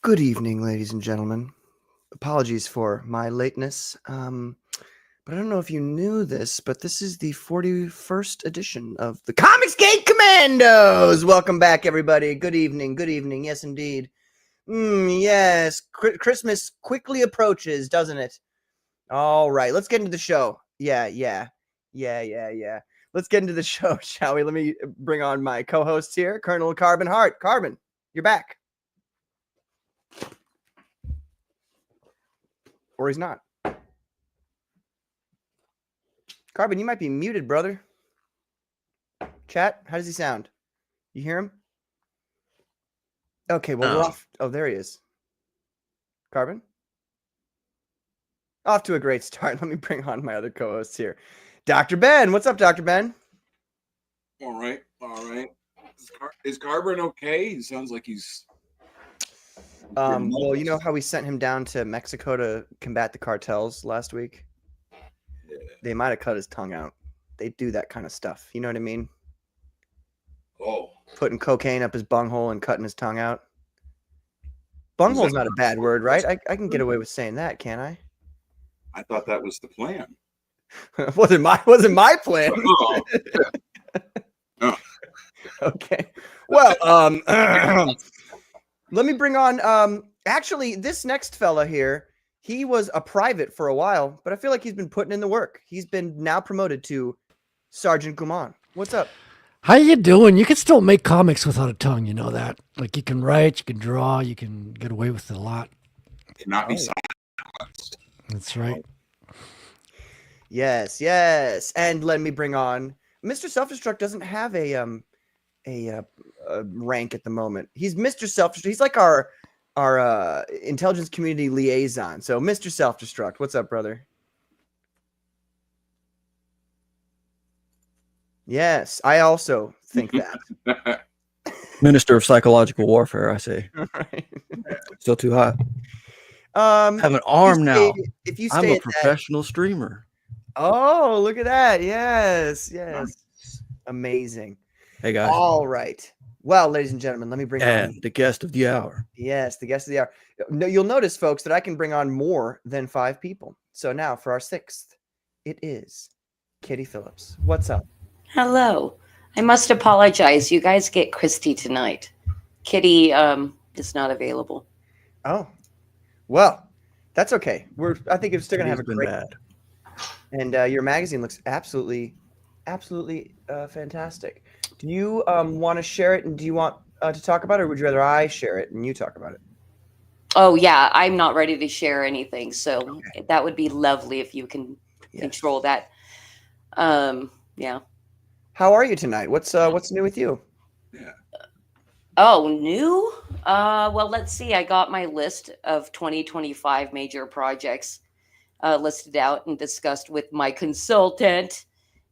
Good evening, ladies and gentlemen. Apologies for my lateness. But I don't know if you knew this, but this is the 41st edition of the Comicsgate Commandos. Welcome back, everybody. Good evening. Good evening. Yes, indeed. Yes. Christmas quickly approaches, doesn't it? All right. Let's get into the show. Yeah. Let's get into the show, shall we? Let me bring on my co-hosts here, Colonel Carbon Hart. Carbon, you're back. Or he's not. Carbon, you might be muted, brother. Chat, how does he sound? You hear him? Okay, well, we're off. Oh, there he is. Carbon? Off to a great start. Let me bring on my other co-hosts here. Dr. Ben, what's up, Dr. Ben? All right. Is Carbon okay? He sounds like he's... Well, you know how we sent him down to Mexico to combat the cartels last week? Yeah. They might have cut his tongue out. They do that kind of stuff. You know what I mean? Oh. Putting cocaine up his bunghole and cutting his tongue out. Bunghole's not a bad word, right? I can get away with saying that, can't I? I thought that was the plan. wasn't my plan. Oh. Oh. Okay. Well, let me bring on actually this next fella here. He was a private for a while, but I feel like he's been putting in the work. He's been now promoted to Sergeant Guman. What's up? How you doing? You can still make comics without a tongue, you know that. Like you can write, you can draw, you can get away with it a lot. Cannot be silenced. That's right. Yes. And let me bring on Mr. Self-Destruct. Doesn't have a rank at the moment. He's Mr. Self-Destruct. He's like our intelligence community liaison. So Mr. Self-Destruct, what's up, brother? Yes, I also think that. Minister of Psychological Warfare, I say. Right. Still too hot. I have an arm now. I'm a professional streamer. Oh, look at that. Yes. Amazing. Hey, guys. All right. Well, ladies and gentlemen, let me bring on the guest of the hour. Yes, the guest of the hour. No, you'll notice, folks, that I can bring on more than 5 people. So now for our 6th, it is Kitty Filips. What's up? Hello. I must apologize. You guys get Christy tonight. Kitty is not available. Oh, well, that's okay. I think it's still gonna have a great. Bad. And your magazine looks absolutely fantastic. Do you want to share it, and do you want to talk about it, or would you rather I share it and you talk about it? Oh yeah, I'm not ready to share anything, so that would be lovely if you can control that. Yeah. How are you tonight? What's new with you? Yeah. Oh, new? Well, let's see. I got my list of 2025 major projects listed out and discussed with my consultant,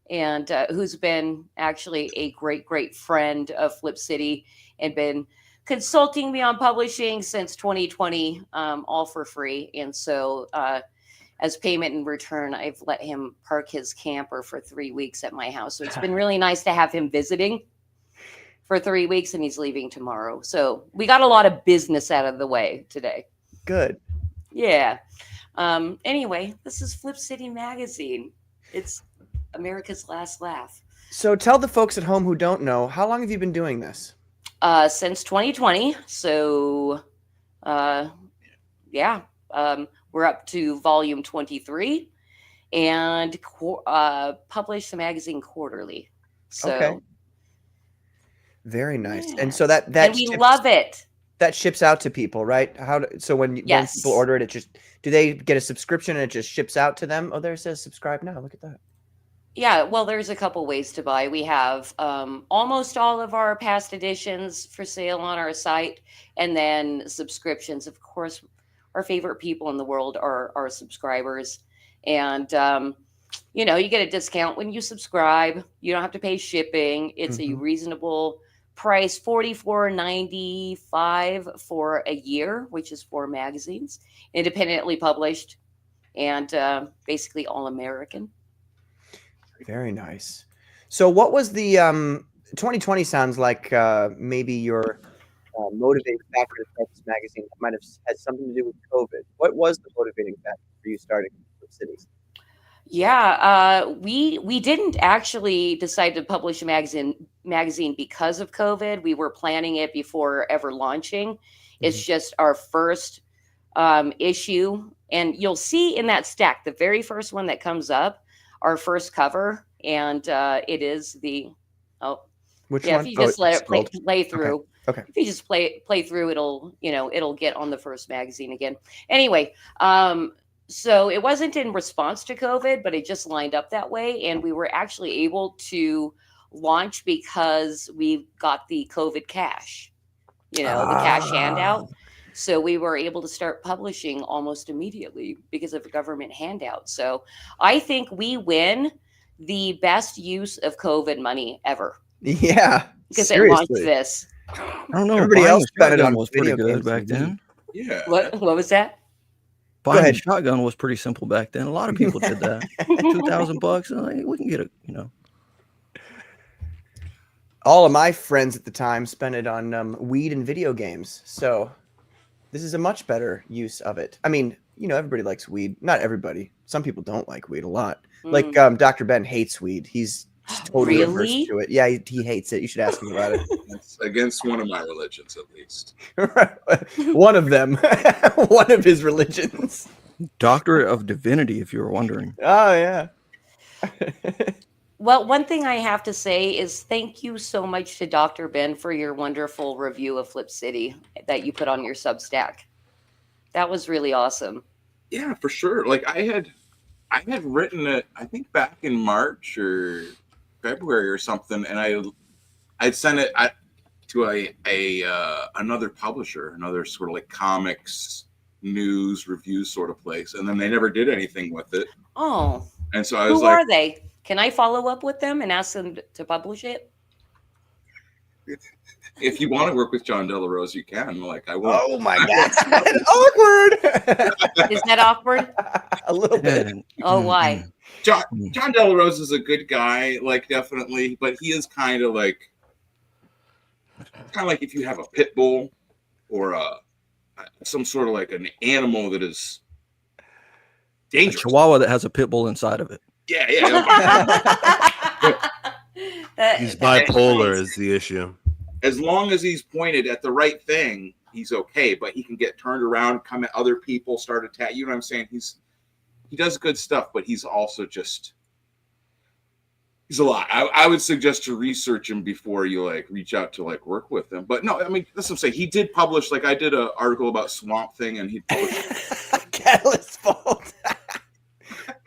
and who's been actually a great friend of Flip City and been consulting me on publishing since 2020, all for free. And so as payment in return, I've let him park his camper for 3 weeks at my house. So it's been really nice to have him visiting for 3 weeks, and he's leaving tomorrow. So we got a lot of business out of the way today. Good. Yeah. Anyway, this is Flip City Magazine. It's America's Last Laugh. So tell the folks at home who don't know, how long have you been doing this? Since 2020. So, yeah. We're up to volume 23 and publish the magazine quarterly. So okay. Very nice. Yeah. And so that and we love it. That ships out to people, right? When people order it, do they get a subscription and it just ships out to them? Oh, there it says subscribe now. Look at that. Yeah, well, there's a couple ways to buy. We have almost all of our past editions for sale on our site, and then subscriptions. Of course, our favorite people in the world are our subscribers. And, you get a discount when you subscribe. You don't have to pay shipping. It's a reasonable price, $44.95 for a year, which is 4 magazines, independently published, and basically all American. Very nice. So what was the 2020 sounds like maybe your motivating factor to start this magazine that might have had something to do with COVID. What was the motivating factor for you starting Flip Cities? Yeah, we didn't actually decide to publish a magazine because of COVID. We were planning it before ever launching. It's just our first issue, and you'll see in that stack, the very first one that comes up, our first cover, and it is the Which yeah. one? If you just let it play Okay. through, Okay. if you just play through, it'll get on the first magazine again. Anyway, so it wasn't in response to COVID, but it just lined up that way, and we were actually able to launch because we got the COVID cash, the cash handout. So we were able to start publishing almost immediately because of a government handout. So I think we win the best use of COVID money ever. Yeah, because it launched seriously. this. I don't know. Everybody buying else a spent it shotgun on was pretty video good games back and then. Yeah. What was that? Buying a ahead. shotgun was pretty simple back then. A lot of people did that. $2,000, and like, we can get a. All of my friends at the time spent it on weed and video games. So this is a much better use of it. I mean, everybody likes weed. Not everybody. Some people don't like weed a lot. Like Dr. Ben hates weed. He's totally averse Really? to it. Yeah, he hates it. You should ask him about it. It's against one of my religions, at least. One of them. One of his religions. Doctorate of Divinity, if you were wondering. Oh, yeah. Well, one thing I have to say is thank you so much to Dr. Ben for your wonderful review of Flip City that you put on your Substack. That was really awesome. Yeah, for sure. Like I had written it, I think back in March or February or something, and I'd sent it to another publisher, another sort of like comics news review sort of place, and then they never did anything with it. Oh. And so I was Who like, are they? Can I follow up with them and ask them to publish it? if you want to work with John Delarose, you can. Like I won't. Oh my God. Awkward. Is that awkward? A little bit. Oh, why? John Delarose is a good guy, like definitely, but he is kind of like if you have a pit bull or some sort of like an animal that is dangerous. A chihuahua that has a pit bull inside of it. Yeah. He's bipolar is the issue. As long as he's pointed at the right thing, he's okay. But he can get turned around, come at other people, start attacking. You know what I'm saying? He does good stuff, but he's also he's a lot. I would suggest to research him before you reach out to work with him. But no, I mean that's what I'm saying. He did publish I did an article about Swamp Thing, and he published Catalyst fault.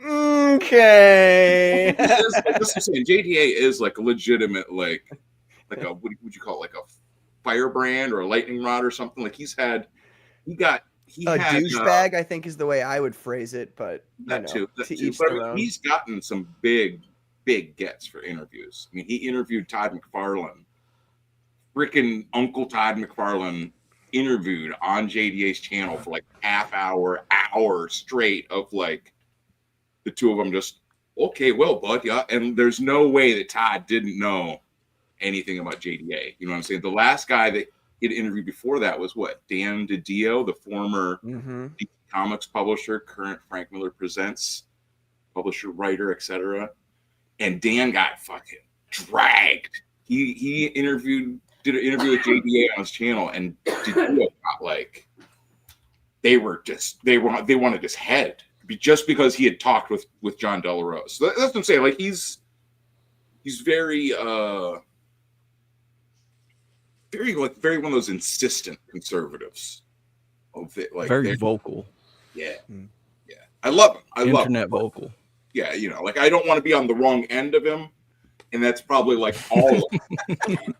Okay. That's what I'm saying. JDA is a legitimate a what would you call it, a firebrand or a lightning rod or something. He had douchebag, I think is the way I would phrase it, but that too. each But their own. he's gotten some big gets for interviews. I mean, he interviewed Todd McFarlane. Freaking Uncle Todd McFarlane interviewed on JDA's channel for hour straight of the two of them just, okay, well, bud, yeah. And there's no way that Todd didn't know anything about JDA. You know what I'm saying? The last guy that he'd interviewed before that was Dan DiDio, the former DC Comics publisher, current Frank Miller Presents publisher, writer, etc. And Dan got fucking dragged. He did an interview with JDA on his channel, and DiDio got they wanted his head just because he had talked with John Delarose. So that's what I'm saying. He's very very one of those insistent conservatives. Very vocal. Yeah. Yeah. I love him. Internet vocal. Yeah, I don't want to be on the wrong end of him, and that's probably all of them.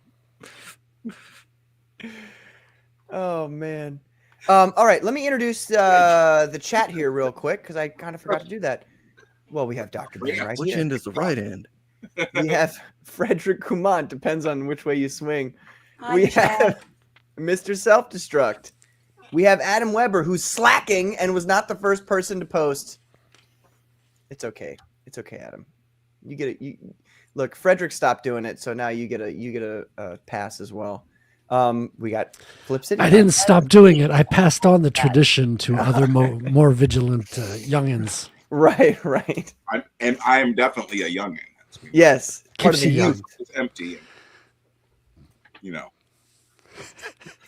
Oh man. All right, let me introduce the chat here real quick because I kind of forgot to do that. Well, we have Dr. Ben right Which here. end is the right end? We have Frederick Kumant. Depends on which way you swing. Hi, We Chad. have Mr. Self-Destruct. We have Adam Weber, who's slacking and was not the first person to post. It's okay. It's okay, Adam. You get it. Look, Frederick stopped doing it, so now you get a pass as well. We got Flip City. I didn't stop doing it. I passed on the tradition to other more vigilant youngins. Right. I am definitely a youngin. Yes, part of Keeps the you young. youth. It's empty,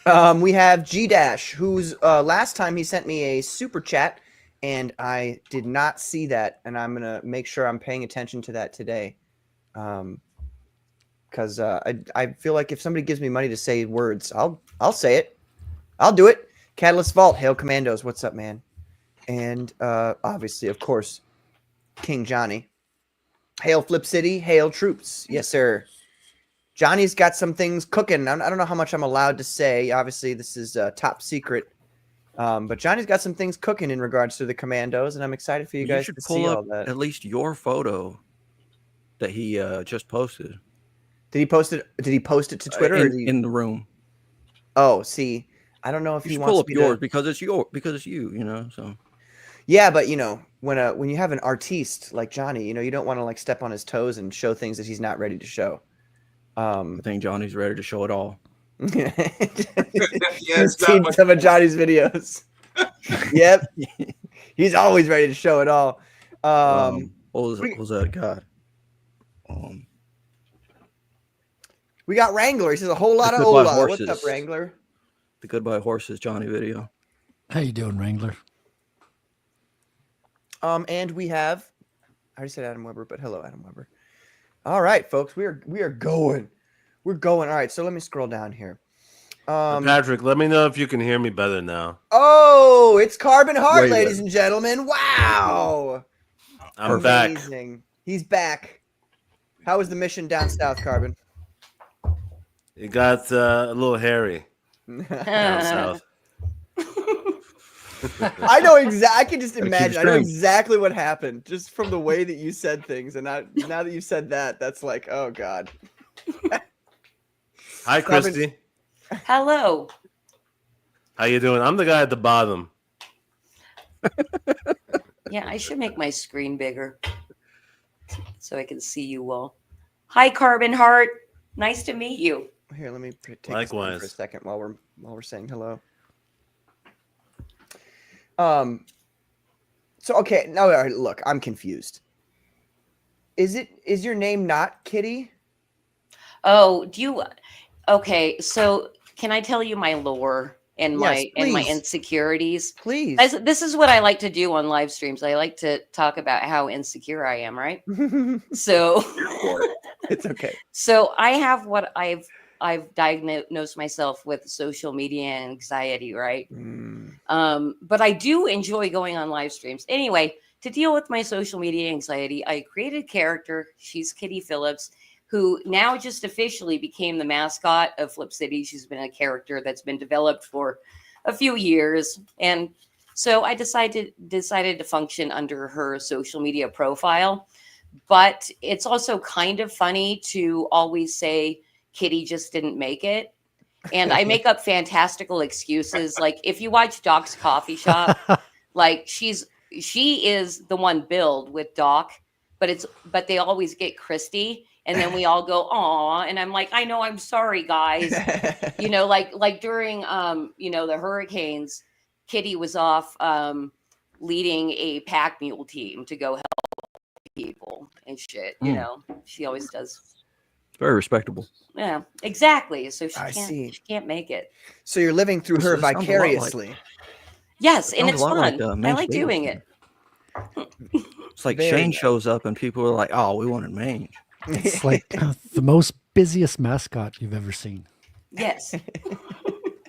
and, We have G Dash, who's last time he sent me a super chat, and I did not see that, and I'm gonna make sure I'm paying attention to that today, because I feel like if somebody gives me money to say words, I'll say it, I'll do it. Catalyst Vault, hail Commandos, what's up, man? And obviously, of course, King Johnny, hail Flip City, hail troops, yes sir. Johnny's got some things cooking. I don't know how much I'm allowed to say. Obviously, this is top secret. But Johnny's got some things cooking in regards to the Commandos, and I'm excited for you guys to see all that. At least your photo that he just posted. Did he post it? Did he post it to Twitter? In the room. Oh, see, I don't know if he wants pull up me yours to... because it's you. So yeah, but when you have an artiste like Johnny, you don't want to like step on his toes and show things that he's not ready to show. I think Johnny's ready to show it all. He's seen some of Johnny's videos. Yep, he's always ready to show it all. What was that? God. We got Wrangler. He says a whole lot of hola. What's up, Wrangler? The Goodbye Horses Johnny video. How you doing, Wrangler? And we have, I already said Adam Weber, but hello, Adam Weber. All right, folks, we are going. We're going. All right, so let me scroll down here. Patrick, let me know if you can hear me better now. Oh, it's Carbon Heart, ladies and gentlemen. Wow. I'm back. Amazing. He's back. How was the mission down south, Carbon? It got a little hairy down south. I know exactly. I can just imagine. I know exactly what happened just from the way that you said things. And now that you said that, that's like, oh God. Hi, Christy. Hello. How you doing? I'm the guy at the bottom. Yeah, I should make my screen bigger so I can see you all. Hi, Carbon Heart. Nice to meet you. Here, let me take Likewise this for a second while we're saying hello. So okay, now all right, look, I'm confused. Is your name not Kitty? Oh, okay, so can I tell you my lore and my insecurities? Please. This is what I like to do on live streams. I like to talk about how insecure I am, right? So it's okay. So I have what I've diagnosed myself with social media anxiety, right? But I do enjoy going on live streams. Anyway, to deal with my social media anxiety, I created a character. She's Kitty Filips, who now just officially became the mascot of Flip City. She's been a character that's been developed for a few years. And so I decided to function under her social media profile. But it's also kind of funny to always say, Kitty just didn't make it. And I make up fantastical excuses. Like if you watch Doc's Coffee Shop, like she is the one billed with Doc, but they always get Christy. And then we all go, aw. And I'm like, I know, I'm sorry, guys. Like during, the hurricanes, Kitty was off leading a pack mule team to go help people and shit. She always does. Very respectable. Yeah, exactly. So she can't make it. So you're living through her vicariously. Yes, and it's fun. I like doing it. It's like Shane shows up and people are like, oh, we wanted Mange. It's like the most busiest mascot you've ever seen. Yes.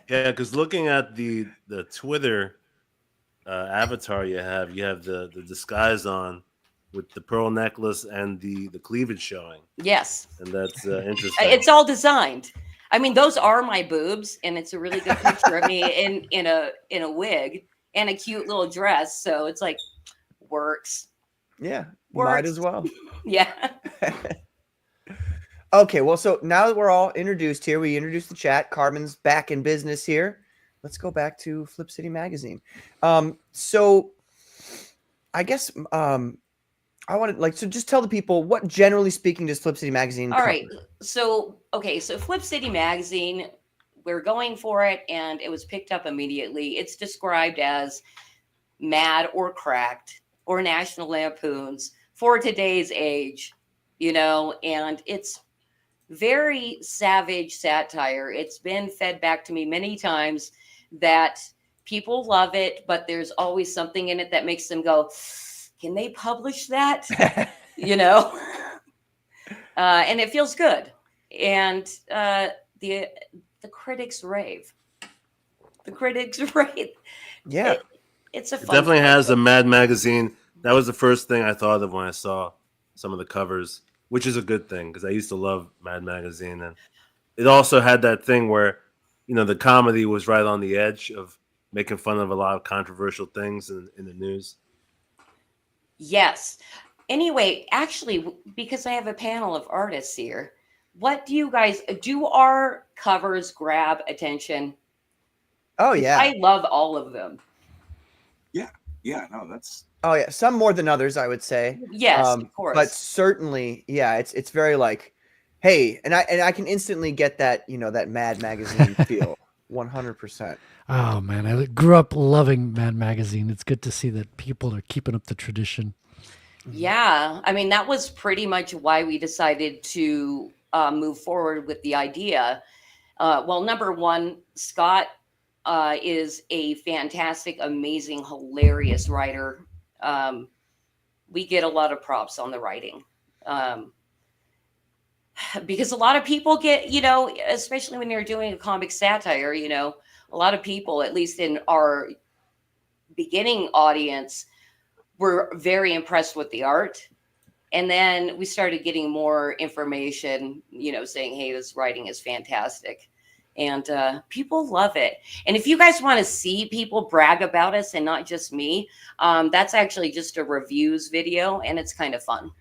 Yeah, because looking at the Twitter avatar you have the disguise on with the pearl necklace and the cleavage showing. Yes. And that's interesting. It's all designed. I mean, those are my boobs, and it's a really good picture of me in a wig and a cute little dress. So it's like works. Yeah, works. Might as well. Yeah. Okay, well, so now that we're all introduced here, we introduced the chat. Carbon's back in business here. Let's go back to Flip City Magazine. So I guess I wanted so just tell the people what, generally speaking, does Flip City Magazine cover? Right. So Flip City Magazine we're going for it, and it was picked up immediately. It's described as Mad or Cracked or National Lampoons for today's age, and it's very savage satire. It's been fed back to me many times that people love it, but there's always something in it that makes them go, can they publish that? And it feels good. And the critics rave. The critics rave. Yeah. It's a It fun definitely has a project. Mad magazine. That was the first thing I thought of when I saw some of the covers, which is a good thing because I used to love Mad magazine, and it also had that thing where, the comedy was right on the edge of making fun of a lot of controversial things in the news. Yes. Anyway, actually, because I have a panel of artists here, what do you guys do? Our covers grab attention? Oh yeah. I love all of them. Yeah, no, that's. Oh yeah, some more than others, I would say. Yes, of course. But certainly, yeah, it's very like, hey, and I can instantly get that, that Mad magazine feel, 100%. Oh man, I grew up loving Mad magazine. It's good to see that people are keeping up the tradition. Yeah, I mean, that was pretty much why we decided to move forward with the idea. Well, number one, Scott is a fantastic, amazing, hilarious writer. We get a lot of props on the writing. Because a lot of people get, especially when you're doing a comic satire, a lot of people, at least in our beginning audience, were very impressed with the art. And then we started getting more information, saying, hey, this writing is fantastic. And people love it. And if you guys want to see people brag about us and not just me, that's actually just a reviews video, and it's kind of fun.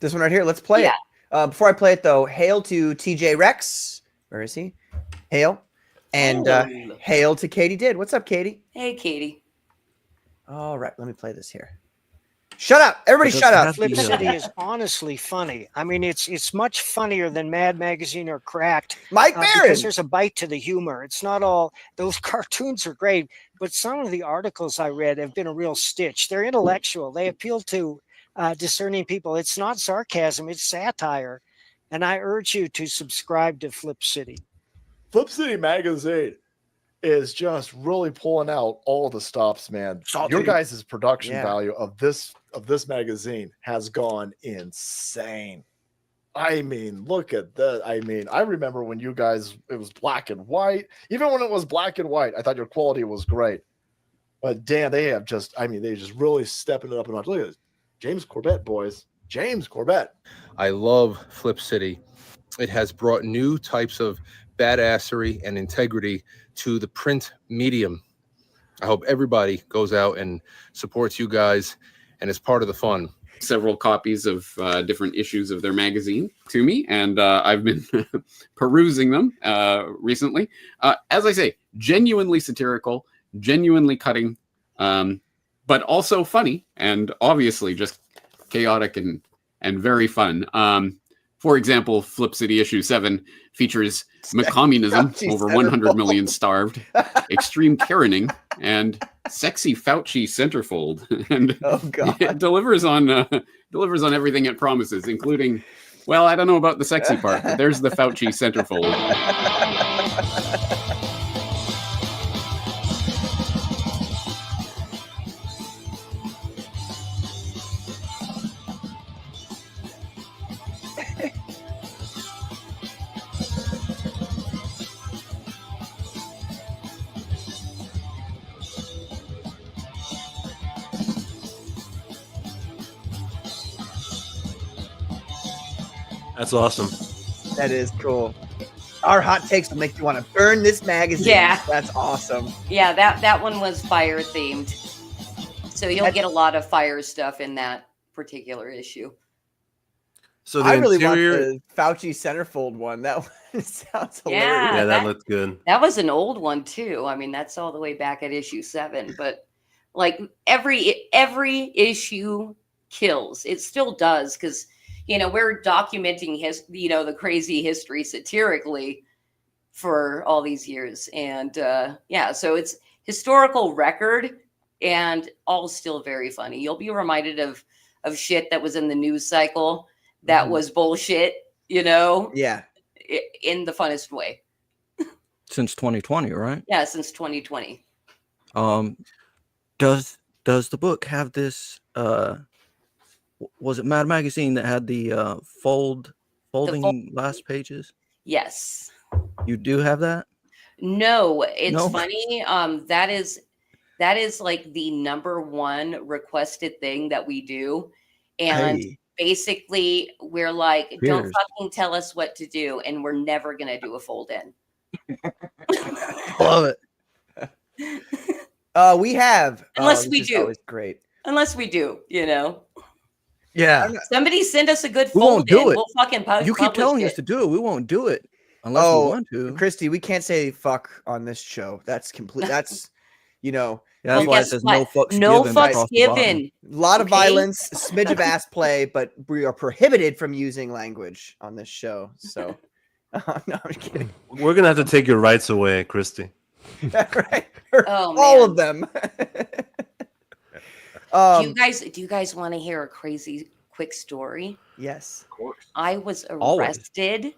This one right here, let's play it. Before I play it, though, hail to TJ Rex. Where is he? Hail. And hail to Katie Did. What's up, Katie? Hey, Katie. All right, let me play this here. Shut up. Everybody shut up. Flip City is honestly funny. I mean, it's much funnier than Mad Magazine or Cracked. Mike Barron. Because there's a bite to the humor. It's not all, those cartoons are great, but some of the articles I read have been a real stitch. They're intellectual. They appeal to discerning people. It's not sarcasm, it's satire. And I urge you to subscribe to Flip City. Flip City Magazine is just really pulling out all the stops, man. Your guys' production value of this magazine has gone insane. I mean, look at that. I mean, I remember when you guys, it was black and white. Even when it was black and white, I thought your quality was great. But damn, they just really stepping it up a notch. Look at this. James Corbett, boys. James Corbett. I love Flip City. It has brought new types of badassery and integrity to the print medium. I hope everybody goes out and supports you guys and is part of the fun. Several copies of different issues of their magazine to me, and I've been perusing them recently. As I say, genuinely satirical, genuinely cutting, but also funny, and obviously just chaotic and very fun. For example, Flip City issue 7 features McCommunism, over 100 million starved, extreme Karening, and sexy Fauci centerfold. And it delivers on everything it promises, including, well, I don't know about the sexy part, but there's the Fauci centerfold. That's awesome. That is cool. Our hot takes will make you want to burn this magazine. Yeah. That's awesome. Yeah, that one was fire themed. So you'll get a lot of fire stuff in that particular issue. So I really want the Fauci centerfold one. That one sounds hilarious. Yeah, that looks good. That was an old one too. I mean, that's all the way back at issue 7. But like every issue kills. It still does, because we're documenting the crazy history satirically, for all these years. And yeah, so it's historical record and all still very funny. You'll be reminded of shit that was in the news cycle that was bullshit, you know? Yeah. In the funnest way. Since 2020, right? Yeah, since 2020. Does the book have this was it Mad Magazine that had the folding last pages? Yes. You do have that? No, it's No? funny. That is like the #1 requested thing that we do. And Hey. basically we're like, don't Cheers. fucking tell us what to do, and we're never gonna do a fold in. Love it. We have. Unless we which is do. always great. Unless we do, you know. Yeah. Somebody send us a good We fold won't do in. it. We'll fucking You keep telling us to do it. We won't do it unless we want to. Christy, we can't say fuck on this show. That's complete. That's, you know. Yeah, that's Well, why it guess says what? no fucks No given. fucks across the bottom. given. A lot of Okay. violence, a smidge of ass play, but we are prohibited from using language on this show. So, no, I'm kidding. We're gonna have to take your rights away, Christy. Right? Oh, All man. of them. Do you guys want to hear a crazy quick story? Yes. Of course. I was Always. arrested,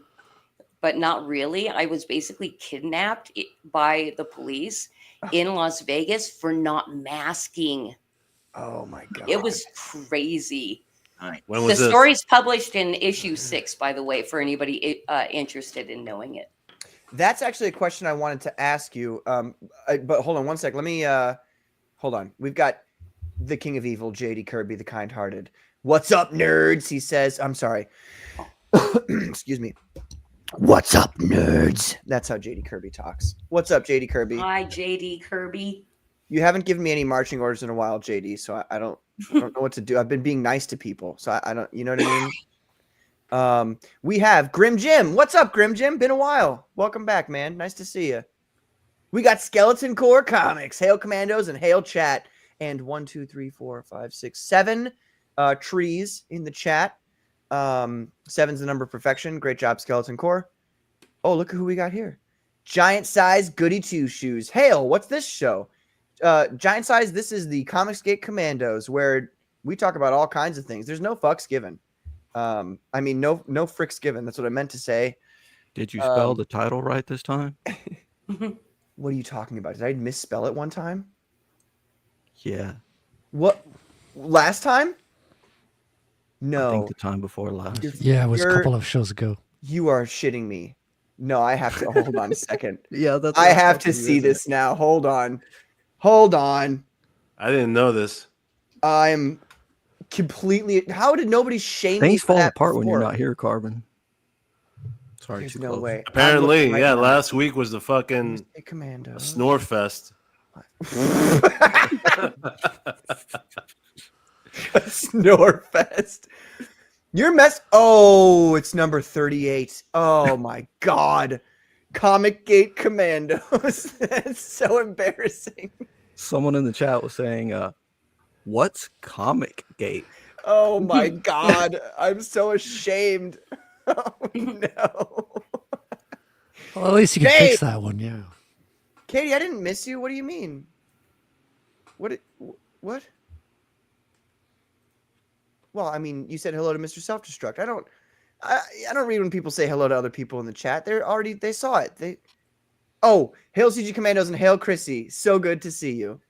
but not really. I was basically kidnapped by the police in Las Vegas for not masking. Oh my god. It was crazy. When The was this? story's published in issue 6, by the way, for anybody interested in knowing it. That's actually a question I wanted to ask you. But hold on one sec. Let me hold on. We've got the King of Evil, JD Kirby, the kind-hearted. What's up, nerds? He says, I'm sorry. Excuse me. What's up, nerds? That's how JD Kirby talks. What's up, JD Kirby? Hi, JD Kirby. You haven't given me any marching orders in a while, JD, so I don't know what to do. I've been being nice to people, so I don't, you know what I mean? We have Grim Jim. What's up, Grim Jim? Been a while. Welcome back, man. Nice to see you. We got Skeleton Core Comics, Hail Commandos, and Hail Chat. And 1, 2, 3, 4, 5, 6, 7 trees in the chat. 7's the number of perfection. Great job, Skeleton Core. Oh, look at who we got here. Giant Size Goody Two Shoes. Hail, what's this show? Giant Size, this is the Comicsgate Commandos, where we talk about all kinds of things. There's no fucks given. I mean, no fricks given. That's what I meant to say. Did you spell the title right this time? What are you talking about? Did I misspell it one time? Yeah. What? Last time? No. I think the time before last. Yeah, it was a couple of shows ago. You are shitting me. No, I have to hold on a second. Yeah, that's. I have to see this now. Hold on. I didn't know this. I'm completely. How did nobody shame me? Things for fall that apart when you're before? not here, Carbon. Sorry, There's too no close. way. Apparently, I'm looking yeah. right now. Last week was the fucking Hey, Commando. snore fest. Snore fest. Your mess. Oh, it's number 38. Oh my god. Comicsgate Commandos. That's so embarrassing. Someone in the chat was saying, "What's Comicsgate?" Oh my god. I'm so ashamed. Oh no. Well, at least you can Hey! fix that one, yeah. Katie, I didn't miss you. What do you mean? What? Well, I mean, you said hello to Mr. Self-Destruct. I don't read when people say hello to other people in the chat. They saw it. Oh, hail CG Commandos and hail Chrissy. So good to see you.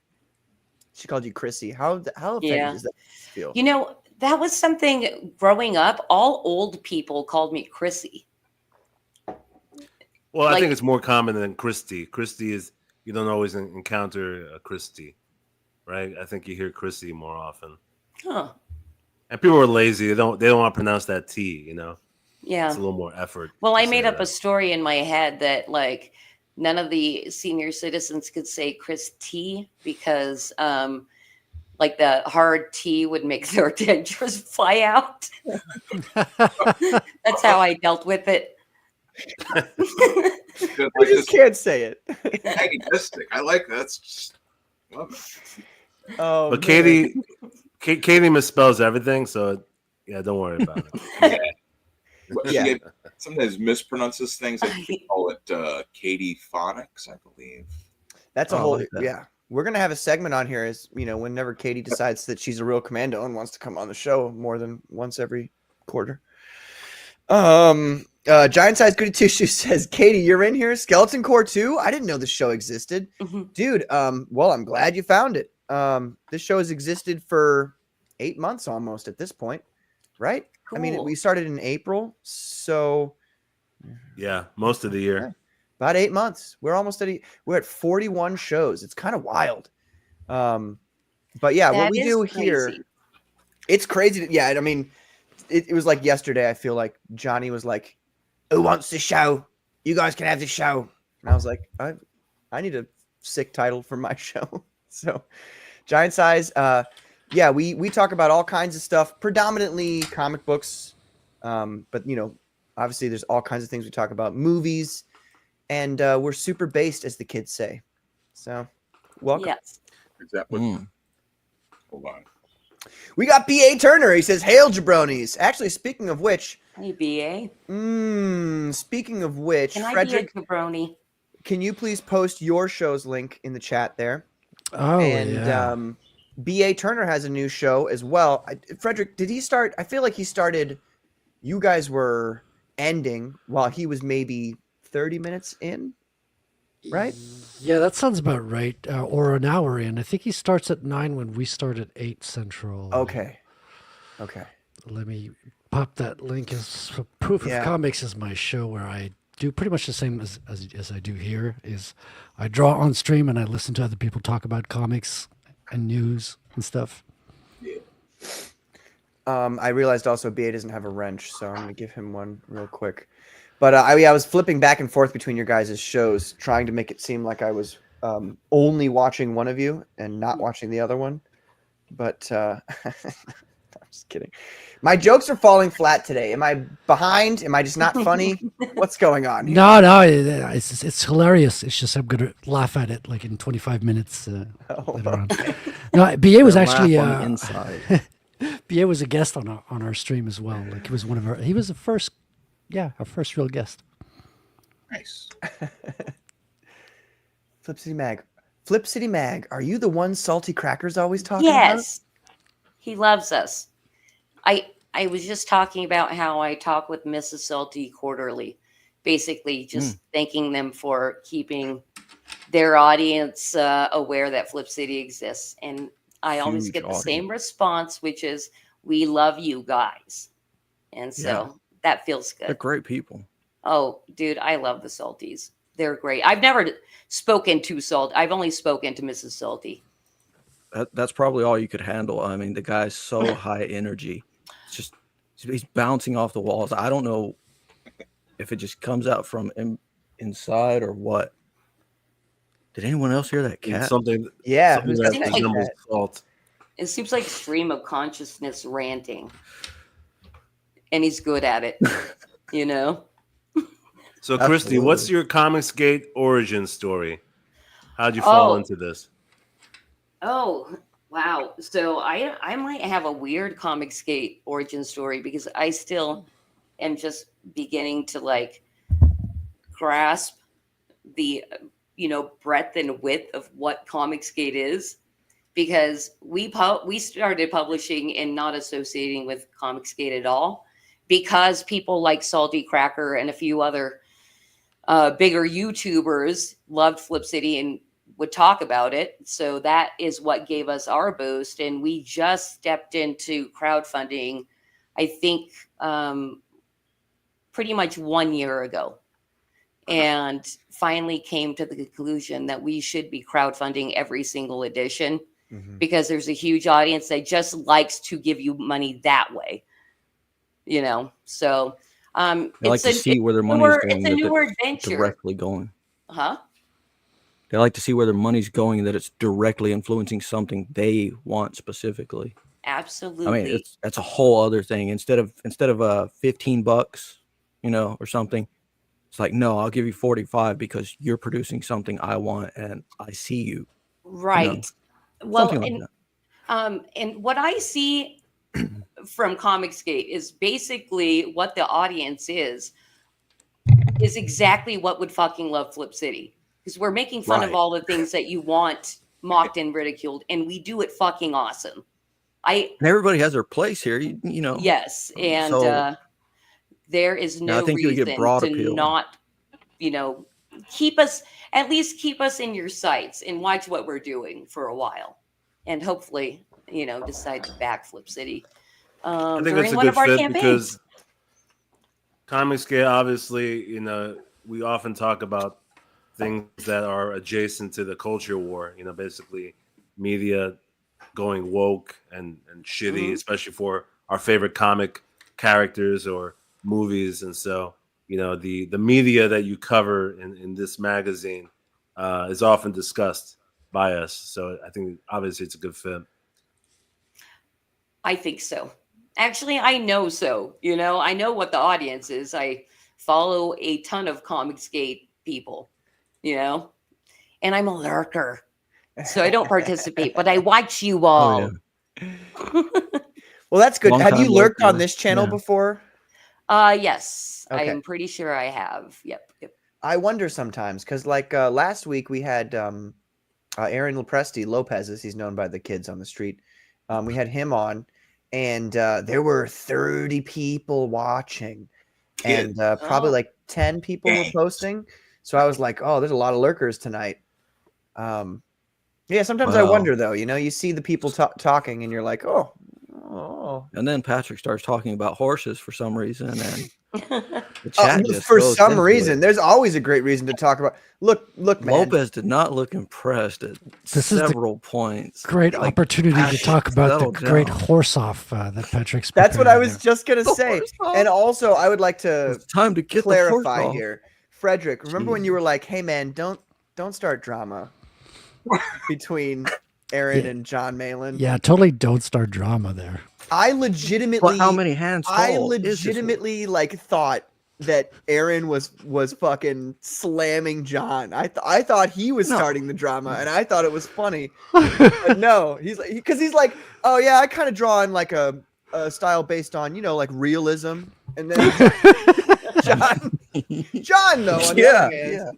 She called you Chrissy. How offended Yeah. does that feel? You know, that was something growing up. All old people called me Chrissy. Well, I Like- think it's more common than Christy. Christy is, you don't always encounter a Christy, right? I think you hear Christy more often. Huh. And people are lazy. They don't want to pronounce that T, you know? Yeah. It's a little more effort. Well, to I say made up that. a story in my head that like none of the senior citizens could say Chris T because like the hard T would make their dentures fly out. That's how I dealt with it. Good, I like just this can't say it. antagonistic. I like that. That's just love it. Oh, But man. Katie misspells everything, so yeah, don't worry about it. She sometimes mispronounces things. I think they call it Katie Phonics, I believe. That's a Oh, I whole like that. yeah. We're gonna have a segment on here, as you know, whenever Katie decides that she's a real commando and wants to come on the show more than once every quarter. Giant Size Goody Two Shoes says, Katie, you're in here. Skeleton Core 2? I didn't know this show existed. Dude, well, I'm glad you found it. This show has existed for 8 months almost at this point, right? I mean, Cool. we started in April, so Yeah, most of the year. about 8 months. We're at 41 shows. It's kind of wild. But yeah, what That we is do here, crazy. it's crazy. Yeah, I mean, it was like yesterday. I feel like Johnny was like, "Who wants the show? You guys can have the show." And I was like, I need a sick title for my show. So, Giant Size. Yeah, we talk about all kinds of stuff, predominantly comic books. But you know, obviously, there's all kinds of things we talk about, movies, and we're super based, as the kids say. So, welcome. Yes. Exactly. Hold on. We got B.A. Turner. He says, "Hail, jabronis." Actually, speaking of which, Hey, BA. Speaking of which, Can I Frederick, be a jabroni? can you please post your show's link in the chat there? Oh, And yeah. B.A. Turner has a new show as well. Frederick, did he start? I feel like he started. You guys were ending while he was maybe 30 minutes in, right? Yeah, that sounds about right. Or an hour in. I think he starts at 9 when we start at 8 Central. Okay. Let me pop that link as Proof Yeah. of Comics is my show where I do pretty much the same as I do here. Is I draw on stream and I listen to other people talk about comics and news and stuff. I realized also BA doesn't have a wrench, so I'm gonna give him one real quick. But I was flipping back and forth between your guys' shows, trying to make it seem like I was only watching one of you and not watching the other one. But I'm just kidding. My jokes are falling flat today. Am I behind? Am I just not funny? What's going on here? No, it's hilarious. It's just I'm gonna laugh at it like in 25 minutes later on. No, BA was Laugh actually on the inside. BA was a guest on our stream as well. Like he was he was the first, our first real guest. Nice. Flip City Mag. Are you the one Salty Crackers always talking about? Yes. He loves us. I was just talking about how I talk with Mrs. Salty quarterly, basically just thanking them for keeping their audience aware that Flip City exists. And I always Huge get the audience. same response, which is, "We love you guys." And so that feels They're good. great people. Oh, dude, I love the Salties. They're great. I've never spoken to Salt. I've only spoken to Mrs. Salty. That's probably all you could handle. I mean, the guy's so high energy. It's just he's bouncing off the walls. I don't know if it just comes out from inside or what. Did anyone else hear that cat? Something. Yeah, Something who's that that resembles salt. It seems like stream of consciousness ranting. And he's good at it, you know? So, Christy, what's Absolutely. your Comicsgate origin story? How'd you fall Oh. into this? Oh, wow. So I might have a weird Comicsgate origin story because I still am just beginning to like grasp the breadth and width of what Comicsgate is, because we started publishing and not associating with Comicsgate at all because people like Salty Cracker and a few other bigger YouTubers loved Flip City and would talk about it. So that is what gave us our boost. And we just stepped into crowdfunding, I think, pretty much 1 year ago, and finally came to the conclusion that we should be crowdfunding every single edition because there's a huge audience that just likes to give you money that way, so They like to see where their money's going. it's a that newer it's adventure. directly going. Huh? They like to see where their money's going and that it's directly influencing something they want specifically. Absolutely. I mean, that's a whole other thing. Instead of $15, or something, it's like, no, I'll give you 45 because you're producing something I want and I see you. Right. Well, something like that. And what I see from Comicsgate is basically what the audience is exactly what would fucking love Flip City, because we're making fun of Right. all the things that you want mocked and ridiculed, and we do it fucking awesome. And everybody has their place here, you know. Yes, and So there is yeah, I no think you'll get reason broad to appeal. not, you know, keep us in your sights and watch what we're doing for a while, and hopefully, you know, decide to back Flip City I think during that's a one good of our fit campaigns. because Comicsgate, obviously, you know, we often talk about things that are adjacent to the culture war, you know, basically media going woke and shitty, Mhm. especially for our favorite comic characters or movies. And so, you know, the media that you cover in this magazine is often discussed by us. So I think obviously it's a good fit. I think so. Actually, I know so. You know, I know what the audience is. I follow a ton of Comicsgate people, you know, and I'm a lurker. So I don't participate, but I watch you all. Oh, Well, that's good. Long Have you time lurked on lurker. this channel Yeah. before? Yes, I Okay. am pretty sure I have. Yep. I wonder sometimes because, like, last week we had Aaron Lepresti Lopez, as he's known by the kids on the street. We had him on, and there were 30 people watching, and probably Oh. like 10 people were posting. So I was like, "Oh, there's a lot of lurkers tonight." Yeah, sometimes I Wow. wonder though. You know, you see the people talking, and you're like, "Oh." And then Patrick starts talking about horses for some reason, and the Oh, chat just for goes some into reason, it. there's always a great reason to talk about. Look, man. Lopez did not look impressed at This is the several points. Great Like, opportunity to Patrick, talk about the settle great down. horse off that Patrick's That's what I preparing was just gonna The say. horse off? And also, I would like to It's time to get the horse clarify off. here, Frederick. Remember when you Jeez. were like, "Hey, man, don't start drama between Aaron Yeah. and John Malin." Yeah, totally don't start drama there. I But legitimately, how many hands tall I is this horse? legitimately like thought that Aaron was fucking slamming John. I thought he was No. starting the drama, and I thought it was funny. But no, he's like, because he's like, "Oh yeah, I kind of draw in like a style based on, you know, like realism." And then John though, on the Yeah, other hand,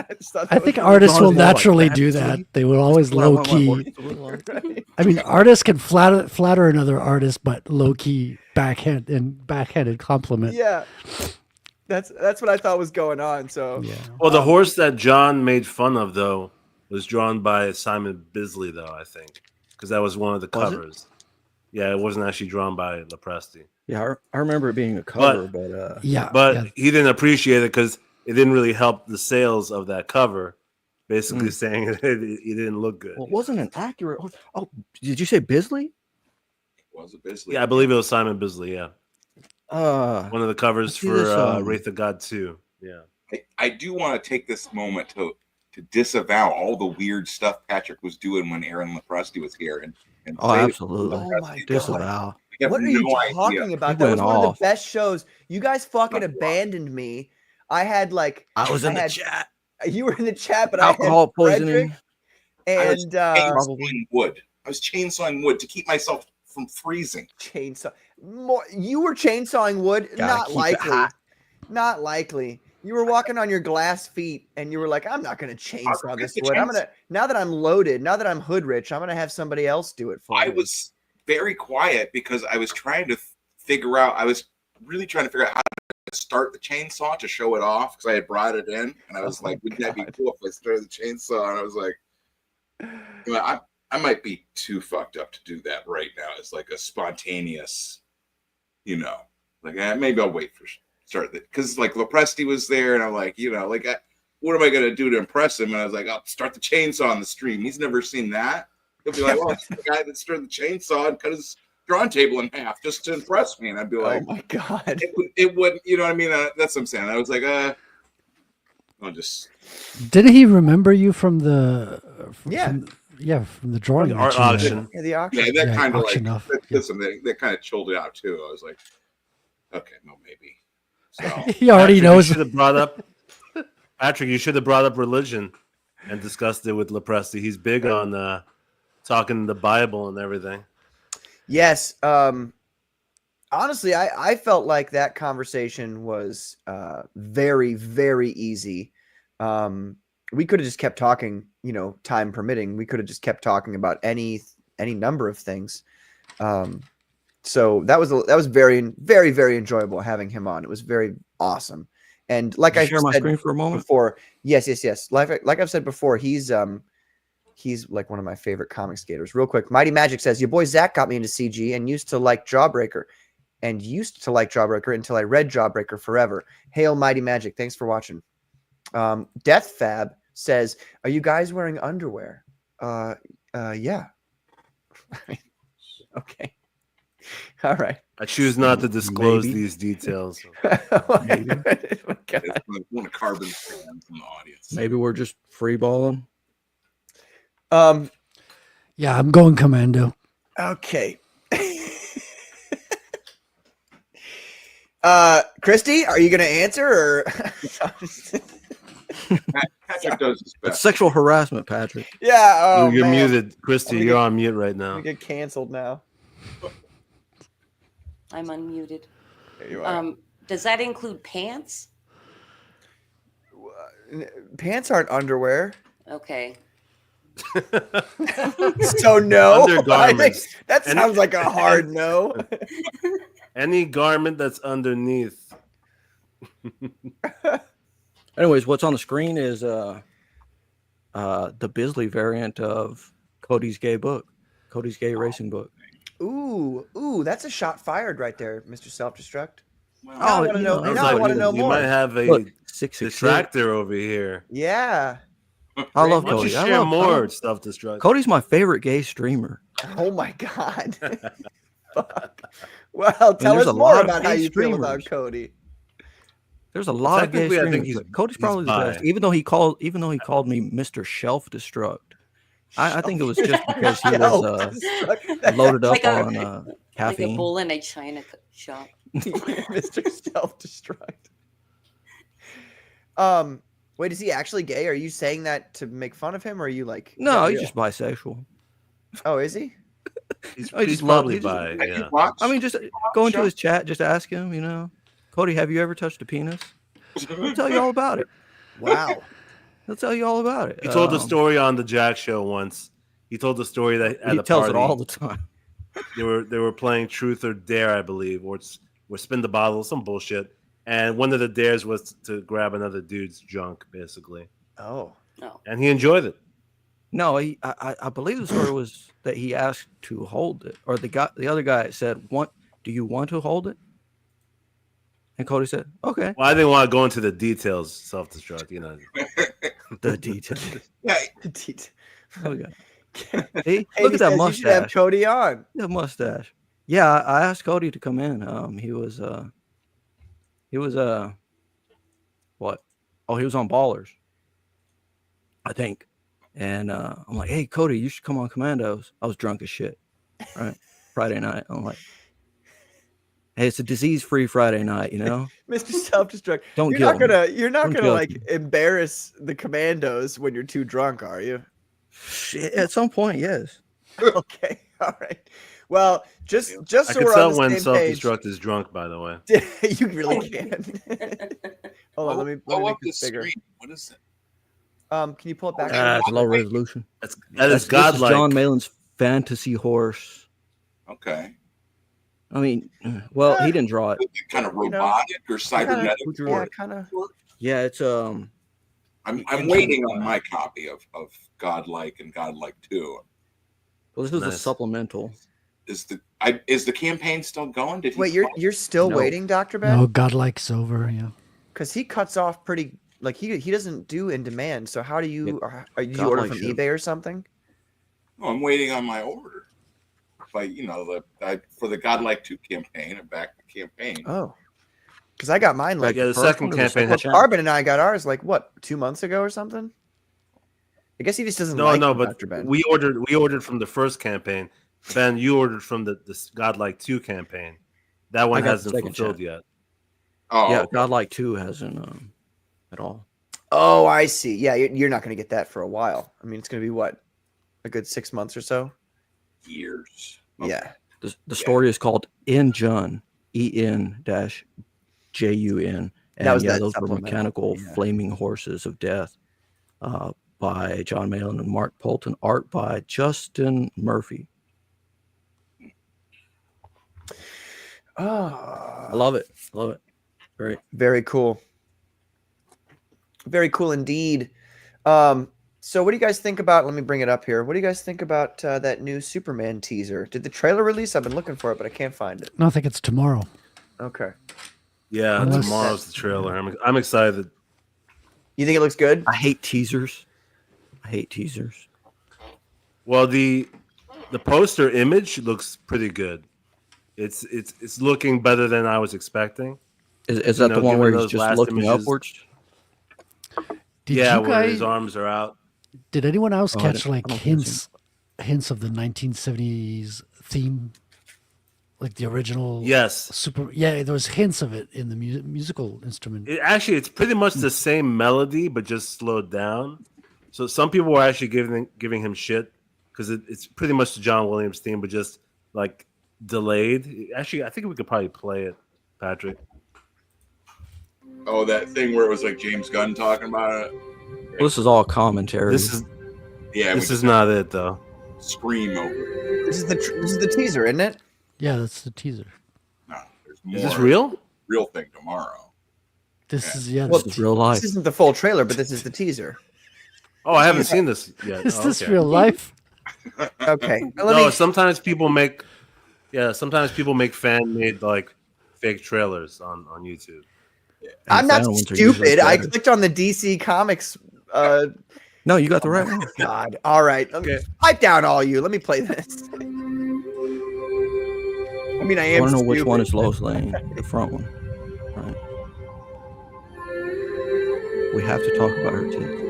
I just thought I that think was artists will Draws more like naturally that do to that. me. They will always what I low want my horse key. to look like. right. I mean, artists can flatter another artist, but low key backhanded compliment. Yeah, that's what I thought was going on. So Yeah. Well, the horse that John made fun of, though, was drawn by Simon Bisley, though, I think, because that was one of the Was it? covers. Yeah, it wasn't actually drawn by Lepresti. Yeah, I remember it being a cover, but Yeah. But yeah. he didn't appreciate it because it didn't really help the sales of that cover, basically saying it didn't look good. well, it wasn't an accurate horse. Oh, did you say Bisley? Was it Bisley? Yeah, I believe it was Simon Bisley, yeah. One of the covers let's see for this, Wraith of God 2. Yeah. I do want to take this moment to disavow all the weird stuff Patrick was doing when Aaron Lepresti was here, and Oh, say that absolutely. Oh my Lepresti- Disavow. I have what are you no idea. talking about? He That was went one of off. the best shows. You guys fucking Not wrong. abandoned me. I had like I was in the had- chat. You were in the chat, but Alcohol I had Frederick poisoning. I was and chainsawing wood. I was chainsawing wood to keep myself from freezing. chainsaw. You were chainsawing wood. Gotta Not keep it likely. hot. Not likely. You were walking on your glass feet, and you were like, "I'm not gonna chainsaw this wood. I'm gonna now that I'm loaded, now that I'm hood rich, I'm gonna have somebody else do it for I me." was very quiet because I was trying to figure out. I was really trying to figure out how to start the chainsaw to show it off because I had brought it in, and I was Oh, like, "Wouldn't that be God. cool if I started the chainsaw?" And I was like, you know, I might be too fucked up to do that right now. It's like a spontaneous, you know, like maybe I'll wait for start that because like Lepresti was there, and I'm like, you know, like what am I gonna do to impress him? And I was like, I'll start the chainsaw on the stream. He's never seen that. He'll be like, "Oh, it's the guy that started the chainsaw and cut his drawing table in half just to impress me." And I'd be like, Oh my God. it wouldn't, you know what I mean? That's what I'm saying. I was like, I'll just. Didn't he remember you from the? Yeah. From the drawing The art that you did? auction. Yeah, the auction. Yeah, that Yeah, kind of like auction off, yeah. listen, that kind of chilled it out too. I was like, okay, no, maybe. So He already Patrick, knows. You should have brought up Patrick. You should have brought up religion and discussed it with Lepresti. He's big on talking the Bible and everything. Yes. Honestly, I felt like that conversation was very, very easy. We could have just kept talking, time permitting. We could have just kept talking about any number of things. So that was very, very, very enjoyable having him on. It was very awesome. And like Can you I share my said screen for a moment? before, yes. Like I've said before, he's like one of my favorite comic skaters. Real quick, Mighty Magic says your boy Zach got me into CG and used to like Jawbreaker until I read Jawbreaker forever. Hail Mighty Magic. Thanks for watching. Death Fab says, are you guys wearing underwear? Yeah. Okay. All right. I choose not to disclose Maybe. these details. Maybe. Oh my God. It's like one of Carbon's fans from the audience. Maybe we're just free balling. Yeah, I'm going Commando. Okay. Christy, are you going to answer or? Patrick does his It's best. sexual harassment, Patrick. Yeah. Oh, you're man. muted, Christy. I'm You're gonna on mute right I'm now. gonna get canceled now. I'm unmuted. There you are. Does that include pants? Pants aren't underwear. Okay. So no. Undergarments. That sounds like a hard no. Any garment that's underneath. Anyways, what's on the screen is the Bisley variant of Cody's gay book, Cody's gay racing book. Ooh, that's a shot fired right there, Mr. Self-Destruct. Well, Now I want to know. I was Now I like, want to know you more. might have a Look, 666. detractor over here. Yeah. I love Why don't you Cody. I share love more self-destruct? Cody's my favorite gay streamer. Oh my God. Fuck. Well, tell there's us a more lot of about how gay you feel about streamers. Cody. There's a lot of gay Technically, I think streamers. he's- but Cody's he's probably the best. bi. Even though he called me Mr. Shelf Destruct. I think it was just because he was loaded up Like a- on Like a caffeine. bull in a china shop. Mr. Self-Destruct. Wait, is he actually gay? Are you saying that to make fun of him, or are you like? is No, that he's real? just bisexual. Oh, is he? He's, I just he's love- probably he just- bi. Have you Yeah. watched- I mean, just go into his chat, just ask him, Cody, have you ever touched a penis? He'll tell you all about it. Wow. He'll tell you all about it. He told the story on the Jack Show once. He told the story that at He a tells party, it all the time. they were playing Truth or Dare, I believe, or spin the bottle, some bullshit. And one of the dares was to grab another dude's junk, basically. Oh. No. And he enjoyed it. No, I believe the story was that he asked to hold it, or the other guy said, do you want to hold it?" And Cody said, "Okay." Well, I didn't want to go into the details, self-destruct, The details. Yeah, Okay. Hey, See, he look at that says you should have mustache. Cody on. That mustache. Yeah, I asked Cody to come in. He was what? Oh, he was on Ballers, I think. And I'm like, "Hey, Cody, you should come on Commandos." I was drunk as shit, right? Friday night. I'm like, "Hey, it's a disease-free Friday night, Mr. Self-Destruct. Don't You're kill not gonna you're not Don't gonna kill like me. embarrass the Commandos when you're too drunk, are you? Shit, at some point, yes. Okay. All right. Well, just I so can we're tell on the when same page. self-destruct is drunk, by the way. You really can. Hold on, let me blow make up the this bigger. screen. What is it? Can you pull it back? It's low resolution. That is This is godlike. John Malin's fantasy horse. Okay. I mean, well, he didn't draw it. Is it kind of robotic or cybernetic? Yeah, kind of. Yeah, it's I'm waiting on my copy of Godlike and Godlike 2. Well, this is a Nice. supplemental. Is the campaign still going? Did he Wait, you're still No. waiting, Dr. Ben? No, Godlike's over. Yeah. Because he cuts off pretty. Like he doesn't do in demand. So how do you? Did you Godlike order from should. eBay or something? No, I'm waiting on my order. Like for the Godlike 2 campaign, and back the campaign. Oh, because I got mine like Yeah, the first second one or the campaign second had one? Carbon and I got ours like what 2 months ago or something. I guess he just doesn't like them, but Dr. Ben. we ordered from the first campaign. Ben, you ordered from the Godlike 2 campaign. That one got the hasn't second fulfilled chat. yet. Oh, Yeah, Godlike 2 hasn't at all. Oh, I see. Yeah, you're not going to get that for a while. I mean, it's going to be what, a good 6 months or so. years. Okay. Yeah. The story is called Enjun, EN-JUN. And was yeah, that those were supplemental, mechanical yeah. flaming horses of death by John Malin and Mark Polton, art by Justin Murphy. Oh, I love it. Love it. Great. very cool. Very cool indeed. So what do you guys think about, let me bring it up here. What do you guys think about that new Superman teaser? Did the trailer release? I've been looking for it, but I can't find it. No, I think it's tomorrow. Okay. Yeah, Unless- tomorrow's the trailer. I'm excited. You think it looks good? I hate teasers. Well, the poster image looks pretty good. It's looking better than I was expecting. Is that the one given where he's those just last looking images- upwards? Did yeah, you where guys? his arms are out. Did anyone else Oh, I catch don't- like I don't think I've hints of the 1970s theme, like the original? Yes. Super. Yeah, there was hints of it in the musical instrument. It's pretty much the same melody, but just slowed down. So some people were actually giving him shit because it's pretty much the John Williams theme, but just like delayed. Actually, I think we could probably play it, Patrick. Oh, that thing where it was like James Gunn talking about it. Well, this is all commentary. This Yeah, is not it though. scream over it. This is the teaser, isn't it? Yeah, that's the teaser. No, there's more. Is this real? Real thing tomorrow. This Yeah. is yeah. Well, This is real life. This isn't the full trailer, but this is the teaser. Oh, I haven't seen this yet. Is Oh, this okay. real life? Okay. No, sometimes people make fan-made like fake trailers on YouTube. I'm And not fan ones are usually stupid. I better. clicked on the DC Comics. No, you got the right one. God. All right. Okay. Pipe down, all you. Let me play this. I mean, I I am. want to know which stupid. one is Lois Lane, the front one. Right. We have to talk about her too.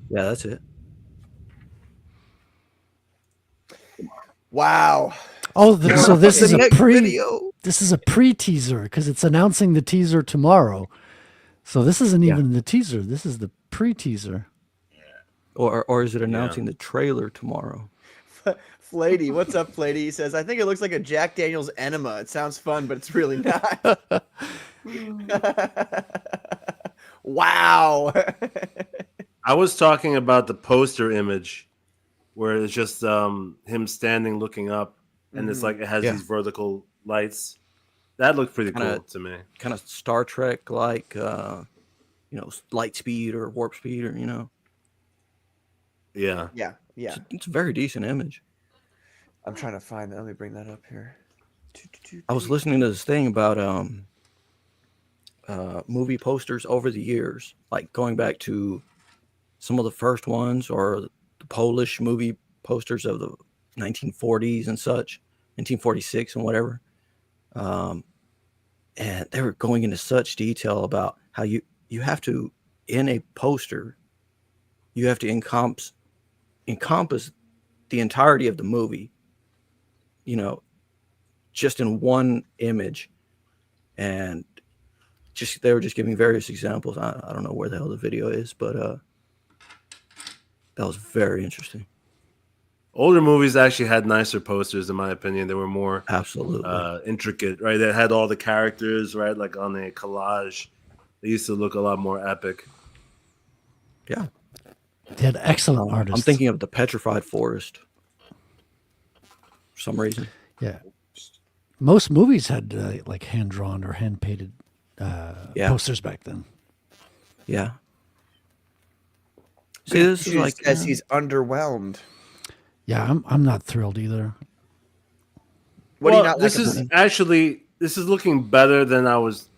Yeah, that's it. Wow. Oh, so this is a Next pre. video. This is a pre-teaser because it's announcing the teaser tomorrow. So this isn't Yeah. even the teaser. This is the pre-teaser. Or is it announcing the trailer tomorrow? Flady, what's up, Flady? He says, I think it looks like a Jack Daniels enema. It sounds fun, but it's really not. Wow. I was talking about the poster image where it's just him standing looking up, and it's like it has these vertical lights. That looked pretty cool to me. Kind of Star Trek like, light speed or warp speed, or Yeah. Yeah. It's a very decent image. I'm trying to find that. Let me bring that up here. I was listening to this thing about movie posters over the years, like going back to some of the first ones, or the Polish movie posters of the 1940s and such, 1946 and whatever. And they were going into such detail about how you have to, in a poster, you have to encompass the entirety of the movie, just in one image. And they were just giving various examples. I don't know where the hell the video is, but that was very interesting. Older movies actually had nicer posters, in my opinion. They were more absolutely intricate, right? They had all the characters, right, like on a collage. They used to look a lot more epic. Yeah, they had excellent artists. I'm thinking of the Petrified Forest for some reason. Yeah, most movies had like hand drawn or hand painted posters back then. Yeah. See, this is like says he's underwhelmed. Yeah, I'm not thrilled either. What do you not like this is looking better than I was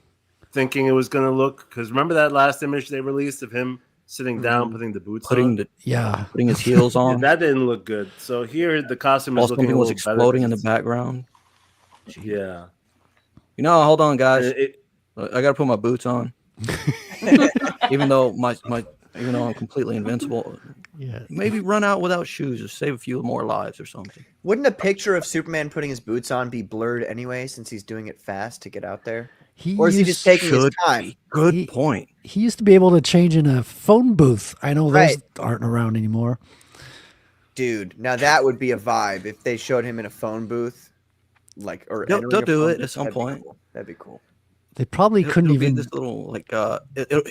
thinking it was going to look. Because remember that last image they released of him sitting down, putting the boots on? Putting his heels on. Yeah, that didn't look good. So here the costume is looking a was little exploding better. in the background. Yeah. Hold on, guys. I got to put my boots on. even though I'm completely invincible, Yeah. Maybe run out without shoes or save a few more lives or something. Wouldn't a picture of Superman putting his boots on be blurred anyway, since he's doing it fast to get out there? Or is he just taking his time? Good point. He used to be able to change in a phone booth. I know those Right. aren't around anymore. Dude, now that would be a vibe if they showed him in a phone booth, like or They'll entering a do phone it booth, at some that'd be point. cool. That'd be cool. They probably couldn't It'll be even. this little like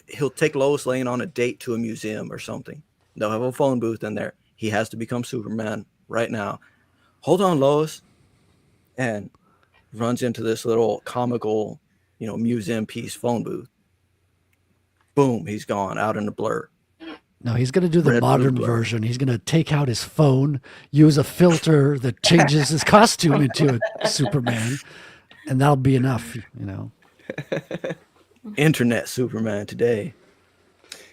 he'll take Lois Lane on a date to a museum or something. They'll have a phone booth in there. He has to become Superman right now. Hold on, Lois, and runs into this little comical, museum piece phone booth. Boom, he's gone out in the blur. No, he's going to do the Red, blue, modern blur. version. He's going to take out his phone, use a filter that changes his costume into a Superman, and that'll be enough, Internet Superman today.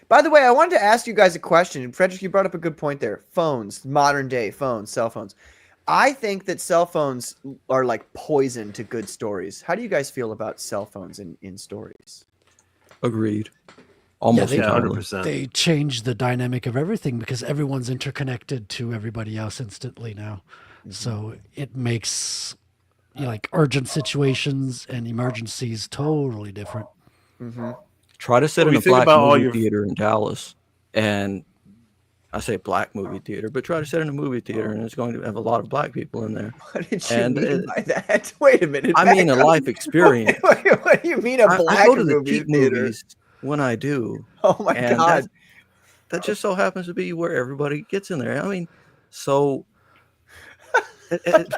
By the way, I wanted to ask you guys a question. Frederick, you brought up a good point there. Phones, modern day phones, cell phones. I think that cell phones are like poison to good stories. How do you guys feel about cell phones in stories? Agreed. Almost Yeah, entirely. 100%. They change the dynamic of everything because everyone's interconnected to everybody else instantly now. So it makes like urgent situations and emergencies totally different. Mm-hmm. Try to sit Well, in you a think black about all movie your- theater in Dallas, and I say black movie theater, but try to sit in a movie theater, and it's going to have a lot of black people in there. What did you And mean by that? Wait a minute. I mean a back up. life experience. What do you mean a I black go to the movie cheap theater? movies when I do. Oh my and god. that just so happens to be where everybody gets in there. I mean, so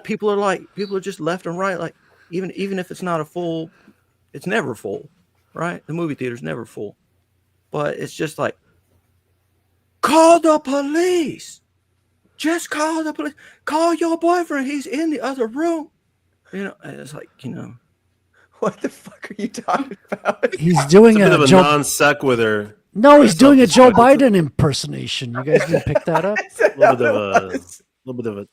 people are just left and right. Like even if it's not a full, it's never full, right? The movie theater's never full, but it's just like, call the police. Just call the police. Call your boyfriend. He's in the other room. And it's like, What the fuck are you talking about? He's doing It's a bit of a Joe. non sequiter. No, he's doing a Joe self-destruct. Biden impersonation. You guys didn't pick that up? That's A little not bit what of it a was. I'm little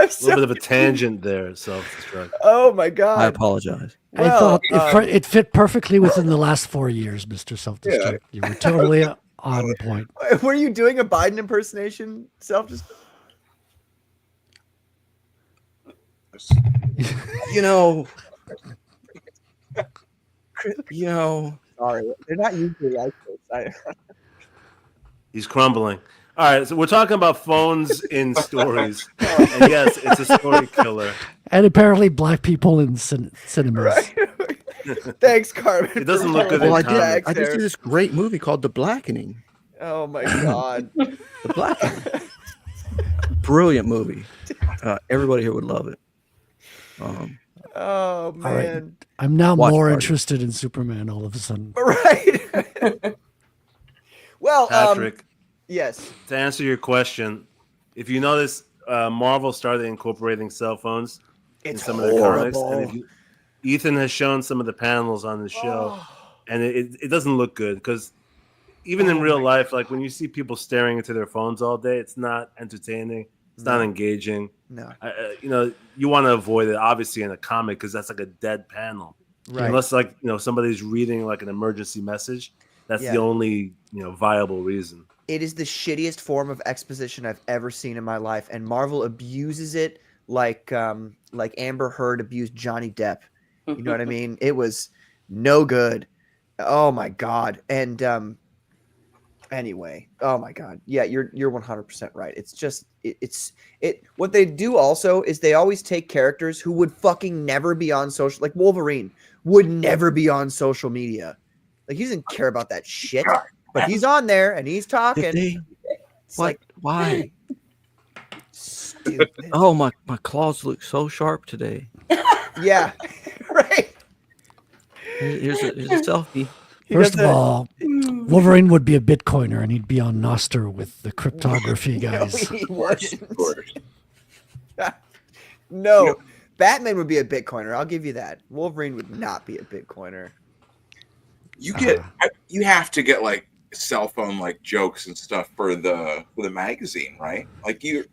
sorry. bit of a tangent there. Self-destruct. Oh my I god. apologize. I Well, thought it fit perfectly within the last 4 years, Mr. Self-Destruct. You were totally on point. Were you doing a Biden impersonation? Sorry, they're not usually like this. He's crumbling. All right, so we're talking about phones in stories, and yes, it's a story killer. And apparently black people in cinemas. Right. Thanks, Carmen. It doesn't for look good all in the comics. tags I just there. did this great movie called The Blackening. Oh my god. The Blackening. Brilliant movie. Everybody here would love it. Oh right. man. I'm now Watch more party. interested in Superman all of a sudden. Right. Well, Patrick, yes. to answer your question, if you notice, Marvel started incorporating cell phones in It's some of their comics, horrible. and Ethan has shown some of the panels on the show, and it doesn't look good because even in real life, like when you see people staring into their phones all day, it's not entertaining. It's not engaging. No. You want to avoid it obviously in a comic because that's like a dead panel. Right. Unless like somebody's reading like an emergency message, that's Yeah. the only viable reason. It is the shittiest form of exposition I've ever seen in my life, and Marvel abuses it like Amber Heard abused Johnny Depp. You know what I mean? It was no good. Oh my god. And anyway, oh my god. Yeah, you're 100% right. It's just it's what they do also is they always take characters who would fucking never be on social, like Wolverine would never be on social media. Like he doesn't care about that shit. But he's on there and he's talking. It's What? like, Why? stupid. Oh, my claws look so sharp today. Yeah. Right. Here's a selfie. First of doesn't- all, Wolverine would be a Bitcoiner and he'd be on Nostr with the cryptography No, guys. he wouldn't. No, Batman would be a Bitcoiner. I'll give you that. Wolverine would not be a Bitcoiner. You have to get like cell phone like jokes and stuff for the magazine, right? You're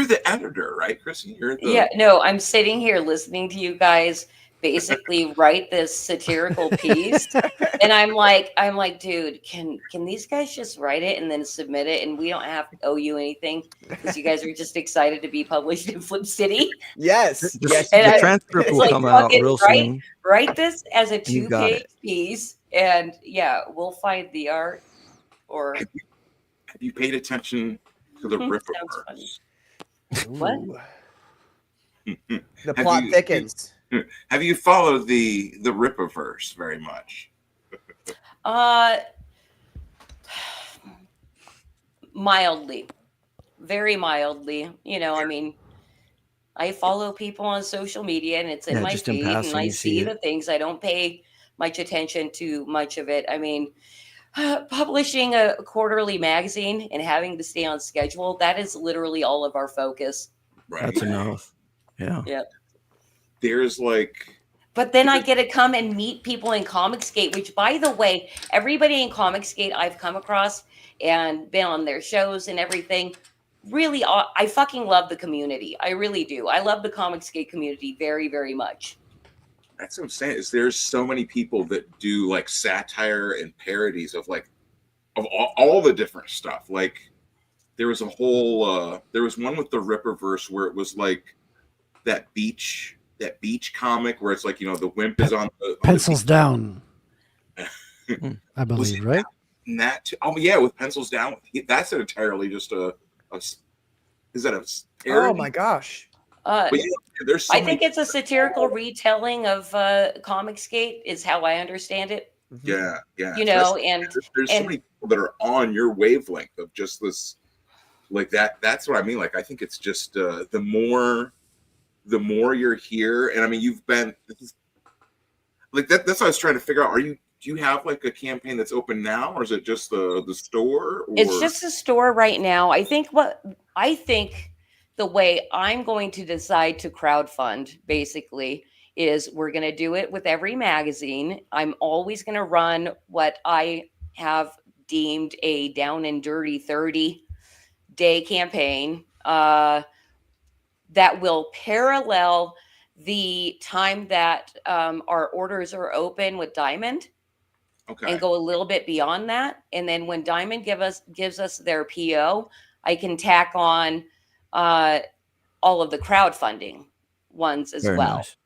the editor, right, Chrissy? You're the Yeah, no, I'm sitting here listening to you guys basically write this satirical piece. And I'm like, dude, can these guys just write it and then submit it, and we don't have to owe you anything because you guys are just excited to be published in Flip City? Yes. Yes. And The I- transcript it's will like, come fuck out it, real right? soon. Write this as a you got 2-page it. piece, and yeah, we'll find the art. Or Have you paid attention to the Sounds funny. Rippaverse? What? The Have plot you- thickens. Have you followed the Rippaverse very much? Mildly, very mildly. You know, I mean, I follow people on social media, and it's in Yeah, my just in feed, and passing, I you see see it. the things. I don't pay much attention to much of it. I mean, publishing a quarterly magazine and having to stay on schedule, that is literally all of our focus. Right. That's enough. Yeah. Yeah. There's like, But then I get to come and meet people in Comicsgate, which, by the way, everybody in Comicsgate I've come across and been on their shows and everything, really, I fucking love the community. I really do. I love the Comicsgate community very, very much. that's what I'm saying. Is there's so many people that do like satire and parodies of like of all the different stuff. Like there was a whole there was one with the Rippaverse where it was like that beach comic where it's like, you know, the wimp is on the Pencils down, I Was believe, it right? that too? Oh yeah, with pencils down. That's entirely just a is that a parody? Oh my gosh. But yeah, there's so I many, think it's a satirical retelling of Comicsgate, is how I understand it. yeah. You know, Especially- and there's so many people that are on your wavelength of just this, like that. That's what I mean. Like I think it's just the more you're here, and I mean you've been like that. That's what I was trying to figure out. Do you have like a campaign that's open now, or is it just the store? Or? it's just a store right now. I think the way I'm going to decide to crowdfund basically is we're going to do it with every magazine. I'm always going to run what I have deemed a down and dirty 30-day campaign that will parallel the time that our orders are open with Diamond. Okay. And go a little bit beyond that. And then when Diamond gives us their PO, I can tack on all of the crowdfunding ones as Very well. nice.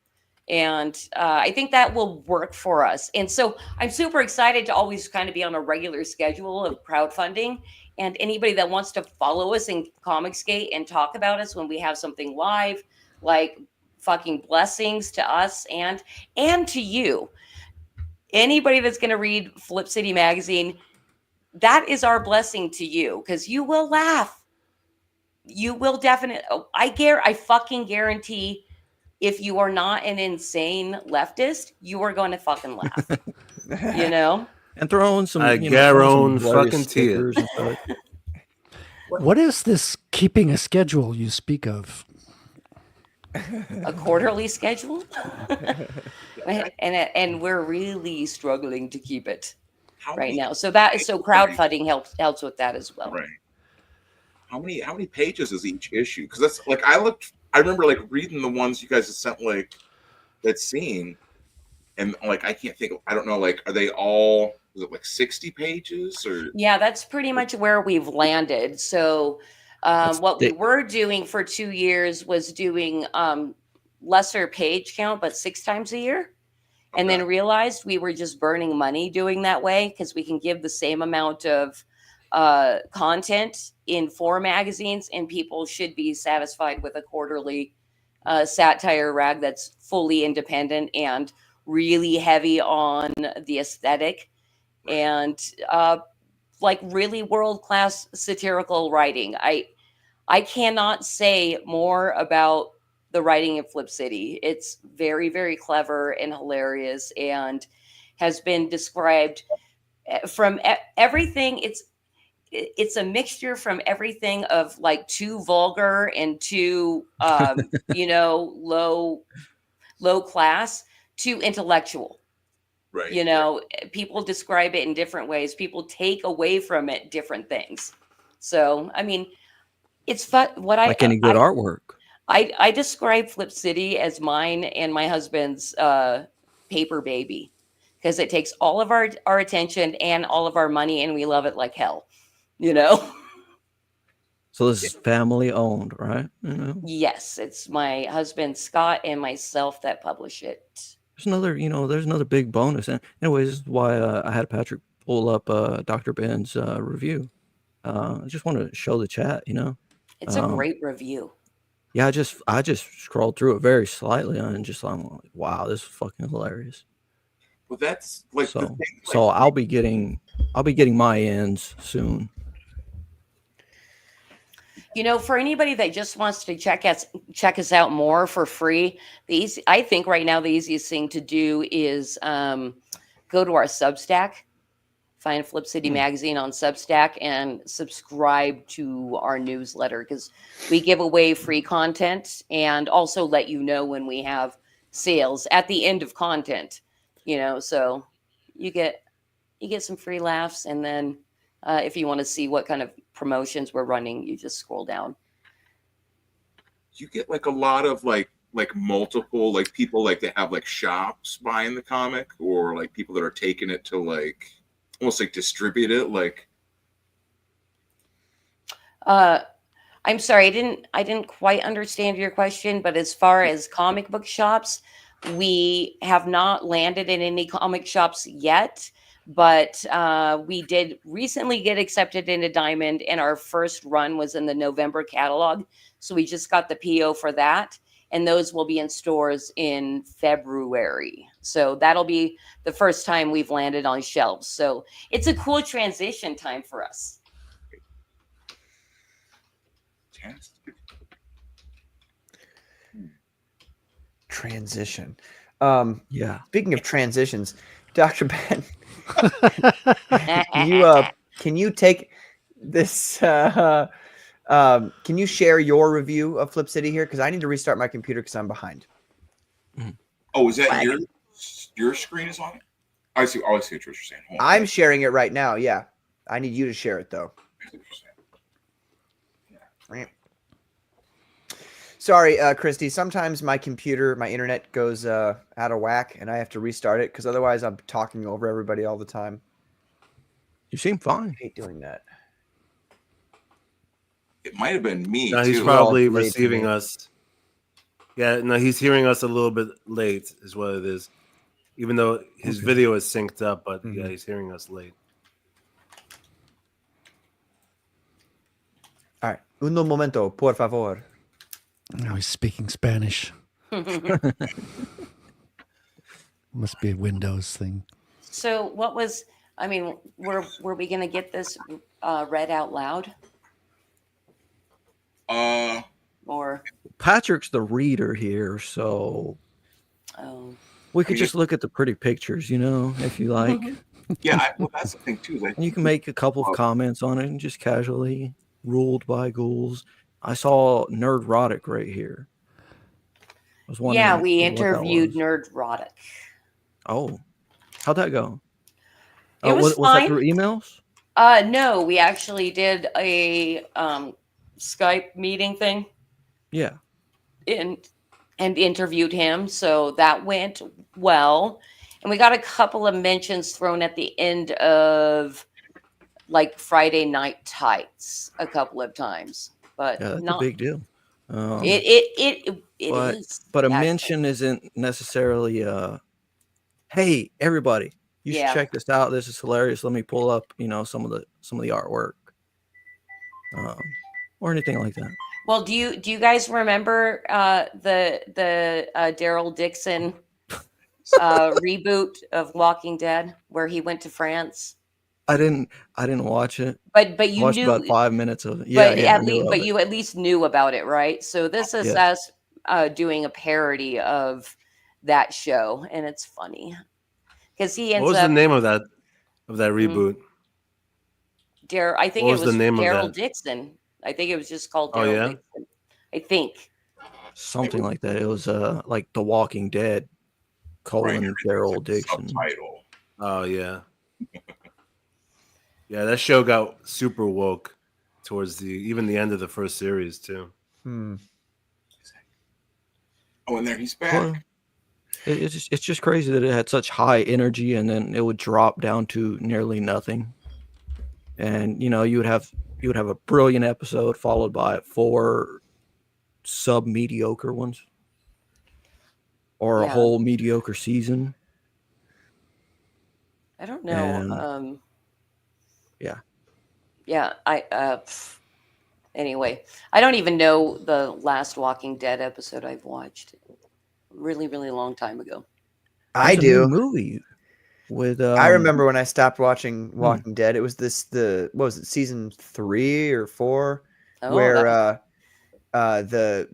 And I think that will work for us. And so I'm super excited to always kind of be on a regular schedule of crowdfunding. And anybody that wants to follow us in Comicsgate and talk about us when we have something live, like fucking blessings to us and to you. Anybody that's going to read Flip City magazine, that is our blessing to you, because you will laugh. You will definitely. I fucking guarantee, if you are not an insane leftist, you are going to fucking laugh. You know. And throw in some. I you know, throw in guarantee some hilarious fucking stickers and stuff. What is this keeping a schedule you speak of? A quarterly schedule, and we're really struggling to keep it right now. So crowdfunding helps with that as well. Right. How many pages is each issue? Because that's like I remember like reading the ones you guys have sent like that scene, and like I can't think. I don't know. Like, are they all? Is it like 60 pages or? Yeah, that's pretty much where we've landed. So what we were doing for 2 years was doing lesser page count, but 6 times a year. And then realized we were just burning money doing that way, because we can give the same amount of content in 4 magazines, and people should be satisfied with a quarterly satire rag that's fully independent and really heavy on the aesthetic and like really world-class satirical writing. I cannot say more about the writing in Flip City. It's very, very clever and hilarious, and has been described from everything. It's a mixture from everything of like too vulgar and too low class to intellectual. Right. You know, people describe it in different ways. People take away from it different things. So, I mean, it's fun. Like any good artwork. I describe Flip City as mine and my husband's paper baby, because it takes all of our attention and all of our money, and we love it like hell. You know. So this is family owned, right? You know, Yes, it's my husband Scott and myself that publish it. there's another big bonus. And anyways, this is why I had Patrick pull up Dr. Ben's review. I just want to show the chat. It's a great review. Yeah, I just scrolled through it very slightly and I'm like, wow, this is fucking hilarious. Well, that's like the So thing. so I'll be getting my ends soon. For anybody that just wants to check us out more for free, I think right now the easiest thing to do is go to our Substack, find Flip City Magazine on Substack, and subscribe to our newsletter, because we give away free content and also let you know when we have sales at the end of content. So you get some free laughs, and then if you want to see what kind of promotions we're running, you just scroll down. You get like a lot of like multiple like people like that have like shops buying the comic, or like people that are taking it to like almost like distribute it. Like, I'm sorry, I didn't quite understand your question, but as far as comic book shops, we have not landed in any comic shops yet. But we did recently get accepted into Diamond, and our first run was in the November catalog. So we just got the PO for that, and those will be in stores in February. So that'll be the first time we've landed on shelves. So it's a cool transition time for us. Transition. Yeah. Speaking of transitions, Dr. Ben, can you take this? Can you share your review of Flip City here? Because I need to restart my computer because I'm behind. oh, is that your screen is on it? I see what you're saying. Hold on. I'm sharing it right now. Yeah, I need you to share it though. Sorry, Christy. Sometimes my internet goes out of whack, and I have to restart it because otherwise I'm talking over everybody all the time. You seem fine. I hate doing that. It might have been me. No, he's too. probably Well, late to receiving me. us. Yeah, no, he's hearing us a little bit late, is what it is. Even though his video is synced up, but yeah, he's hearing us late. All right. Uno momento, por favor. Now he's speaking Spanish. Must be a Windows thing. So were we going to get this read out loud? Or Patrick's the reader here, so we could just look at the pretty pictures, if you like. Yeah, well, that's the thing too. And you can make a couple of comments on it and just casually ruled by ghouls. I saw Nerdrotic right here. I was wondering. Yeah, we what that interviewed was. Nerdrotic. Oh, how'd that go? It was was that fine. through emails? No, we actually did a Skype meeting thing. Yeah. And interviewed him, so that went well. And we got a couple of mentions thrown at the end of like Friday Night Tights a couple of times, but Yeah, that's not a big deal. it is. But a actually. mention isn't necessarily hey, everybody, you should check this out. This is hilarious. Let me pull up, some of the artwork. Or anything like that. Well, do you guys remember the Daryl Dixon reboot of Walking Dead where he went to France? I didn't watch it. But you watched knew about 5 minutes of it. Yeah, you at least knew about it, right? So this is us doing a parody of that show, and it's funny because he ends up. What was the name of that reboot? I think What it was was the name of Daryl that? Dixon. I think it was just called Oh, Daryl yeah? Dixon. I think something like that. It was like The Walking Dead : Daryl Dixon. Subtitle. Oh yeah. Yeah, that show got super woke towards even the end of the first series too. Oh, and there he's back. Well, it's just crazy that it had such high energy and then it would drop down to nearly nothing. And you would have a brilliant episode followed by 4 sub mediocre ones, or a Yeah. whole mediocre season. I don't know. And- Yeah. Yeah. Anyway, I don't even know the last Walking Dead episode I've watched. Really, really long time ago. I There's a new do. movie with. I remember when I stopped watching Walking Dead. It was what was it, season 3 or 4, Oh, where the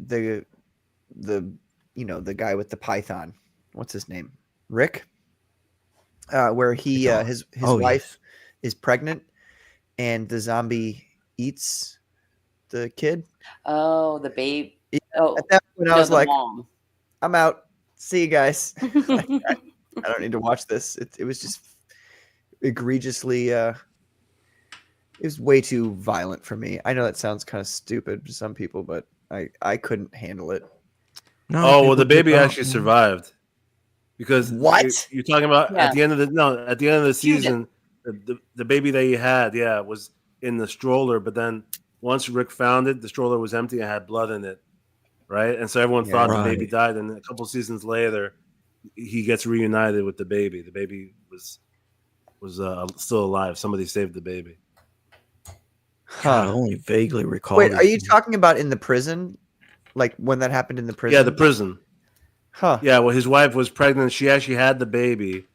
the guy with the python, what's his name, Rick, where he his Oh, wife yes. is pregnant and the zombie eats the kid. Oh, the babe. Yeah, Oh, at that point I was the like, mom. I'm out. See you guys. I don't need to watch this. It was just egregiously. It was way too violent for me. I know that sounds kind of stupid to some people, but I couldn't handle it. No, Oh well, people the did baby not. actually survived because What? you're talking about Yeah. at the end of the Cute. season, the baby that he had, was in the stroller. But then once Rick found it, the stroller was empty and had blood in it, right? And so everyone thought the baby Right. died. And a couple seasons later, he gets reunited with the baby. The baby was still alive. Somebody saved the baby. God, I only vaguely recall. Wait, these are you things. talking about in the prison? Like when that happened in the prison? Yeah, the prison. Huh. Yeah, well, his wife was pregnant. She actually had the baby.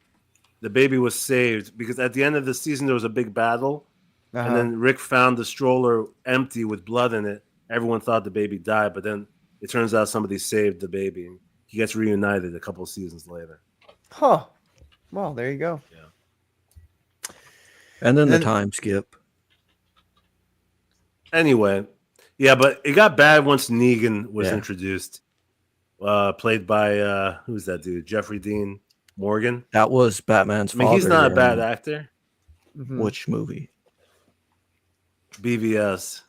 The baby was saved because at the end of the season there was a big battle, Uh-huh. and then Rick found the stroller empty with blood in it. Everyone thought the baby died, but then it turns out somebody saved the baby. And he gets reunited a couple of seasons later. Huh. Well, there you go. And then the Then- time skip. Anyway, yeah, but it got bad once Negan was Yeah. introduced, played by who's that dude? Jeffrey Dean Morgan. That was Batman's I mean, father. he's not a in bad actor. Mhm. Which movie? BVS,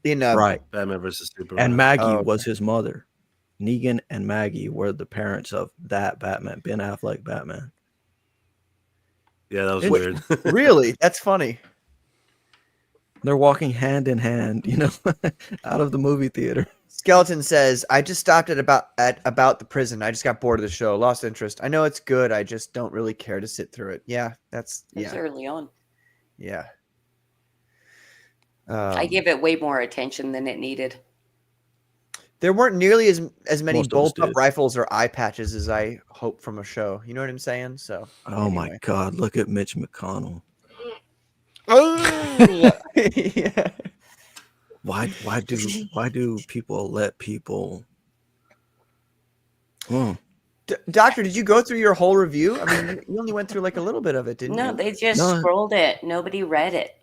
In Right. Batman versus Superman. And Maggie Oh, was his mother. Negan and Maggie were the parents of that Batman, Ben Affleck Batman. Yeah, that was It's- weird. Really? That's funny. They're walking hand in hand, out of the movie theater. Skeleton says, "I just stopped at about the prison. I just got bored of the show, lost interest. I know it's good. I just don't really care to sit through it." Yeah, It's yeah. early on. I Um, gave it way more attention than it needed. there weren't nearly as many Most of us bullpup did. rifles or eye patches as I hoped from a show. You know what I'm saying? So, Oh my anyway. God! Look at Mitch McConnell. Yeah. Why do people let people? Oh, Doctor, did you go through your whole review? I mean, you only went through like a little bit of it, didn't No, you? they just No. scrolled it. Nobody read it.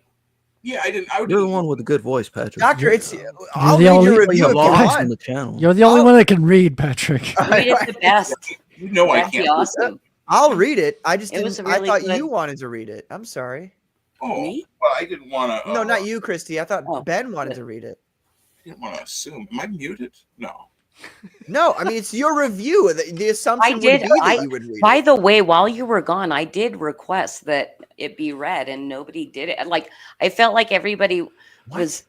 Yeah, I didn't. you're the one with the good voice, Patrick. Doctor, it's I'll the read only- your You review have if you logs want. on the channel. You're the only one that can read, Patrick. Read it the best. You know I That'd be can't. awesome. I'll read it. I just It was didn't. really I thought good. you wanted to read it. I'm sorry. Oh, Me? well, I didn't want to. No, not you, Christy. I thought Oh, Ben wanted good. to read it. I didn't want to assume. Am I muted? No. No, I mean it's your review. The assumption would did- be that I- you would read By it. the way, while you were gone, I did request that it be read, and nobody did it. Like I felt like everybody was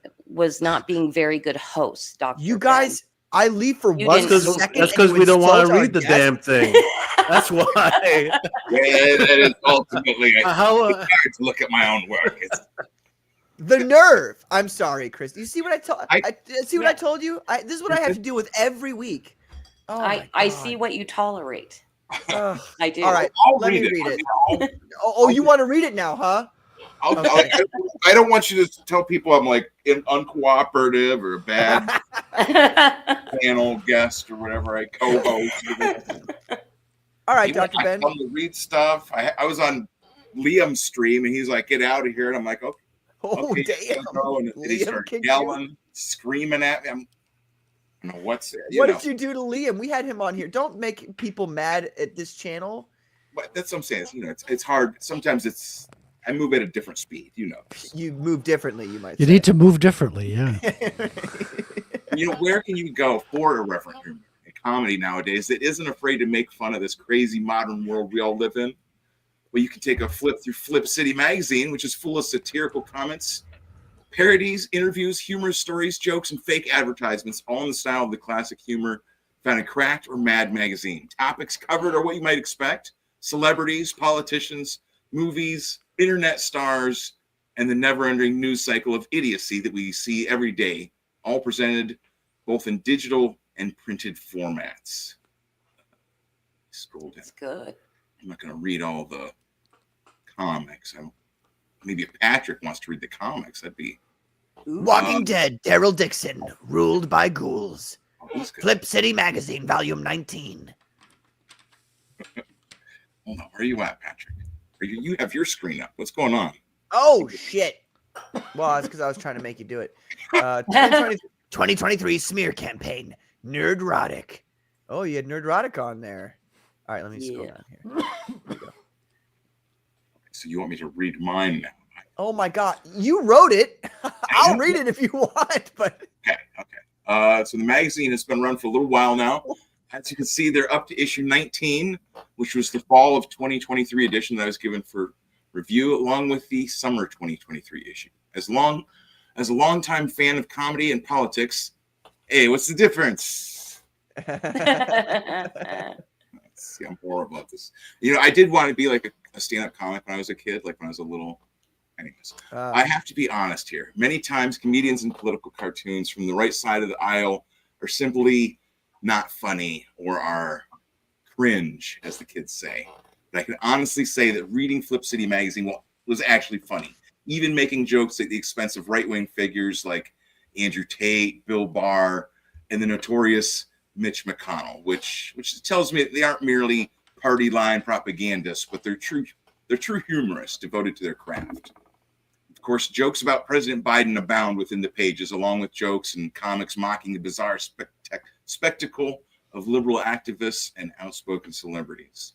not being very good hosts. Doctor, You guys, I leave for You 1 didn't- second. That's and because you we don't want insult to our read the guest? damn thing. That's why. Yeah, that is ultimately. I How? hard to look at my own work. It's, The nerve. I'm sorry, Christy. You see what I told? I- See what I told you? This is what I have to deal with every week. Oh my I God. see what you tolerate. Ugh. I do. All right, I'll let me read it. read it. I'll- Oh, you want to read it now, huh? Okay. I don't want you to tell people I'm like uncooperative or a bad panel guest or whatever I co-host. All right, Even if Dr. I Ben. come to read stuff. I was on Liam's stream and he's like, "Get out of here!" And I'm like, "Okay." Oh, okay, damn. let's go. And he Liam started kicked you? yelling, screaming at me. I don't know what's it. What did you do to Liam? We had him on here. Don't make people mad at this channel. But that's what I'm saying. It's hard. Sometimes I move at a different speed. You move differently, you might You say. need to move differently, yeah. Where can you go for irreverent humor? comedy nowadays that isn't afraid to make fun of this crazy modern world we all live in. Well, you can take a flip through Flip City magazine, which is full of satirical comments, parodies, interviews, humorous stories, jokes, and fake advertisements, all in the style of the classic humor found in Cracked or Mad magazine. Topics covered are what you might expect: celebrities, politicians, movies, internet stars, and the never-ending news cycle of idiocy that we see every day, all presented both in digital and printed formats. Scroll down. That's good. I'm not going to read all the comics. Maybe if Patrick wants to read the comics, that'd be... Walking Dead, Daryl Dixon, ruled by ghouls. Flip City Magazine, volume 19. Hold on, where are you at, Patrick? You have your screen up. What's going on? Oh, shit. Well, that's because I was trying to make you do it. 2023 smear campaign, Nerdrotic. Oh, you had Nerdrotic on there. All right, let me scroll down here. So you want me to read mine now? Oh my God, you wrote it. I'll read it if you want, but okay. So the magazine has been run for a little while now. As you can see, they're up to issue 19, which was the fall of 2023 edition that was given for review, along with the summer 2023 issue. As a longtime fan of comedy and politics, hey, what's the difference? See, I'm horrible at this. I did want to be like a stand-up comic when I was a kid, like when I was a little. Anyways, I have to be honest here. Many times, comedians and political cartoons from the right side of the aisle are simply not funny or are cringe, as the kids say. But I can honestly say that reading Flip City magazine was actually funny, even making jokes at the expense of right-wing figures like Andrew Tate, Bill Barr, and the notorious Mitch McConnell, which tells me that they aren't merely party line propagandists, but they're true humorists devoted to their craft. Of course, jokes about President Biden abound within the pages, along with jokes and comics mocking the bizarre spectacle of liberal activists and outspoken celebrities.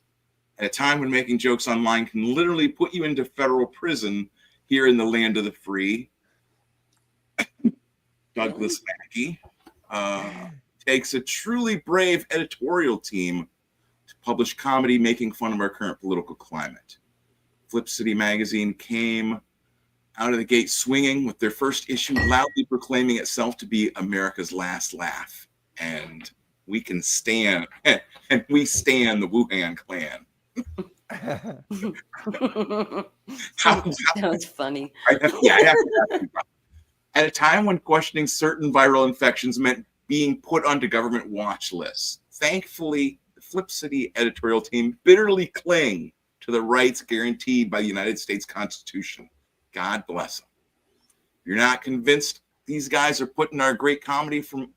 At a time when making jokes online can literally put you into federal prison here in the land of the free, Douglas Mackey takes a truly brave editorial team to publish comedy making fun of our current political climate. Flip City magazine came out of the gate swinging with their first issue loudly proclaiming itself to be America's last laugh. And we stand the Wuhan clan. That was funny. I have to ask you. At a time when questioning certain viral infections meant being put onto government watch lists, thankfully, the Flip City editorial team bitterly cling to the rights guaranteed by the United States Constitution. God bless them. If you're not convinced these guys are putting out great comedy from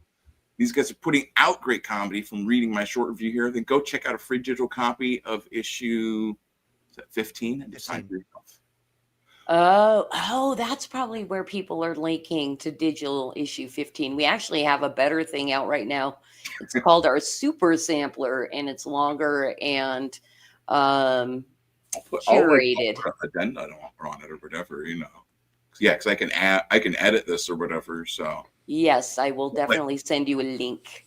reading my short review here, then go check out a free digital copy of issue 15 and decide for yourself. Oh, that's probably where people are linking to digital issue 15. We actually have a better thing out right now. It's called our Super Sampler, and it's longer and curated. I'll addenda on it or whatever, Yeah, because I can edit this or whatever. So yes, I will definitely send you a link.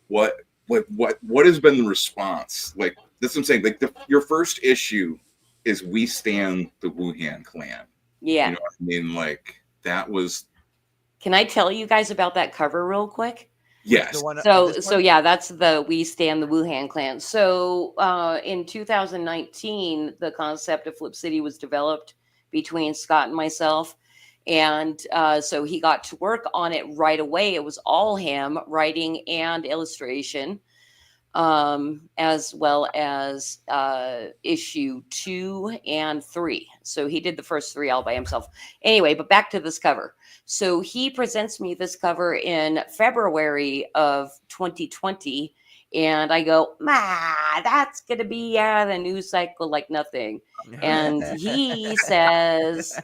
What has been the response? Like, that's what I'm saying. Like your first issue is "We Stand the Wuhan Clan." Yeah, you know what I mean. Like that was. Can I tell you guys about that cover real quick? Yes. So yeah, that's the We Stand the Wuhan Clan. So in 2019, the concept of Flip City was developed between Scott and myself. And so he got to work on it right away. It was all him, writing and illustration, as well as issue 2 and 3. So he did the first 3 all by himself. Anyway, but back to this cover. So he presents me this cover in February of 2020. And I go, that's going to be out of the news cycle like nothing. And he says,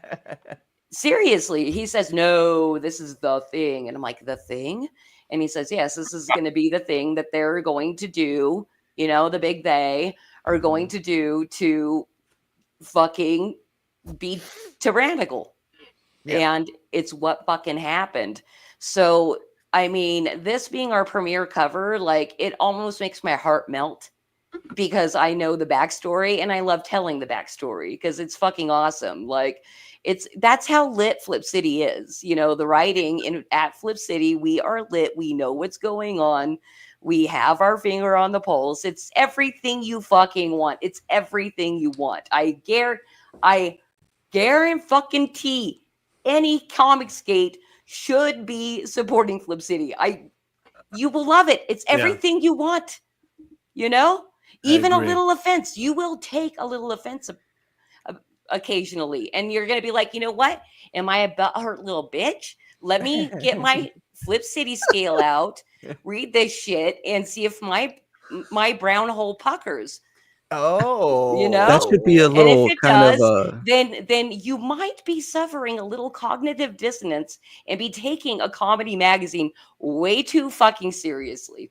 seriously, he says, no, this is the thing. And I'm like, the thing? And he says, yes, this is going to be the thing that they're going to do. The big they are going to do to fucking be tyrannical. Yeah. And it's what fucking happened. So I mean, this being our premiere cover, like it almost makes my heart melt because I know the backstory and I love telling the backstory because it's fucking awesome. Like that's how lit Flip City is. You know, the writing at Flip City, we are lit. We know what's going on. We have our finger on the pulse. It's everything you fucking want. It's everything you want. I guarantee any Comicsgate should be supporting Flip City. You will love it. It's everything you want. You know, even a little offense. You will take a little offense occasionally, and you're going to be like, you know what? Am I a butthurt little bitch? Let me get my Flip City scale out, read this shit, and see if my brown hole puckers. Oh, You know, That should be a and little if it kind does, of then you might be suffering a little cognitive dissonance and be taking a comedy magazine way too fucking seriously.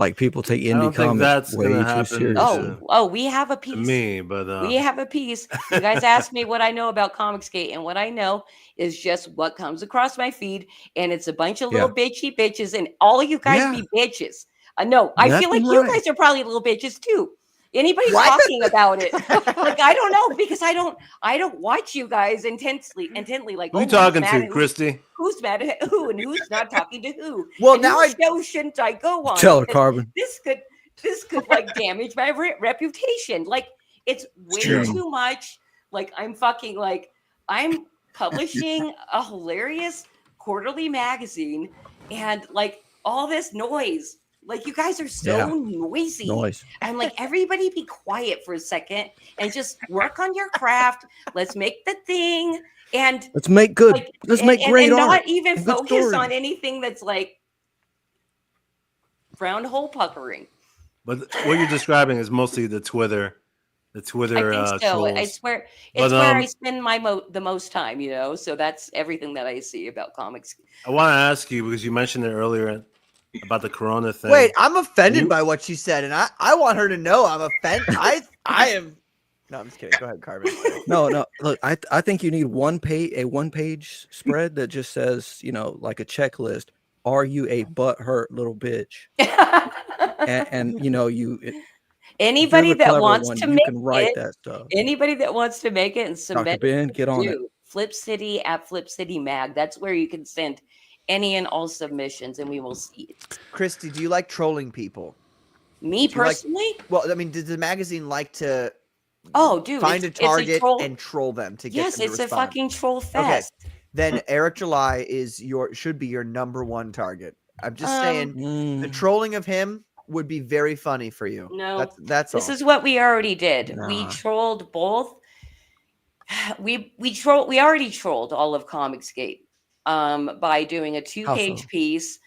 like people take I don't indie think comics that's way gonna too happen seriously. Oh, we have a to piece. me, but We have a piece. You guys asked me what I know about Comicsgate, and what I know is just what comes across my feed, and it's a bunch of little bitchy bitches, and all of you guys be bitches. No, I feel like Nothing you right. guys are probably little bitches too. Anybody What? talking about it? Like I don't know because I don't watch you guys intently. Like, who you who's talking mad to, at Christy? who's mad at who, and who's not talking to who. Well, and now whose show shouldn't I go on? Tell her, Because Carbon. this could like damage my reputation. Like it's way true. too much. Like I'm publishing a hilarious quarterly magazine, and like all this noise. Like you guys are so noisy. Noise. I'm like, everybody be quiet for a second and just work on your craft. Let's make the thing and Let's make good. like, Let's make great and art. not even and good focus on stories. anything that's like round hole puckering. But what you're describing is mostly the Twitter I think so. trolls. I swear But, where I spend the most time, you know. So that's everything that I see about comics. I want to ask you because you mentioned it earlier about the Corona thing. Wait, I'm offended by what she said, and I want her to know I'm offended. I am. No, I'm just kidding. Go ahead, Carbon. No. Look, I think you need a one-page spread that just says, you know, like a checklist. Are you a butthurt little bitch? and you know, Anybody that wants to make can write it, that stuff. Anybody that wants to make it and submit Dr. Ben, get on it. Flip City at Flip City Mag. That's where you can send any and all submissions, and we will see it. Christy, do you like trolling people? Me personally? Well, I mean, does the magazine like to? Oh, dude, find a target troll. and troll them to get Yes, them to it's a respond. fucking troll fest. Okay, then Eric July should be your number one target. I'm just saying, the trolling of him would be very funny for you. No, that's this all. is what we already did. Nah. We trolled both. We already trolled all of Comicsgate by doing a 2-page piece,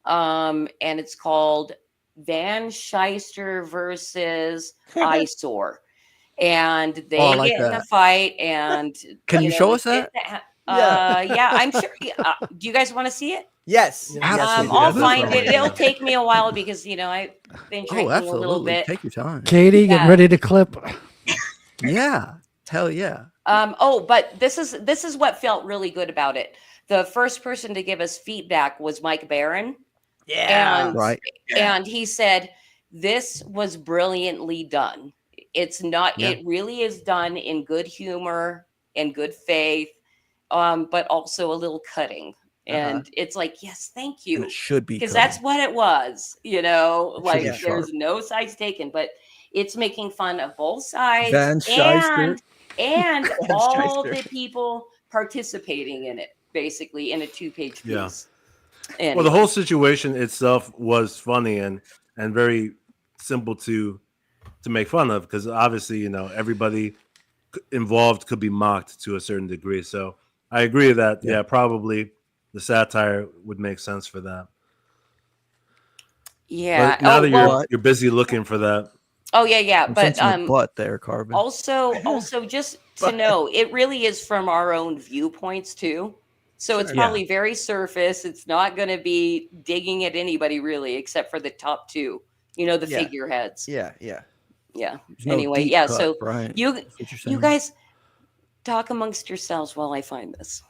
and it's called Van Shyster versus Eyesore, and they get in a fight. And can you show us that? Yeah, I'm sure. Do you guys want to see it? Yes. I'll find it. It'll take me a while because I've been drinking a little bit. Take your time. Katie, get ready to clip. Yeah. Hell yeah. But this is what felt really good about it. The first person to give us feedback was Mike Barron. Yeah. Right. And he said, this was brilliantly done. It's not, it really is done in good humor and good faith, but also a little cutting. And it's like, yes, thank you. And it should be because that's what it was, like there's sharp. no sides taken, but it's making fun of both sides Van Shyster. and all the people participating in it, basically in a 2-page piece. Yeah. Anyway. Well, the whole situation itself was funny and very simple to make fun of because obviously, everybody involved could be mocked to a certain degree. So I agree that, probably the satire would make sense for that. Yeah. But now that you're busy looking for that. Oh yeah. But butt there, Carbon. Also just to know, it really is from our own viewpoints too. So it's probably very surface. It's not going to be digging at anybody really, except for the top two, the figureheads. Yeah. Anyway, cut, so Brian. you guys talk amongst yourselves while I find this.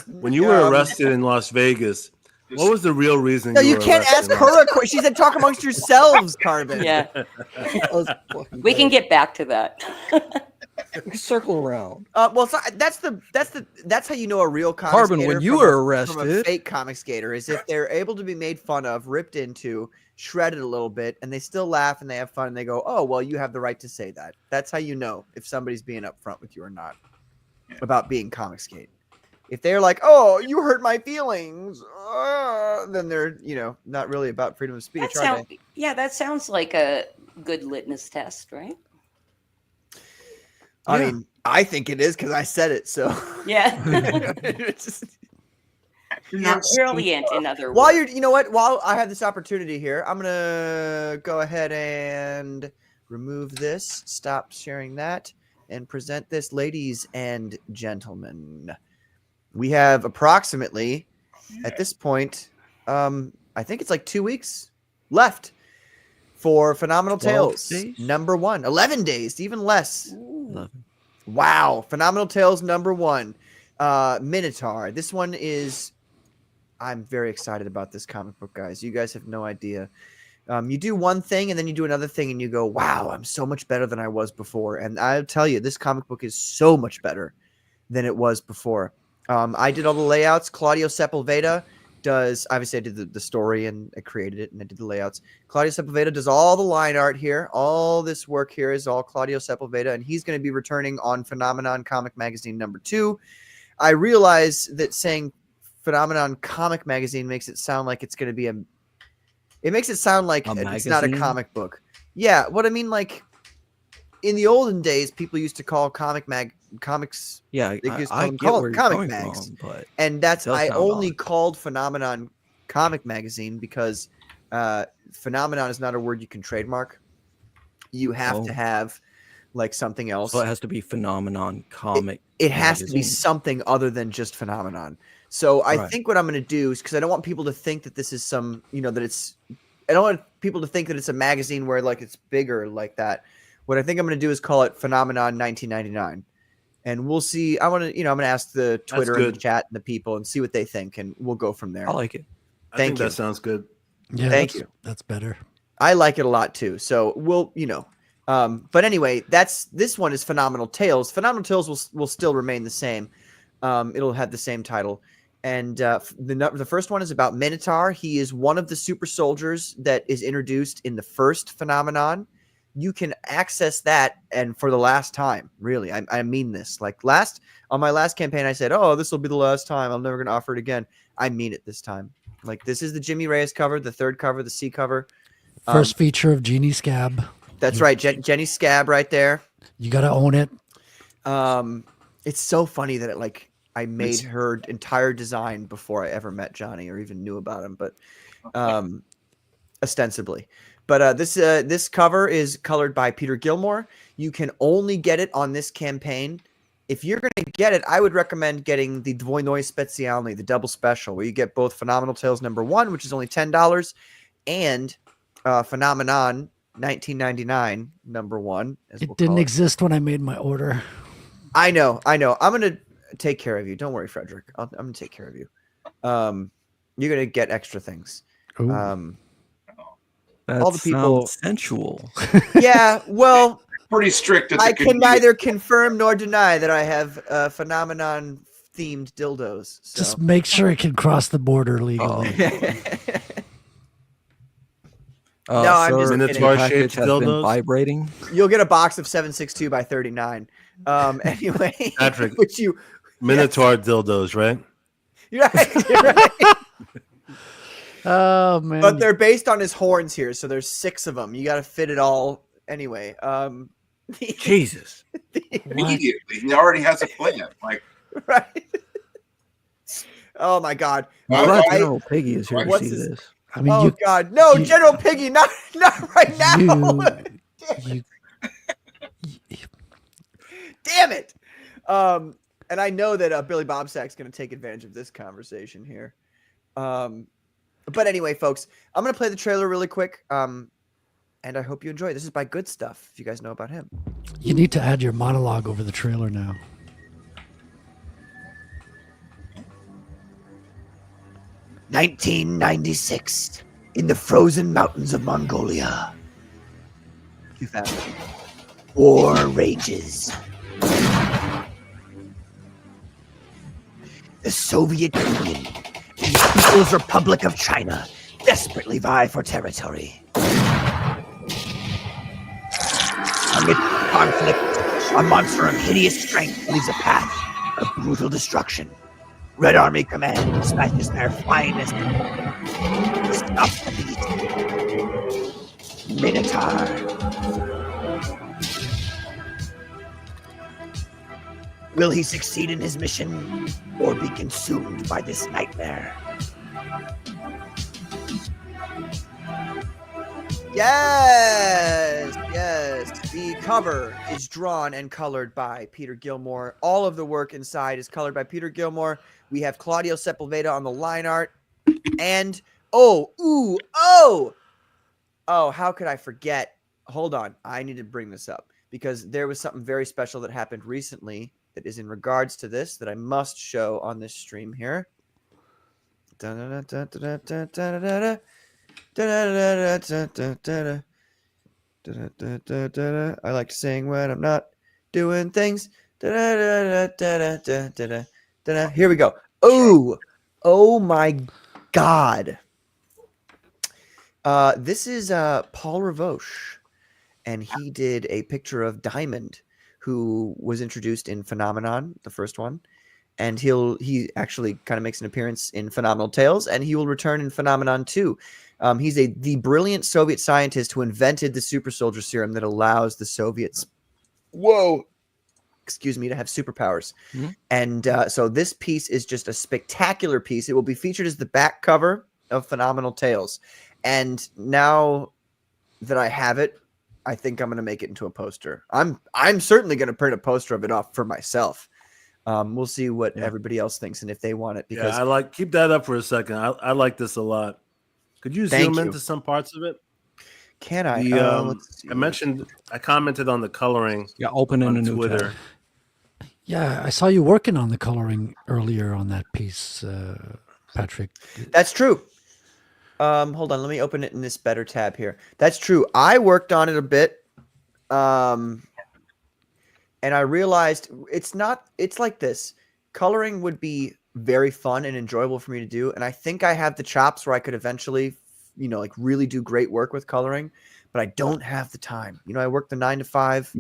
When you were arrested in Las Vegas, What was the real reason? No, you were can't ask arrested? her a question. She said, "Talk amongst yourselves, Carbon." Yeah, That was fucking we can great. get back to that. We can circle around. Well, so that's how you know a real comic Carbon, skater when you from were from a arrested. fake comic skater is if they're able to be made fun of, ripped into, shredded a little bit, and they still laugh and they have fun and they go, "Oh, well, you have the right to say that." That's how you know if somebody's being upfront with you or not about being comic skate. If they're like, "Oh, you hurt my feelings," then they're not really about freedom of speech. That sounds like a good litmus test, right? I mean, I think it is because I said it. So Yeah. It's just- You're brilliant, in other words. While I have this opportunity here, I'm gonna go ahead and remove this, stop sharing that, and present this, ladies and gentlemen. We have approximately, at this point, I think it's like 2 weeks left for Phenomenal 12 Tales days? number 1. 11 days, even less. 11. Wow. Phenomenal Tales number 1. Minotaur. This one is... I'm very excited about this comic book, guys. You guys have no idea. You do one thing and then you do another thing and you go, wow, I'm so much better than I was before. And I'll tell you, this comic book is so much better than it was before. I did all the layouts. Claudio Sepulveda does, obviously I did the story and I created it and I did the layouts. Claudio Sepulveda does all the line art here. All this work here is all Claudio Sepulveda, and he's going to be returning on Phenomenon Comic Magazine number 2. I realize that saying Phenomenon Comic Magazine makes it sound like it's going to be it makes it sound like it's not a comic book. Yeah, what I mean, like in the olden days, people used to call comics. Yeah, they used to I call them get where you're comic coming mags, from, but and that's does I sound only odd. called Phenomenon Comic Magazine because phenomenon is not a word you can trademark. You have to have like something else. So it has to be Phenomenon Comic. It has to be Magazine. something other than just Phenomenon. So I Right. think what I'm going to do is, because I don't want people to think that this is some, that it's, I don't want people to think that it's a magazine where like it's bigger like that. What I think I'm going to do is call it Phenomenon 1999. And we'll see. I'm going to ask the Twitter and the good. chat and the people and see what they think. And we'll go from there. I like it. I Thank think you. that sounds good. Yeah, Thank that's, you. That's better. I like it a lot too. So we'll, but anyway, this one is Phenomenal Tales. Phenomenal Tales will still remain the same. It'll have the same title. And the first one is about Minotaur. He is one of the super soldiers that is introduced in the first Phenomenon. You can access that, and for the last time, really, I mean this. Like on my last campaign, I said, "Oh, this will be the last time. I'm never going to offer it again." I mean it this time. Like this is the Jimmy Reyes cover, the third cover, the C cover. First feature of Jeannie Scab. That's right, Jenny Scab right there. You got to own it. It's so funny that I made her entire design before I ever met Johnny or even knew about him, but ostensibly. But this cover is colored by Peter Gilmore. You can only get it on this campaign. If you're going to get it, I would recommend getting the Dvojnoye Specialny, the double special, where you get both Phenomenal Tales number 1, which is only $10, and Phenomenon 1999 number 1. It didn't exist when I made my order. I know. I'm going to take care of you. Don't worry, Frederick. I'm going to take care of you. You're going to get extra things. That all the people sounds sensual. Yeah, well, pretty strict. I can neither confirm nor deny that I have Phenomenon themed dildos. So. Just make sure it can cross the border legally. No, I'm just Minotaur kidding. package has been vibrating. You'll get a box of 762 by 39. Anyway, Patrick, which Minotaur dildos, right? You're right. Oh man! But they're based on his horns here, so there's 6 of them. You got to fit it all anyway. Jesus! Immediately, he already has a plan. Like, right? Oh my God! General Piggy is here to see this. I mean, oh God, no, General Piggy, not right now. Damn it! And I know that Billy Bobsack's going to take advantage of this conversation here. But anyway, folks, I'm going to play the trailer really quick. And I hope you enjoy. This is by Good Stuff, if you guys know about him. You need to add your monologue over the trailer now. 1996, in the frozen mountains of Mongolia. Too fast. War rages. The Soviet Union and the People's Republic of China desperately vie for territory. Amid conflict, a monster of hideous strength leaves a path of brutal destruction. Red Army Command dispatches their finest to stop the beast. Minotaur. Will he succeed in his mission or be consumed by this nightmare? Yes. The cover is drawn and colored by Peter Gilmore. All of the work inside is colored by Peter Gilmore. We have Claudio Sepulveda on the line art. And, how could I forget? Hold on. I need to bring this up because there was something very special that happened recently that is in regards to this that I must show on this stream here. I like to sing when I'm not doing things. Here we go. Oh my God. This is Paul Ravoche, and he did a picture of Diamond, who was introduced in Phenomenon, the first one, and he actually kind of makes an appearance in Phenomenal Tales, and he will return in Phenomenon 2. He's the brilliant Soviet scientist who invented the super soldier serum that allows the Soviets, to have superpowers. Mm-hmm. And so this piece is just a spectacular piece. It will be featured as the back cover of Phenomenal Tales. And now that I have it, I think I'm going to make it into a poster. I'm certainly going to print a poster of it off for myself. We'll see what everybody else thinks and if they want it. Because keep that up for a second. I like this a lot. Could you zoom into some parts of it? Can I? I commented on the coloring. Yeah, open in a new Twitter. tab. Yeah, I saw you working on the coloring earlier on that piece, Patrick. That's true. Hold on, let me open it in this better tab here. That's true. I worked on it a bit. And I realized it's like this. Coloring would be very fun and enjoyable for me to do. And I think I have the chops where I could eventually, really do great work with coloring, but I don't have the time. I work the 9 to 5.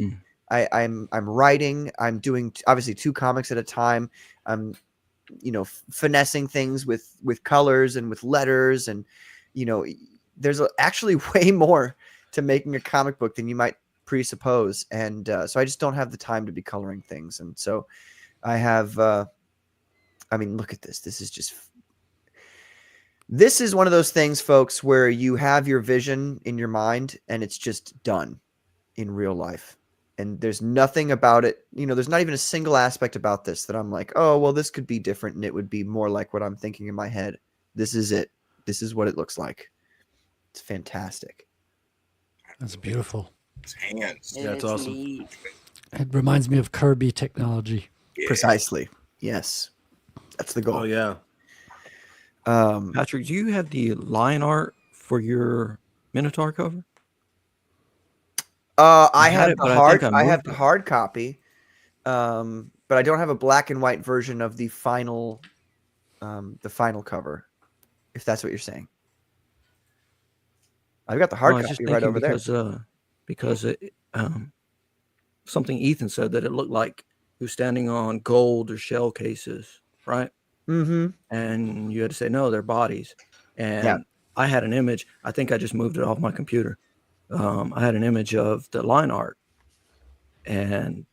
I'm writing. I'm doing obviously 2 comics at a time. I'm, finessing things with colors and with letters. And, there's actually way more to making a comic book than you might presuppose. And so I just don't have the time to be coloring things. And so I have, look at this. This is one of those things, folks, where you have your vision in your mind and it's just done in real life. And there's nothing about it. There's not even a single aspect about this that I'm like, oh, well, this could be different. And it would be more like what I'm thinking in my head. This is it. This is what it looks like. It's fantastic. That's beautiful. His hands. Yeah, it's awesome. Neat. It reminds me of Kirby technology. Yeah. Precisely. Yes. That's the goal. Oh, yeah. Patrick, do you have the line art for your Minotaur cover? I have the hard copy, but I don't have a black and white version of the final cover, if that's what you're saying. I've got the hard copy right over there. Because something Ethan said that it looked like he was standing on gold or shell cases, right? Mm-hmm. And you had to say, no, they're bodies. And I had an image. I think I just moved it off my computer. I had an image of the line art, and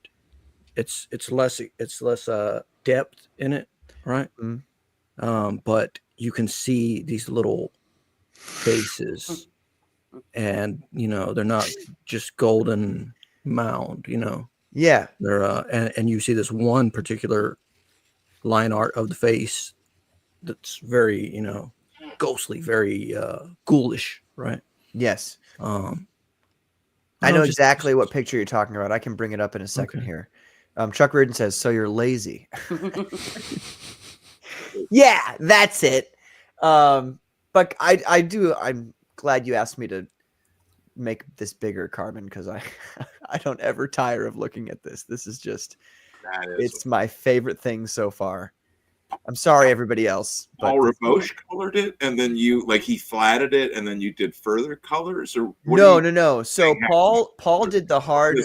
it's less depth in it, right? Mm-hmm. But you can see these little faces, and they're not just golden mound, Yeah, they're and you see this one particular line art of the face that's very ghostly, very ghoulish, right? Yes. I know exactly what picture you're talking about. I can bring it up in a second here. Chuck Reardon says, so you're lazy. Yeah, that's it. But I'm glad you asked me to make this bigger, Carbon, because I don't ever tire of looking at this. This is just, it's my favorite thing so far. I'm sorry, everybody else. Paul Raboche colored it, and then he flatted it, and then you did further colors, or no. So Paul did the hard.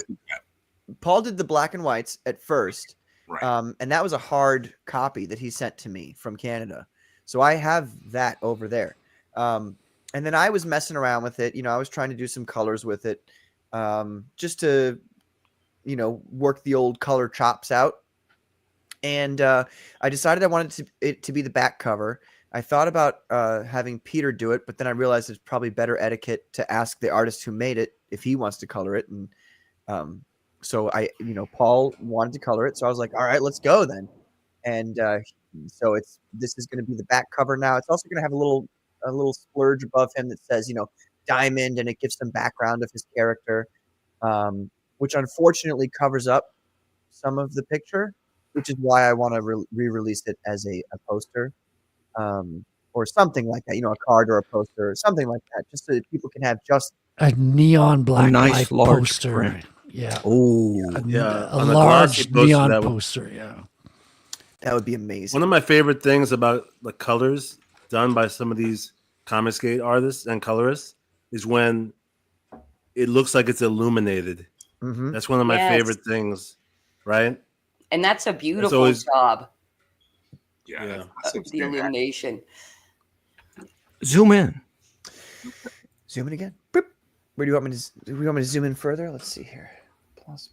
Paul did the black and whites at first, right. And that was a hard copy that he sent to me from Canada. So I have that over there. And then I was messing around with it. I was trying to do some colors with it, just to, work the old color chops out. And I decided I wanted it to be the back cover. I thought about having Peter do it, but then I realized it's probably better etiquette to ask the artist who made it if he wants to color it. And so Paul wanted to color it. So I was like, all right, let's go then. And so this is going to be the back cover now. It's also going to have a little splurge above him that says, Diamond, and it gives some background of his character, which unfortunately covers up some of the picture, which is why I want to re-release it as a poster, or something like that, a card or a poster or something like that, just so that people can have just a neon black nice large poster. print. Yeah. Oh, a on the large glossy poster, neon poster. Yeah. That would be amazing. One of my favorite things about the colors done by some of these Comicsgate artists and colorists is when it looks like it's illuminated. Mm-hmm. That's one of my favorite things, right? And that's a beautiful job. Yeah. The illumination. Zoom in. Zoom in again. Boop. Where do you want me to? Do you want me to zoom in further? Let's see here. Plus.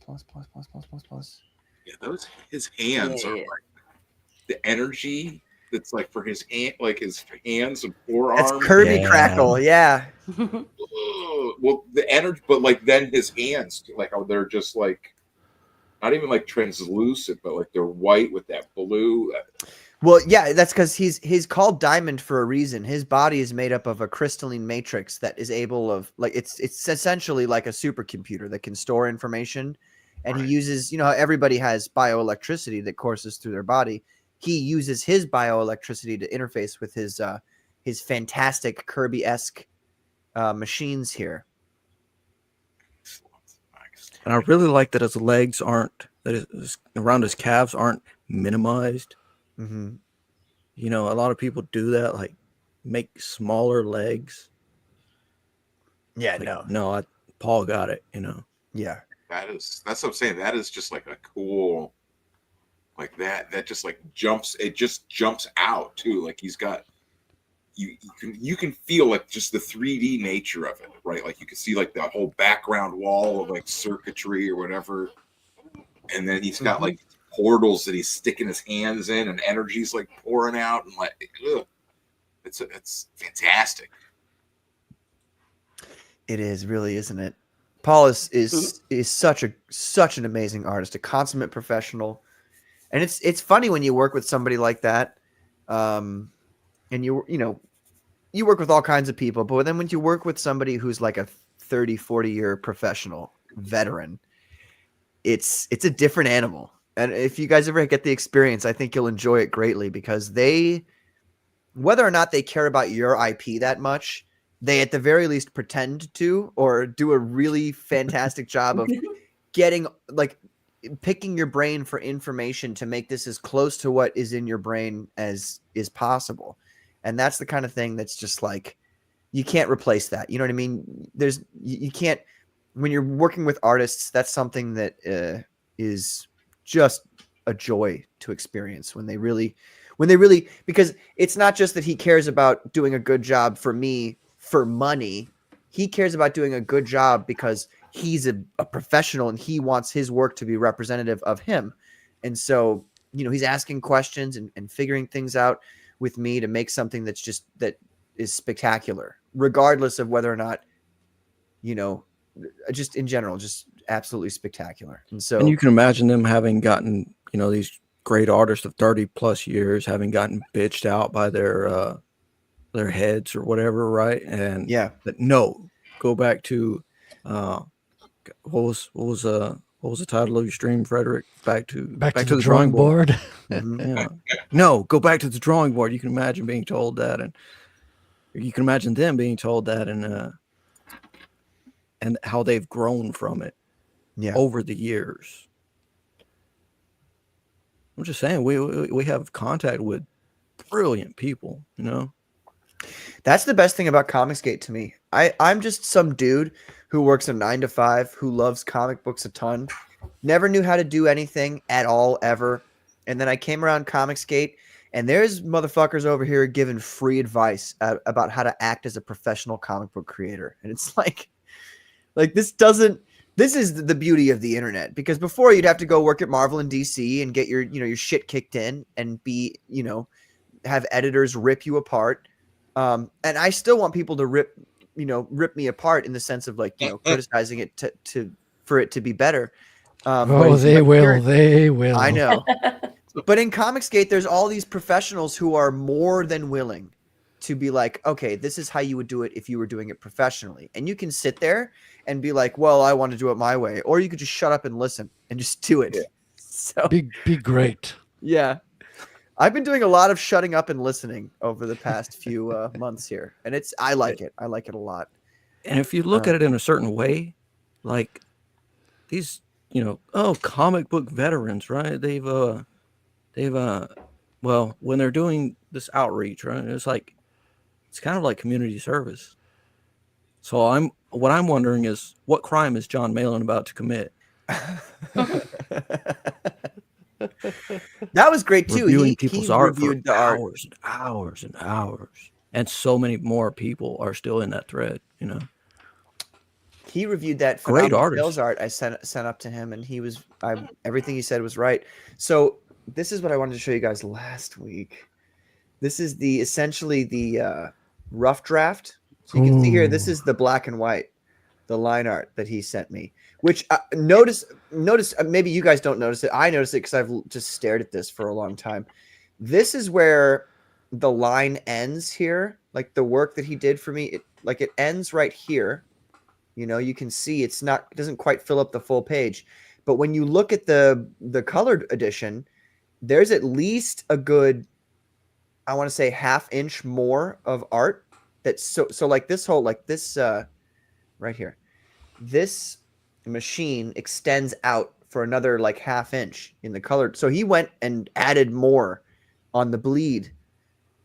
Yeah, his hands are like the energy that's like for his hand, like his hands and forearms. That's Kirby Crackle, yeah. Well, the energy, but like then his hands, like they're just like not even like translucent, but like they're white with that blue. Well, yeah, that's because he's called Diamond for a reason. His body is made up of a crystalline matrix that is able of it's essentially like a supercomputer that can store information, and he uses how everybody has bioelectricity that courses through their body. He uses his bioelectricity to interface with his fantastic Kirby-esque machines here. And I really like that his legs around his calves aren't minimized. Mm-hmm. A lot of people do that, like make smaller legs. Yeah, Paul got it. Yeah, that's what I'm saying. That is just like a cool, like that just like jumps. It just jumps out too. Like he's got you can feel like just the 3D nature of it, right? Like you can see like the whole background wall of like circuitry or whatever, and then he's got like portals that he's sticking his hands in, and energy's like pouring out, and like it's fantastic. It is, really, isn't it? Paul is such an amazing artist, a consummate professional, and it's funny when you work with somebody like that, and you work with all kinds of people, but then when you work with somebody who's like a 30-40 year professional veteran, it's a different animal. And if you guys ever get the experience, I think you'll enjoy it greatly, because whether or not they care about your IP that much, they at the very least pretend to, or do a really fantastic job of picking your brain for information to make this as close to what is in your brain as is possible. And that's the kind of thing that's just like, you can't replace that. You know what I mean? You can't, when you're working with artists, that's something that is just a joy to experience when they really, because it's not just that he cares about doing a good job for me for money. He cares about doing a good job because he's a professional and he wants his work to be representative of him. And so, he's asking questions and figuring things out with me to make something that is spectacular, regardless of whether or not, just in general, just absolutely spectacular. And you can imagine them having gotten, these great artists of 30+ years having gotten bitched out by their heads or whatever, right? And yeah, but no, go back to what was what was the title of your stream, Frederick? Back to the drawing board. Yeah. No, go back to the drawing board. You can imagine being told that, and you can imagine them being told that, and how they've grown from it over the years. I'm just saying, we have contact with brilliant people, you know. That's the best thing about Comicsgate to me. I'm just some dude who works a 9 to 5, who loves comic books a ton, never knew how to do anything at all ever, and then I came around Comicsgate, and there's motherfuckers over here giving free advice about how to act as a professional comic book creator, and it's like this doesn't. This is the beauty of the internet, because before you'd have to go work at Marvel and DC and get your shit kicked in and be have editors rip you apart. And I still want people to rip me apart in the sense of criticizing it for it to be better. They will. I know. But in Comicsgate, there's all these professionals who are more than willing to be like, okay, this is how you would do it if you were doing it professionally. And you can sit there and be like, well, I want to do it my way. Or you could just shut up and listen and just do it. Yeah. So be great. Yeah. I've been doing a lot of shutting up and listening over the past few months here. And I like it. I like it a lot. And if you look at it in a certain way, like these, comic book veterans, right? They've when they're doing this outreach, right? It's kind of like community service. So what I'm wondering is, what crime is John Malin about to commit? That was great too. Reviewing people's art reviewed for the art. hours and hours and hours, and so many more people are still in that thread. He reviewed that great artist. Sales art I sent up to him, and everything he said was right. So this is what I wanted to show you guys last week. This is essentially the rough draft. So you can see here, this is the black and white, the line art that he sent me. Which notice. Maybe you guys don't notice it. I notice it because I've just stared at this for a long time. This is where the line ends here, like the work that he did for me. It ends right here. You can see it doesn't quite fill up the full page. But when you look at the colored edition, there's at least a good, I want to say, ½ inch more of art. That's so like this whole right here. This machine extends out for another ½ inch in the color. So he went and added more on the bleed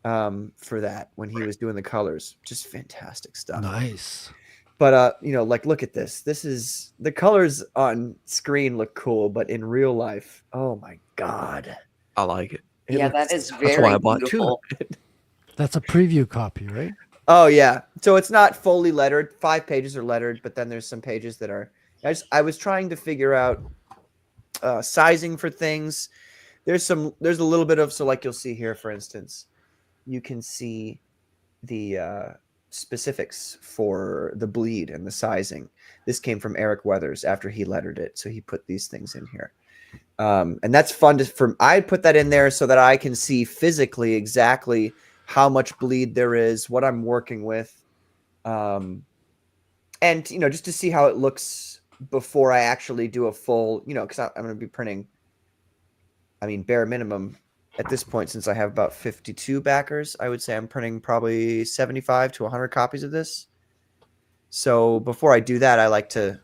for that when he was doing the colors. Just fantastic stuff. Nice. But look at this. This is, the colors on screen look cool, but in real life, oh my god, I like it. That is very That's why I bought beautiful. two. That's a preview copy, right? Oh yeah. So it's not fully lettered. 5 pages are lettered, but then there's some pages that are. I was trying to figure out sizing for things. There's a little bit of, so like you'll see here, for instance, you can see the specifics for the bleed and the sizing. This came from Eric Weathers after he lettered it, so he put these things in here. And that's fun I put that in there so that I can see physically exactly how much bleed there is, what I'm working with, and just to see how it looks before I actually do a full, because I'm going to be printing, bare minimum at this point, since I have about 52 backers, I would say I'm printing probably 75 to 100 copies of this. So before I do that, I like to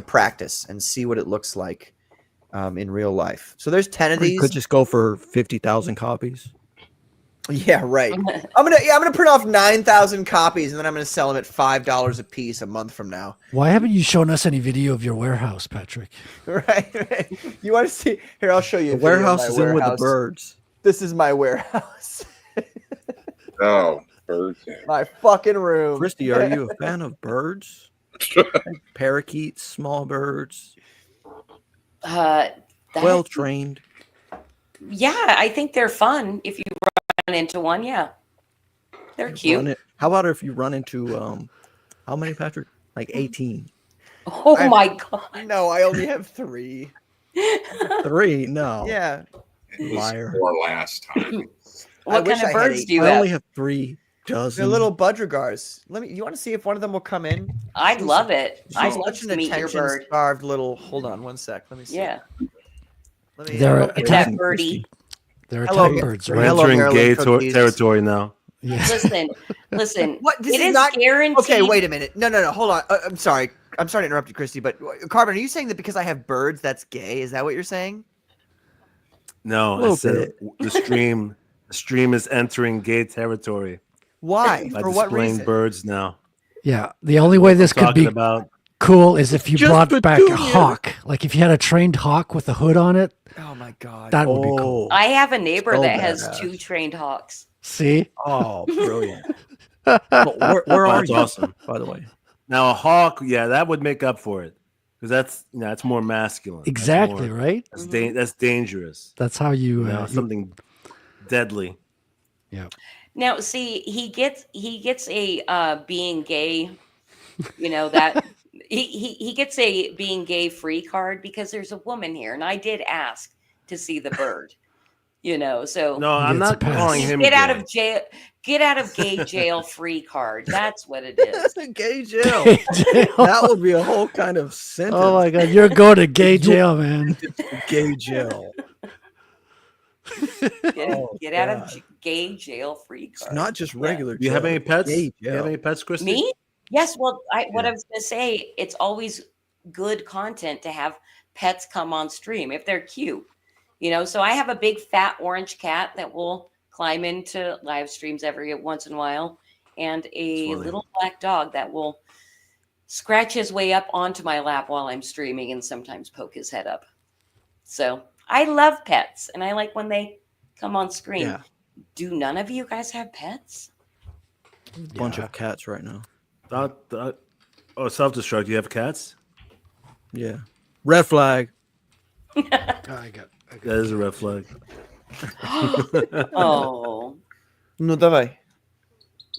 practice and see what it looks like in real life. So there's 10 of these. You could just go for 50,000 copies. Yeah, right. I'm gonna print off 9,000 copies, and then I'm gonna sell them at $5 a piece a month from now. Why haven't you shown us any video of your warehouse, Patrick? Right. You want to see? Here, I'll show you. The warehouse is in with the birds. This is my warehouse. Oh, birds. My fucking room. Christy, are you a fan of birds? Parakeets, small birds. Well trained. Yeah, I think they're fun if you run into one. Yeah, they're cute. How about if you run into how many, Patrick? Like 18. Oh my god! No, I only have 3. 3? No. Yeah. It was Liar. 4 last time. What kind of birds do you have? I only have 3 dozen. They're little budgergars. You want to see if one of them will come in? I'd love it. I'd She's love such to an meet your bird. attention-starved little. Hold on one sec. Let me see. Yeah. Let me. They're Look at that birdie. They're Hello, attack birds, We're right? Hello, entering Maryland gay cookies. territory now. Yeah. Listen. What? This It is is not guaranteed. Okay, wait a minute. No. Hold on. I'm sorry. I'm sorry to interrupt you, Christy. But Carbon, are you saying that because I have birds, that's gay? Is that what you're saying? No, I Little said the stream is entering gay territory Why? by For what displaying reason? birds now. Yeah. The only way this could Talking be about cool is if you Just brought back a Petunia. hawk. Like if you had a trained hawk with a hood on it, Oh my god. that would be cool. I have a neighbor So that has badass. 2 trained hawks. See? Oh, brilliant. Well, where are that's you, awesome. by the way? Now a hawk, yeah, that would make up for it because that's more masculine. That's Exactly, more- right? That's dangerous. That's how you, You know, something deadly. Now, see, he gets a being gay, that he gets a being gay free card because there's a woman here, and I did ask to see the bird, so No, I'm It's a not pass. calling him get out gay. of jail, gay jail free card. That's what it is. Gay jail. Gay jail. That would be a whole kind of sentence. Oh my god, you're going to gay jail, man. Gay jail. Get out of God. gay jail free It's card. not just Yeah. regular Do you have jail, any it's pets? gay Do you have jail. any pets, Christy? Me? Yes. Well, what Yeah. I was going to say, it's always good content to have pets come on stream if they're cute, So I have a big fat orange cat that will climb into live streams every once in a while, and a funny. little black dog that will scratch his way up onto my lap while I'm streaming and sometimes poke his head up. So I love pets, and I like when they come on screen. Yeah. Do none of you guys have pets? Bunch of cats right now. Self-destruct. Do you have cats? Yeah. Red flag. I got That is a red flag. Oh, No, давай.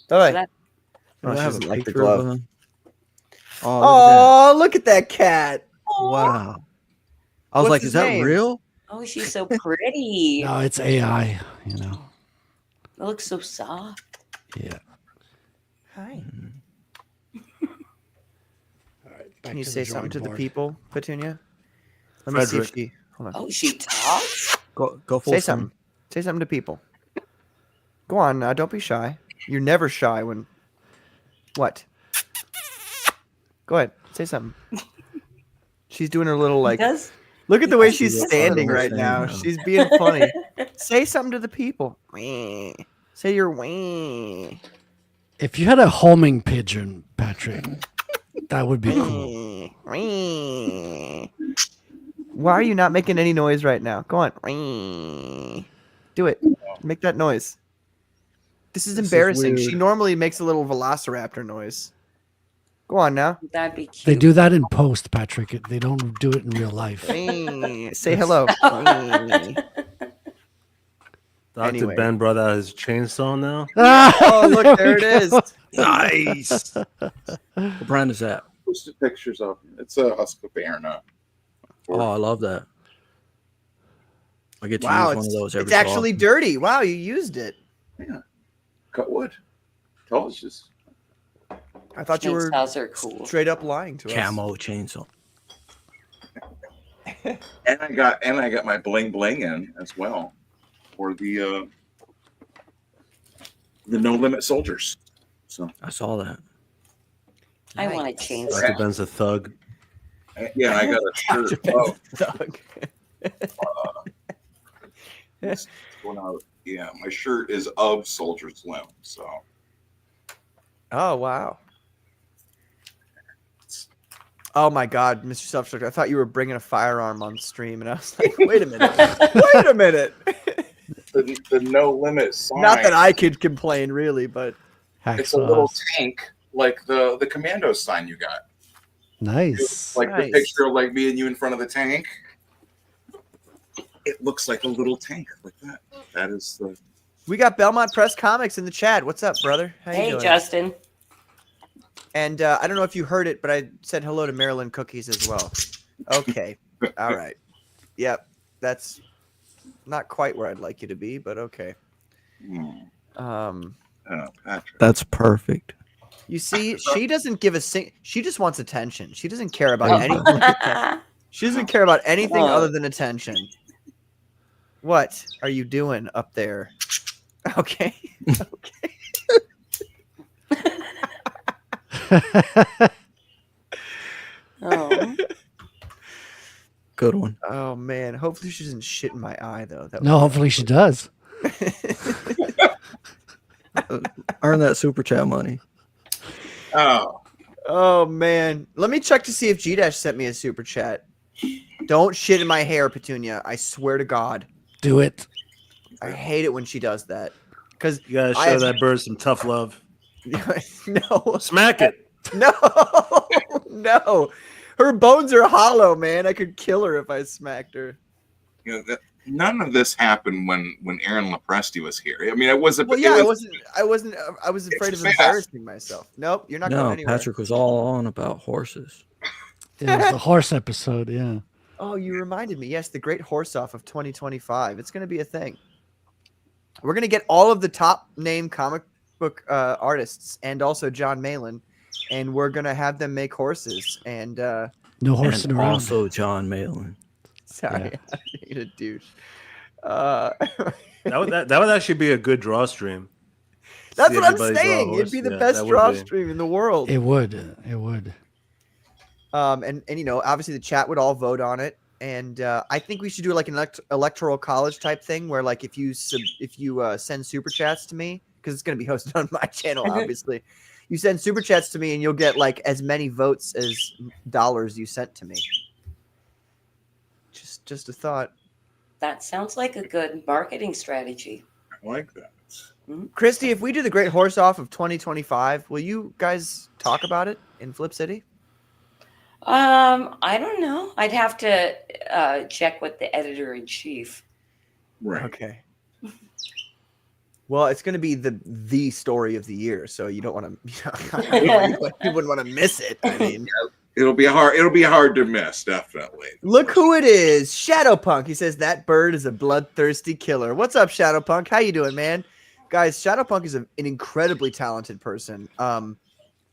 Давай. that- Oh, I she have doesn't a like the picture glove. of a- Oh, Oh, look at that cat. wow. I was What's like, his is that name? real? oh, she's so pretty. No, it's AI, It looks so soft. Yeah. Hi. All right. Can you say something to the people, Petunia? Let me Frederick. see if she. Hold on. Oh, she talks. Go full Say swing. something. Say something to people. Go on now. Don't be shy. You're never shy when. What? Go ahead. Say something. She's doing her little like. Does Look at the way Yeah, she's she is. standing I right now. understand now. She's being funny. Say something to the people. Wee. Say your wee. If you had a homing pigeon, Patrick, that would be cool. Wee. Wee. Why are you not making any noise right now? Go on. Wee. Do it. Make that noise. This is This is embarrassing. She weird. normally makes a little velociraptor noise. Go on now. that'd be cute? They do that in post, Patrick. They don't do it in real life. Wee. Say hello. Wee. Dr. Anyway. Ben brought out his chainsaw now. Oh, look, there it is. Nice. What brand is that? Posted pictures of it. It's a Husqvarna. Oh, I love that. I get to Wow, use one of those every it's so actually often. dirty. Wow, you used it. Yeah. Cut wood. Told you. I thought you were Chainsaws are cool. straight up lying to us. Camo chainsaw. And I got my bling bling in as well for the No Limit Soldiers. So I saw that. I want a Nice. chainsaw. Dr. Ben's a thug. yeah, I got a shirt. Oh, Doug. it's going out. Yeah, my shirt is of Soldier's Limb. So Oh wow. Oh my God, Mr. Self-Destruct, I thought you were bringing a firearm on stream, and I was like, wait a minute, wait a minute. the No Limit sign. Not that I could complain, really, but It's a little Hacksaws. tank like the Commandos sign you got. Nice. Like Nice. the picture of like me and you in front of the tank. It looks like a little tank like that. That is the we got Belmont Press Comics in the chat. What's up, brother? How you Hey, doing? Justin. And I don't know if you heard it, but I said hello to Maryland Cookies as well. Okay. All right. Yep. That's not quite where I'd like you to be, but okay. Hmm. Oh, Patrick. That's perfect. You see, she doesn't give a she just wants attention. She doesn't care about There you anything. She doesn't care about anything Oh. other than attention. What are you doing up there? Okay. Okay. Oh. Good one. Oh man. Hopefully she doesn't shit in my eye though. That No, would hopefully she does. Earn that super chat money. Oh, Oh man. Let me check to see if G-Dash sent me a super chat. Don't shit in my hair, Petunia. I swear to God. Do it. I hate it when she does that. Because You gotta show that bird some tough love. no. Smack it. No. No. Her bones are hollow, man. I could kill her if I smacked her. you know, none of this happened when Aaron Lepresti was here. I mean, it was a. Well, yeah, it I was, wasn't. I was afraid of fast. embarrassing myself. Nope, you're not going No, anywhere. Patrick was all on about horses. It was the horse episode, yeah. Oh, you reminded me. Yes, the Great Horse Off of 2025. It's going to be a thing. We're going to get all of the top name comic book artists and also John Malin, and we're going to have them make horses. And No horsing And around. also John Malin. sorry, I'm being a douche. That would actually be a good draw stream. That's See what I'm everybody's raw saying. It'd horse. be the Yeah, best that would draw be. stream in the world. It would. It would. And you know, obviously the chat would all vote on it, and I think we should do like an electoral college type thing where like if you send super chats to me, because it's going to be hosted on my channel, obviously, you send super chats to me and you'll get like as many votes as dollars you sent to me. Just a thought. That sounds like a good marketing strategy. I like that. Christy, if we do the Great Horse Off of 2025, will you guys talk about it in Flip City? I don't know. I'd have to check with the editor in chief. Right. Okay. Well, it's going to be the story of the year, so you don't want to. You wouldn't want to miss it. I mean, It'll be hard to miss, definitely. look who it is, Shadowpunk. He says that bird is a bloodthirsty killer. What's up, Shadowpunk? How you doing, man? Guys, Shadowpunk is an incredibly talented person.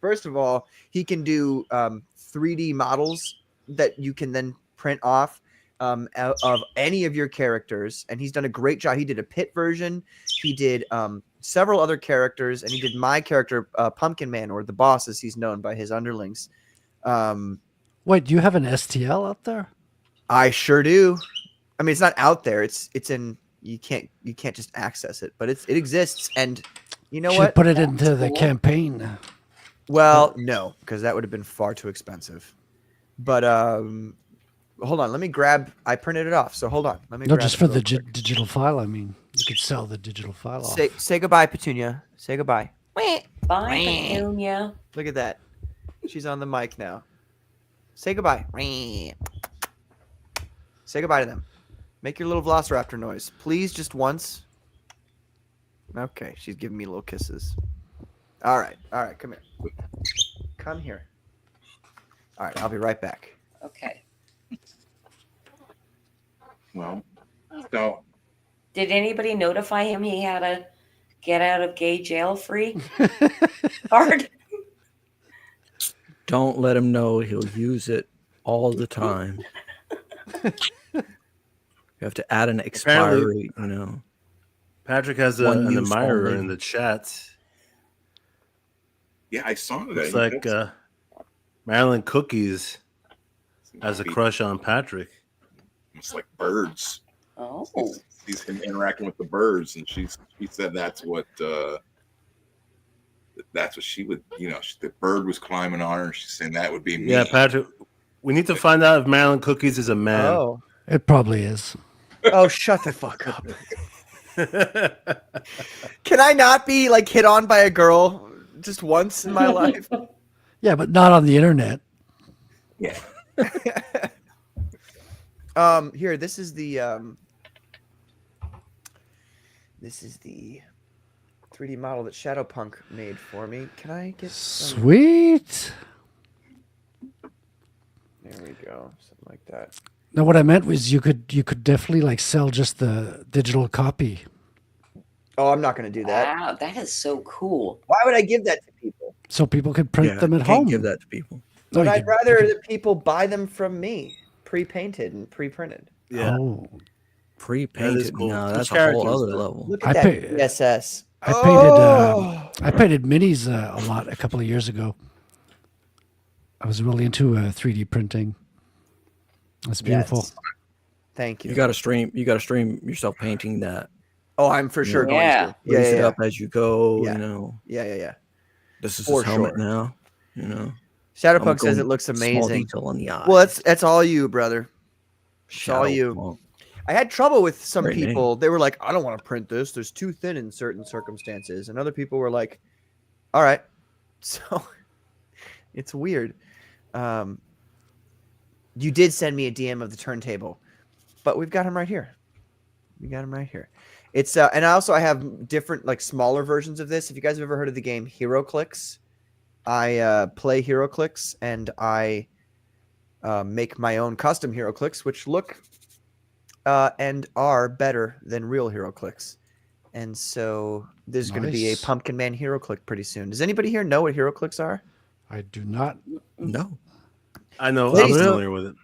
First of all, he can do 3D models that you can then print off of any of your characters, and he's done a great job. He did a pit version, he did several other characters, and he did my character, Pumpkin Man, or the boss as he's known by his underlings. Wait, do you have an STL out there? I sure do. I mean, it's not out there. It's in. You can't just access it, but it exists. And you know Should what? put it into the campaign. Well, no, because that would have been far too expensive. But hold on. Let me grab. I printed it off, so hold on. Let me. No, grab just it for real the quick. digital file. I mean, you could sell the digital file off. Say goodbye, Petunia. Say goodbye. Bye, Petunia. Look at that. She's on the mic now. Say goodbye. Say goodbye to them. Make your little velociraptor noise. Please, just once. Okay, she's giving me little kisses. All right, come here. Come here. All right, I'll be right back. Okay. Well, so Did anybody notify him he had a get out of gay jail free card? Don't let him know he'll use it all the time. You have to add an expiry, you know. Patrick has One an use admirer only. in the chat. yeah, I saw that. Looks like Marilyn Cookies has a crush on Patrick. It's like birds. Oh. He's been interacting with the birds, and she said that's what she would. You know, the bird was climbing on her, and she's saying that would be me. Yeah, Patrick. We need to find out if Marilyn Cookies is a man. Oh. It probably is. Oh, shut the fuck up. Can I not be like hit on by a girl just once in my life? Yeah, but not on the internet. Yeah. Here, this is the 3D model that Shadowpunk made for me. Can I get some? Sweet. There we go. Something like that. No, what I meant was you could definitely like sell just the digital copy. Oh, I'm not going to do that. Wow, that is so cool. Why would I give that to people? So people could print them you at can't home. give that to people. No, But you I'd could- rather you could- that people buy them from me, pre-painted and pre-printed. Yeah. Oh, Pre-painted. cool. No, Which that's a whole characters, other then? level. Look I at that pay- DSS. I painted Oh! I painted minis a lot a couple of years ago. I was really into 3D printing. It's beautiful. Yes. Thank you. You got to stream. You got to stream yourself painting that. Oh, I'm for sure going Yeah. to. Yeah, Raise yeah, it yeah. up as you go. Yeah. You know, Yeah. this is For his helmet sure. now. You know, Shadowpug says going it looks Small amazing. detail on the eye. Well, that's all you, brother. It's all you. Shadowpunk. I had trouble with some Great name. people. They were like, I don't want to print this. There's too thin in certain circumstances. And other people were like, all right. So it's weird. You did send me a DM of the turntable, but we've got him right here. We got him right here. It's and I have different like smaller versions of this. If you guys have ever heard of the game HeroClix, I play HeroClix and I make my own custom HeroClix, which look and are better than real HeroClix. And so there's going to be a Nice. Pumpkin Man HeroClick pretty soon. Does anybody here know what HeroClix are? I do not. No. I know. I'm Ladies- familiar with it.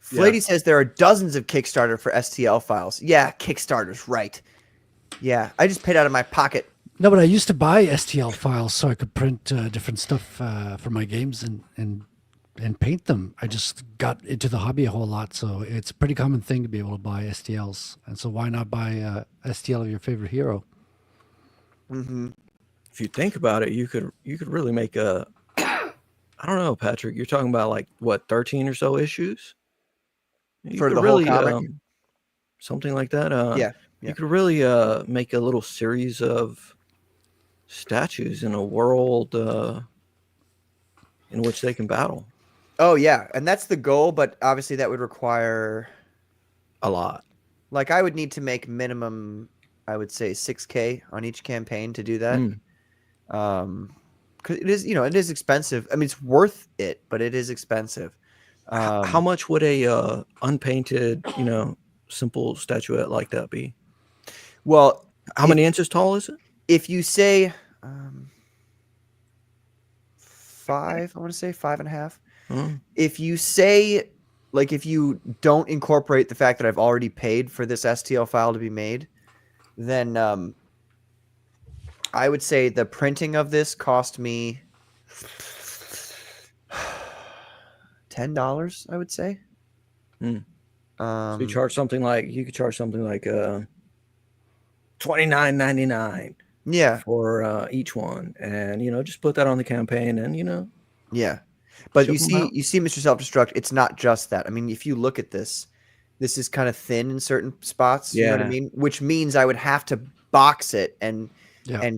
Flatey says there are dozens of Kickstarter for STL files. Yeah, Kickstarter's right. Yeah, I just paid out of my pocket. No, but I used to buy STL files so I could print different stuff for my games and paint them. I just got into the hobby a whole lot, so it's a pretty common thing to be able to buy STLs. And so why not buy STL of your favorite hero? Mm-hmm. If you think about it, you could really make a. I don't know, Patrick. You're talking about like what 13 or so issues You For could the whole really, comic? something like that. Yeah. You could really make a little series of statues in a world in which they can battle Oh yeah, and that's the goal, but obviously that would require a lot. like I would need to make minimum, I would say 6K on each campaign to do that. Mm. 'Cause it is, it is expensive. I mean, it's worth it, but it is expensive. How much would a unpainted, simple statuette like that be? Well, How many inches tall is it? if you say 5, I want to say 5.5. Mm. If you say, like, if you don't incorporate the fact that I've already paid for this STL file to be made, then I would say the printing of this cost me $10, I would say. Mm. So you could charge something like $29.99 yeah, for each one, and just put that on the campaign, and yeah. But Ship you 'em see, out. Mr. Self-Destruct, it's not just that. I mean, if you look at this is kind of thin in certain spots. You know what I Yeah. mean? Which means I would have to box it and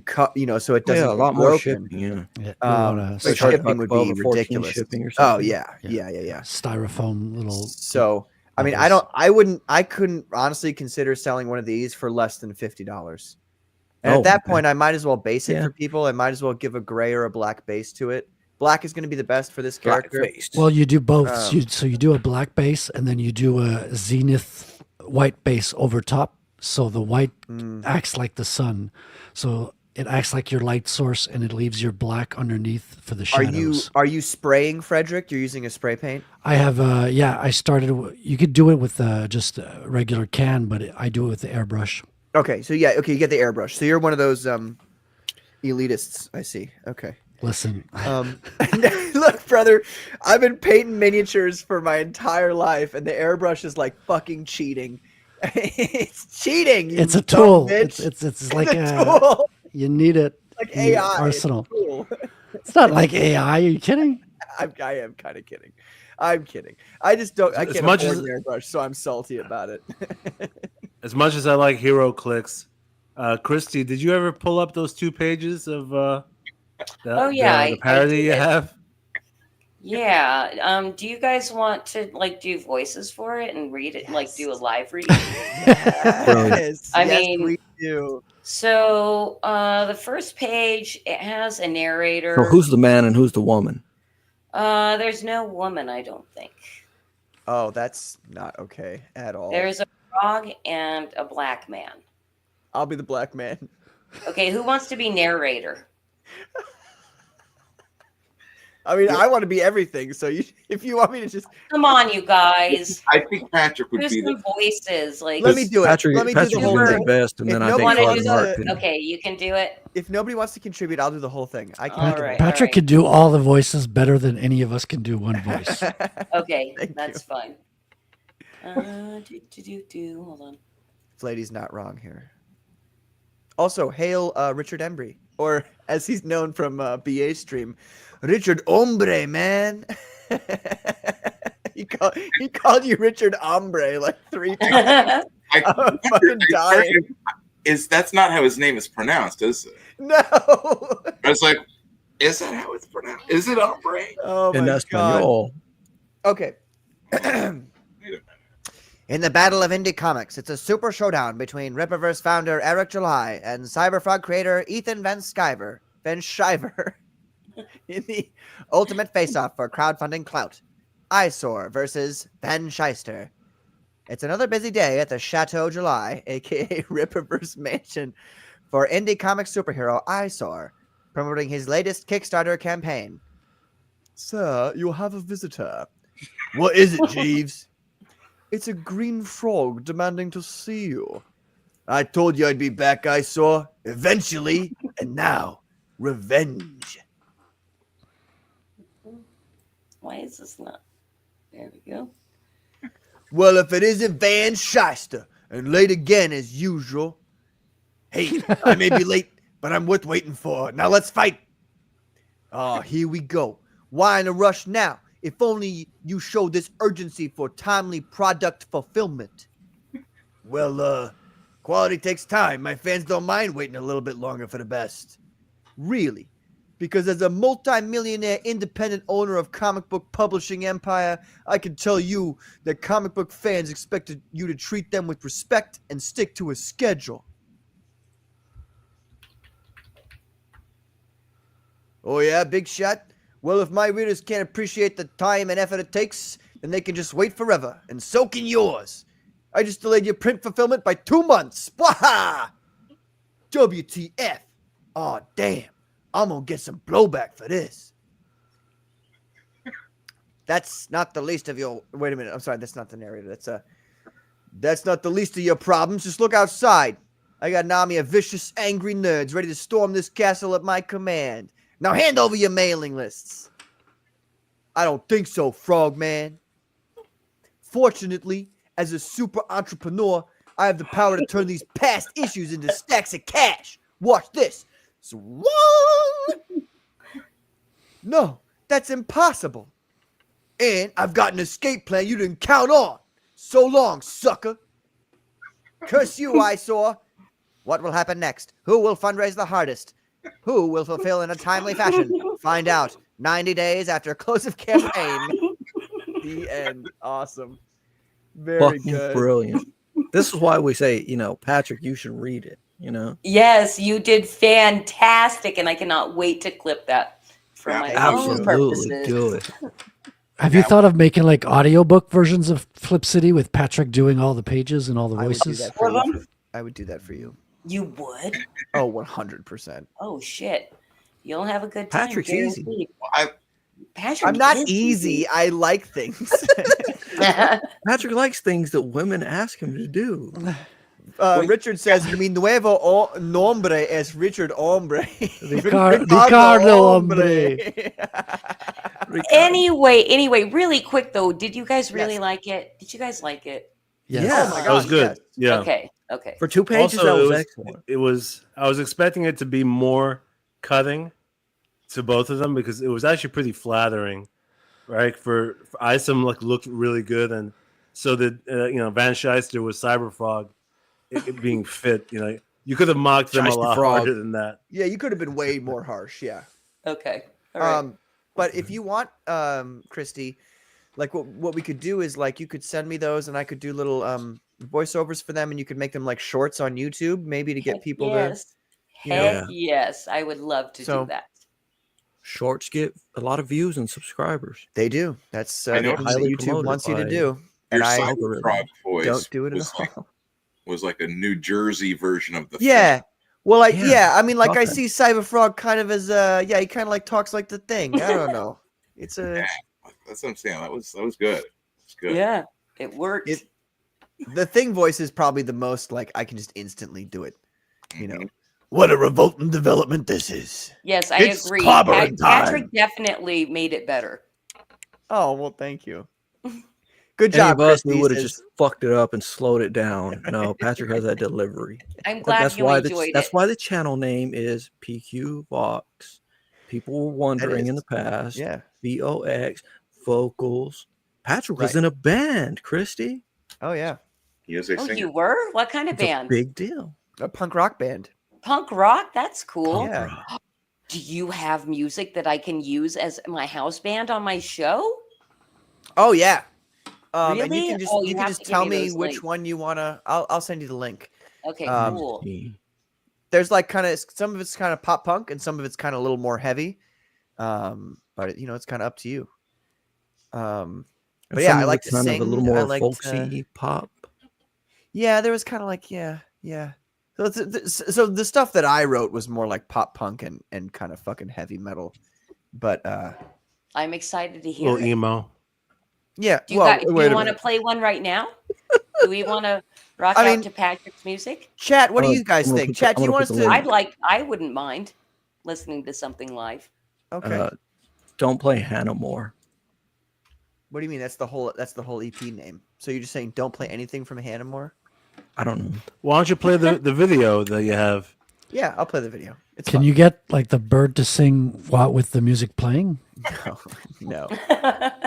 cut, so it doesn't a get lot more broken. shipping. Yeah, Yeah, So charge shipping about would 12 be or 14 ridiculous. shipping or Oh something. yeah. styrofoam little. So I mean, bubbles. I couldn't honestly consider selling one of these for less than $50. And Oh, at that okay. point, I might as well base it Yeah. for people. I might as well give a gray or a black base to it. Black is going to be the best for this character. Black-faced. Well, you do both. Um, So you do a black base and then you do a zenith white base over top. So the white Mm. acts like the sun. So it acts like your light source and it leaves your black underneath for the shadows. Are you spraying, Frederick? You're using a spray paint? I have, I started, you could do it with just a regular can, but I do it with the airbrush. Okay, so you get the airbrush. So you're one of those elitists, I see. Okay. Listen, Look, brother, I've been painting miniatures for my entire life, and the airbrush is like fucking cheating. It's cheating. You it's a dumb tool. bitch. It's like a tool. you need it. Like in your AI. It's arsenal. cool. It's not like AI. Are you kidding? I am kind of kidding. I'm kidding. I just don't. I As can't much afford as- an airbrush, so I'm salty about it. As much as I like HeroClix, Christy, did you ever pull up those 2 pages of Oh, yeah, the I parody you did. have? Yeah. Do you guys want to like do voices for it and read it, like do a live read? Yes, I yes, mean- we do. So the first page, it has a narrator. So who's the man and who's the woman? There's no woman, I don't think. Oh, that's not okay at all. There's a frog and a black man. I'll be the black man. Okay, who wants to be narrator? I mean, I want to be everything. So if you want me to just Come on, you guys. I think Patrick would Do be some voices. Like, let me do it. Patrick, Let me do Patrick the is whole doing thing. the best, and If then no I think one wanna wants do Cotton to- Heart can. okay, you can do it. If nobody wants to contribute, I'll do the whole thing. I can. All do it. right. Patrick can do all the voices better than any of us can do one voice. Okay, Thank that's fine. Hold on. Lady's not wrong here. Also, hail Richard Embry, or as he's known from BA stream, Richard Ombre, man. he called you Richard Ombre like 3 times. I I'm fucking dying. That's not how his name is pronounced, is it? No. I was like, is that how it's pronounced? Is it Ombre? Oh In my god. Espanol. Okay. In the Battle of Indie Comics, it's a super showdown between Rippaverse founder Eric July and Cyberfrog creator Ethan Van Sciver in the ultimate face-off for crowdfunding clout. Eyesore versus Van Shyster. It's another busy day at the Chateau July, aka Rippaverse Mansion, for indie comic superhero Eyesore, promoting his latest Kickstarter campaign. Sir, you have a visitor. What is it, Jeeves? It's a green frog demanding to see you. I told you I'd be back, Eyesore. Eventually. And now, revenge. Why is this not? There we go. Well, if it isn't Van Shyster, and late again as usual. Hey, I may be late, but I'm worth waiting for. Now let's fight. Oh, here we go. Why in a rush now? If only you show this urgency for timely product fulfillment. Well, quality takes time. My fans don't mind waiting a little bit longer for the best. Really? Because as a multi-millionaire independent owner of comic book publishing empire, I can tell you that comic book fans expect you to treat them with respect and stick to a schedule. Oh yeah, big shot? Well, if my readers can't appreciate the time and effort it takes, then they can just wait forever and soak in yours. I just delayed your print fulfillment by 2 months. Waha! WTF. Aw, damn. I'm gonna get some blowback for this. That's not the least of your... Wait a minute. I'm sorry. That's not the narrator. That's not the least of your problems. Just look outside. I got an army of vicious, angry nerds ready to storm this castle at my command. Now hand over your mailing lists. I don't think so, Frogman. Fortunately, as a super entrepreneur, I have the power to turn these past issues into stacks of cash. Watch this. Swung! No, that's impossible. And I've got an escape plan you didn't count on. So long, sucker. Curse you, Eyesore. What will happen next? Who will fundraise the hardest? Who will fulfill in a timely fashion? Find out 90 days after close of campaign. The end. Awesome. Very Fucking good. brilliant. This is why we say, Patrick, you should read it, Yes, you did fantastic, and I cannot wait to clip that for my own Absolutely purposes. do it. Have you thought of making like audiobook versions of Flip City with Patrick doing all the pages and all the I would do voices? that for you. I would do that for you. You would? Oh, 100%. Oh shit! You'll have a good time. Patrick's easy. guaranteed. Patrick, I'm not is easy. I like things. Patrick likes things that women ask him to do. Richard says, you mean nuevo nombre es Richard Hombre. Ricardo Hombre. Anyway, really quick though, did you guys really like it? Did you guys like it? Yes. Yeah. Oh my That was God, good. yes. Yeah. Okay. For 2 pages, Also, that was it excellent. It was. I was expecting it to be more cutting to both of them because it was actually pretty flattering, right? For Isom looked really good, and so did Van Shyster with Cyberfrog it being fit. You could have mocked them a Shyster lot Frog. harder than that. Yeah, you could have been way more harsh. Yeah. Okay. All right. But if you want, Christy, like what we could do is like you could send me those, and I could do little voiceovers for them, and you could make them like shorts on YouTube, maybe to get Heck people yes. to. Heck yes, I would love to So- do that. Shorts get a lot of views and subscribers. They do. That's I know. something that Highly YouTube promoted wants you to by- do, Your and I Cyberfrog voice don't do it at was like all. was like a New Jersey version of the Yeah. Thing. Well, I Yeah, I mean, like I okay. see Cyberfrog kind of as he kind of like talks like the Thing. I don't know. It's a Yeah, that's what I'm saying. That was good. It's good. Yeah, it worked. the Thing voice is probably the most like I can just instantly do it. You know, Mhm. what a revolting development this is. Yes, I It's agree. clobbering Patrick time. definitely made it better. Oh well, thank you. Good Any job, of us, we Christy would have says- just fucked it up and slowed it down. No, Patrick has that delivery. I'm glad That's you why enjoyed that's it. why the channel name is PQ Vox. People were wondering in is. the past. Yeah. VOX vocals. Patrick was Right. in a band, Christy. Oh yeah. He is a Oh, singer. you were? What kind of It's a band? big deal. A punk rock band. Punk rock? That's cool. Punk Yeah. rock. Do you have music that I can use as my house band on my show? Oh yeah. And you Really? can just Oh, you you can have just to give tell me me those which links. one you wanna. I'll send you the link. Okay, Um, cool. There's like kind of some of it's kind of pop punk and some of it's kind of a little more heavy. But it's kind of up to you. But yeah, I like to kind sing. of a little more I like folksy pop. Yeah, there was kind of like yeah. So so the stuff that I wrote was more like pop punk and kind of fucking heavy metal. But I'm excited to A hear little it. emo. yeah. Do you, Well, do wait you a want to minute. play one right now? Do we want to rock I out mean- to Patrick's music? Chat, what do you I'm guys gonna think? put the- Chat, do I'm you gonna want us put the to? link. I wouldn't mind listening to something live. Okay. Don't play Hannah Moore. What do you mean? That's the whole EP name. So you're just saying don't play anything from Hannah Moore? I don't know. Why don't you play the video that you have? Yeah, I'll play the video. It's Can fun. you get like the bird to sing what with the music playing? No.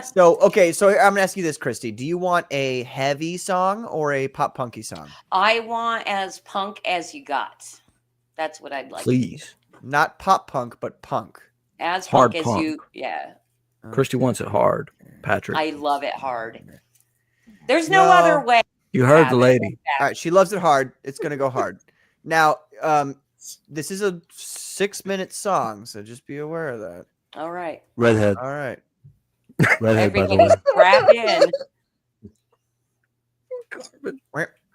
So okay, so I'm gonna ask you this, Christy. Do you want a heavy song or a pop punky song? I want as punk as you got. That's what I'd like. Please. Not pop punk, but punk. As Hard punk as punk. you. Yeah. Christy wants it hard. Patrick. I love it hard. There's no other No. way. You heard have the it. lady. All right, she loves it hard. It's gonna go hard. Now, this is a 6-minute song, so just be aware of that. All right. Redhead. All right. Redhead, by the way. Everybody's strap in.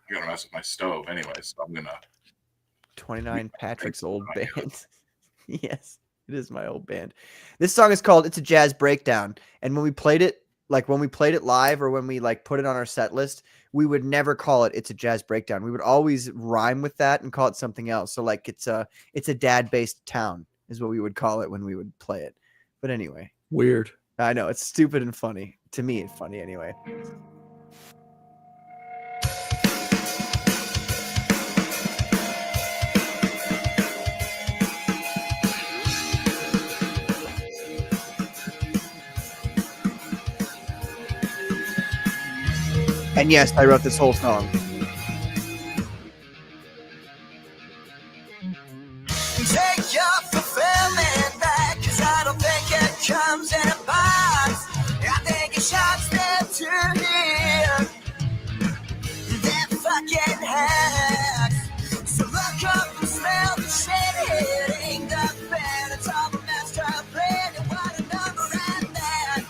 You're gonna mess with my stove anyway, so I'm gonna. 29 Patrick's old band. Yes, it is my old band. This song is called "It's a Jazz Breakdown," and when we played it live or when we like put it on our set list, we would never call it "It's a Jazz Breakdown." We would always rhyme with that and call it something else. So like it's a dad-based town is what we would call it when we would play it. But anyway, Weird. I know it's stupid and funny. To me, it's funny anyway. And yes, I wrote this whole song. Take your fulfillment back, 'cause I don't think it comes in a box. I think it shots them to here. They're fucking hacks. So look up and smell the shit hitting the fan. It's all a master plan. You want a number and that,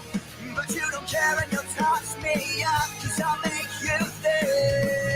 but you don't care and you'll toss me up, 'cause I'll make you think.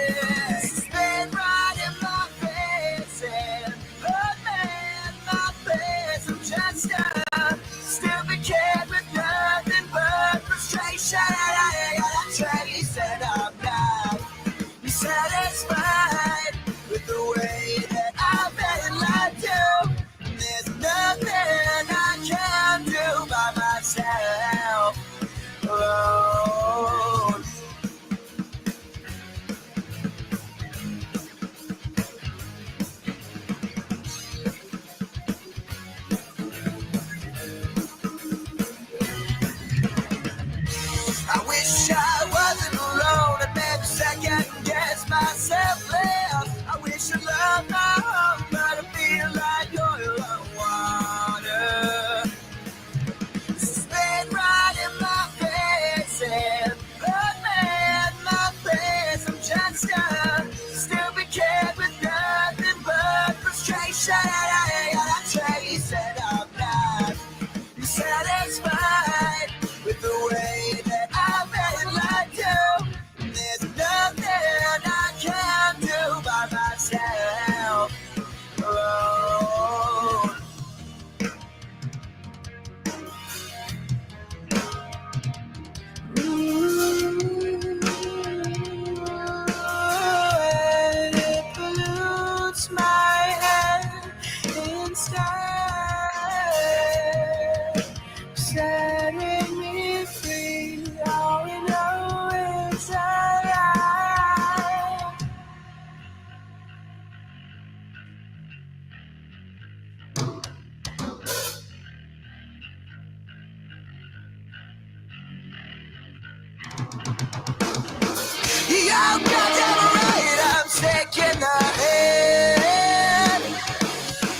the head.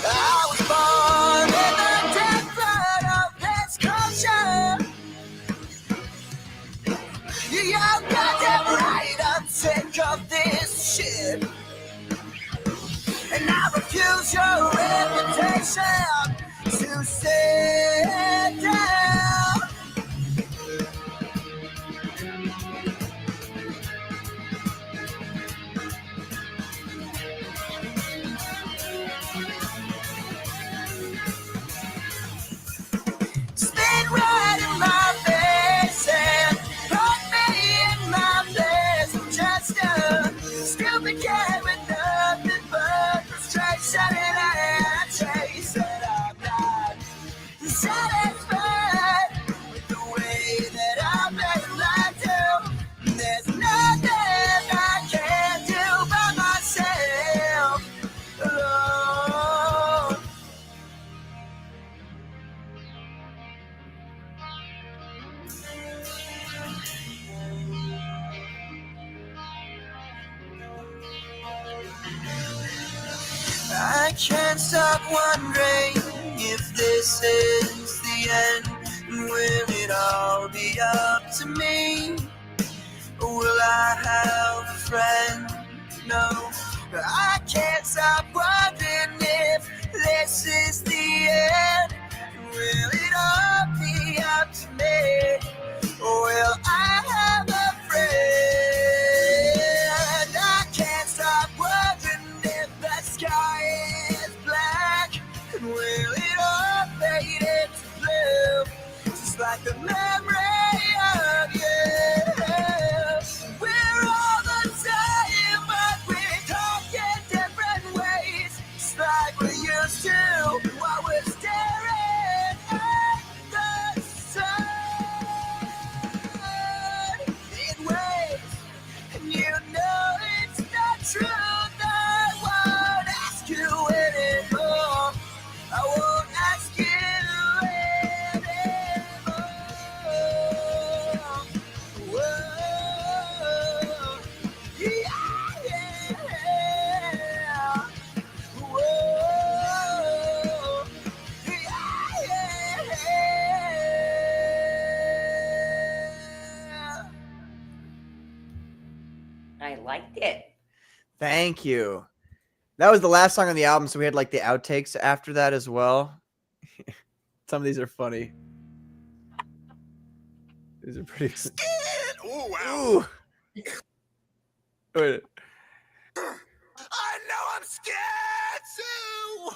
I was born in the dead blood of this culture. You got that right, I'm sick of this shit. And I refuse your invitation to sit down. Spit right in my face and put me in my place. I'm just a stupid kid with nothing but frustration and I chase it. I'm not satisfied with the way that I've been lied to. There's nothing I can do by myself alone. I can't stop wondering if this is the end. Will it all be up to me? Will I have a friend? No, I can't stop wondering if this is the end. Will it all be up to me? Will I have a friend? I can't stop wondering if the sky is black. And will it all fade into blue? Just like the memory of you. We're all the same, but we talk in different ways. Just like we used to while we're staring at the sun. It waves, and you know it's not true. I won't ask you anymore. I won't ask you anymore. Whoa. Yeah, yeah. Whoa. Yeah, yeah. I liked it. Thank you. That was the last song on the album, so we had like the outtakes after that as well. Some of these are funny. These are pretty. Oh, wow. Ooh. Wait. I know I'm scared too.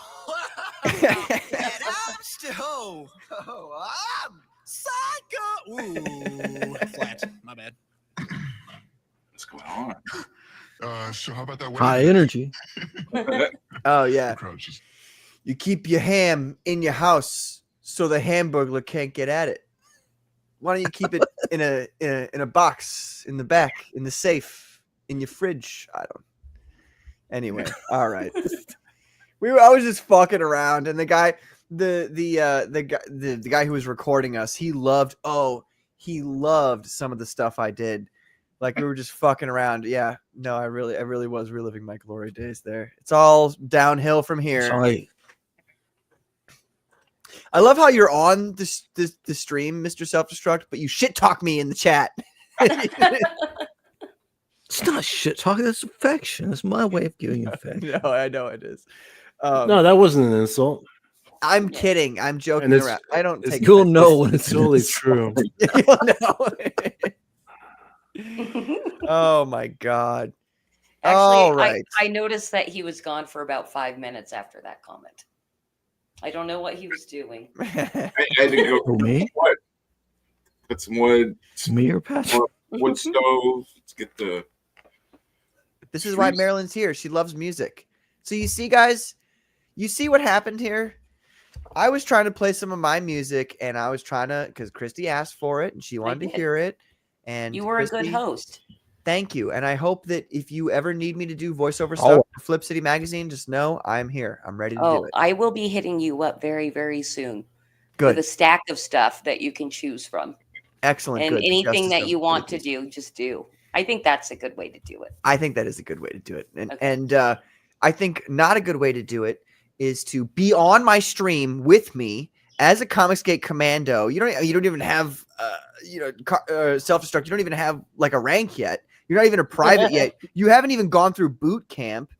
And I'm still. Oh, I'm psycho. Ooh, flat. My bad. What's going on? So how about that? High energy. Oh yeah. Crouches. You keep your ham in your house so the hamburglar can't get at it. Why don't you keep it in a box in the back, in the safe, in your fridge? I don't. Anyway, all right. I was just fucking around, and the guy who was recording us, he loved some of the stuff I did. Like we were just fucking around. Yeah, no, I really was reliving my glory days there. It's all downhill from here. Sorry. I love how you're on the stream, Mr. Self-Destruct, but you shit talk me in the chat. It's not shit talking. That's affection. That's my way of giving you affection. No, I know it is. No, that wasn't an insult. I'm kidding. I'm joking it's- around. I don't take. You'll offense. know when it's Totally true. You'll know. Oh my god. Actually, All right. I noticed that he was gone for about 5 minutes after that comment. I don't know what he was doing. I had to go For me? wood. Put some wood. It's me or Patrick? Wood stove. Let's get the. This is why Marilyn's here. She loves music. So you see, guys, you see what happened here? I was trying to play some of my music, and I was trying to, because Christy asked for it, and she wanted to did. hear it. And You were a good Christy, host. Thank you. And I hope that if you ever need me to do voiceover stuff for Flip City Magazine, just know I'm here. I'm ready to do Oh, it. I will be hitting you up very, very soon Good. with a stack of stuff that you can choose from. Excellent. And good. anything Justice that of you want to Philippines. do, just do. I think that's a good way to do it. I think that is a good way to do it. And, Okay. and I think not a good way to do it is to be on my stream with me as a Comicsgate commando. You don't even have self-destruct. You don't even have like a rank yet. You're not even a private yet. You haven't even gone through boot camp.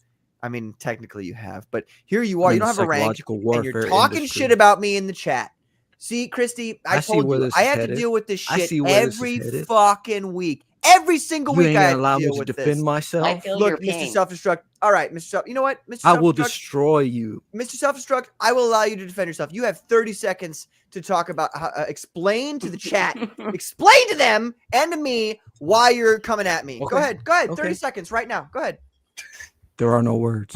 I mean, technically you have, but here you are. You don't have a rank, and you're talking shit about me in the chat. See, Christy, I told you I have to deal with this shit every fucking week. Every single week I have to deal with this. myself. I feel Look, your Mr. pain. Self-Destruct. All right, Mr. Self. You know what, Mr. I will Self-Destruct? destroy you. Mr. Self-Destruct, I will allow you to defend yourself. You have 30 seconds to talk about explain to the chat, explain to them and to me why you're coming at me. Okay. Go ahead. 30 Okay. seconds right now. Go ahead. There are no words.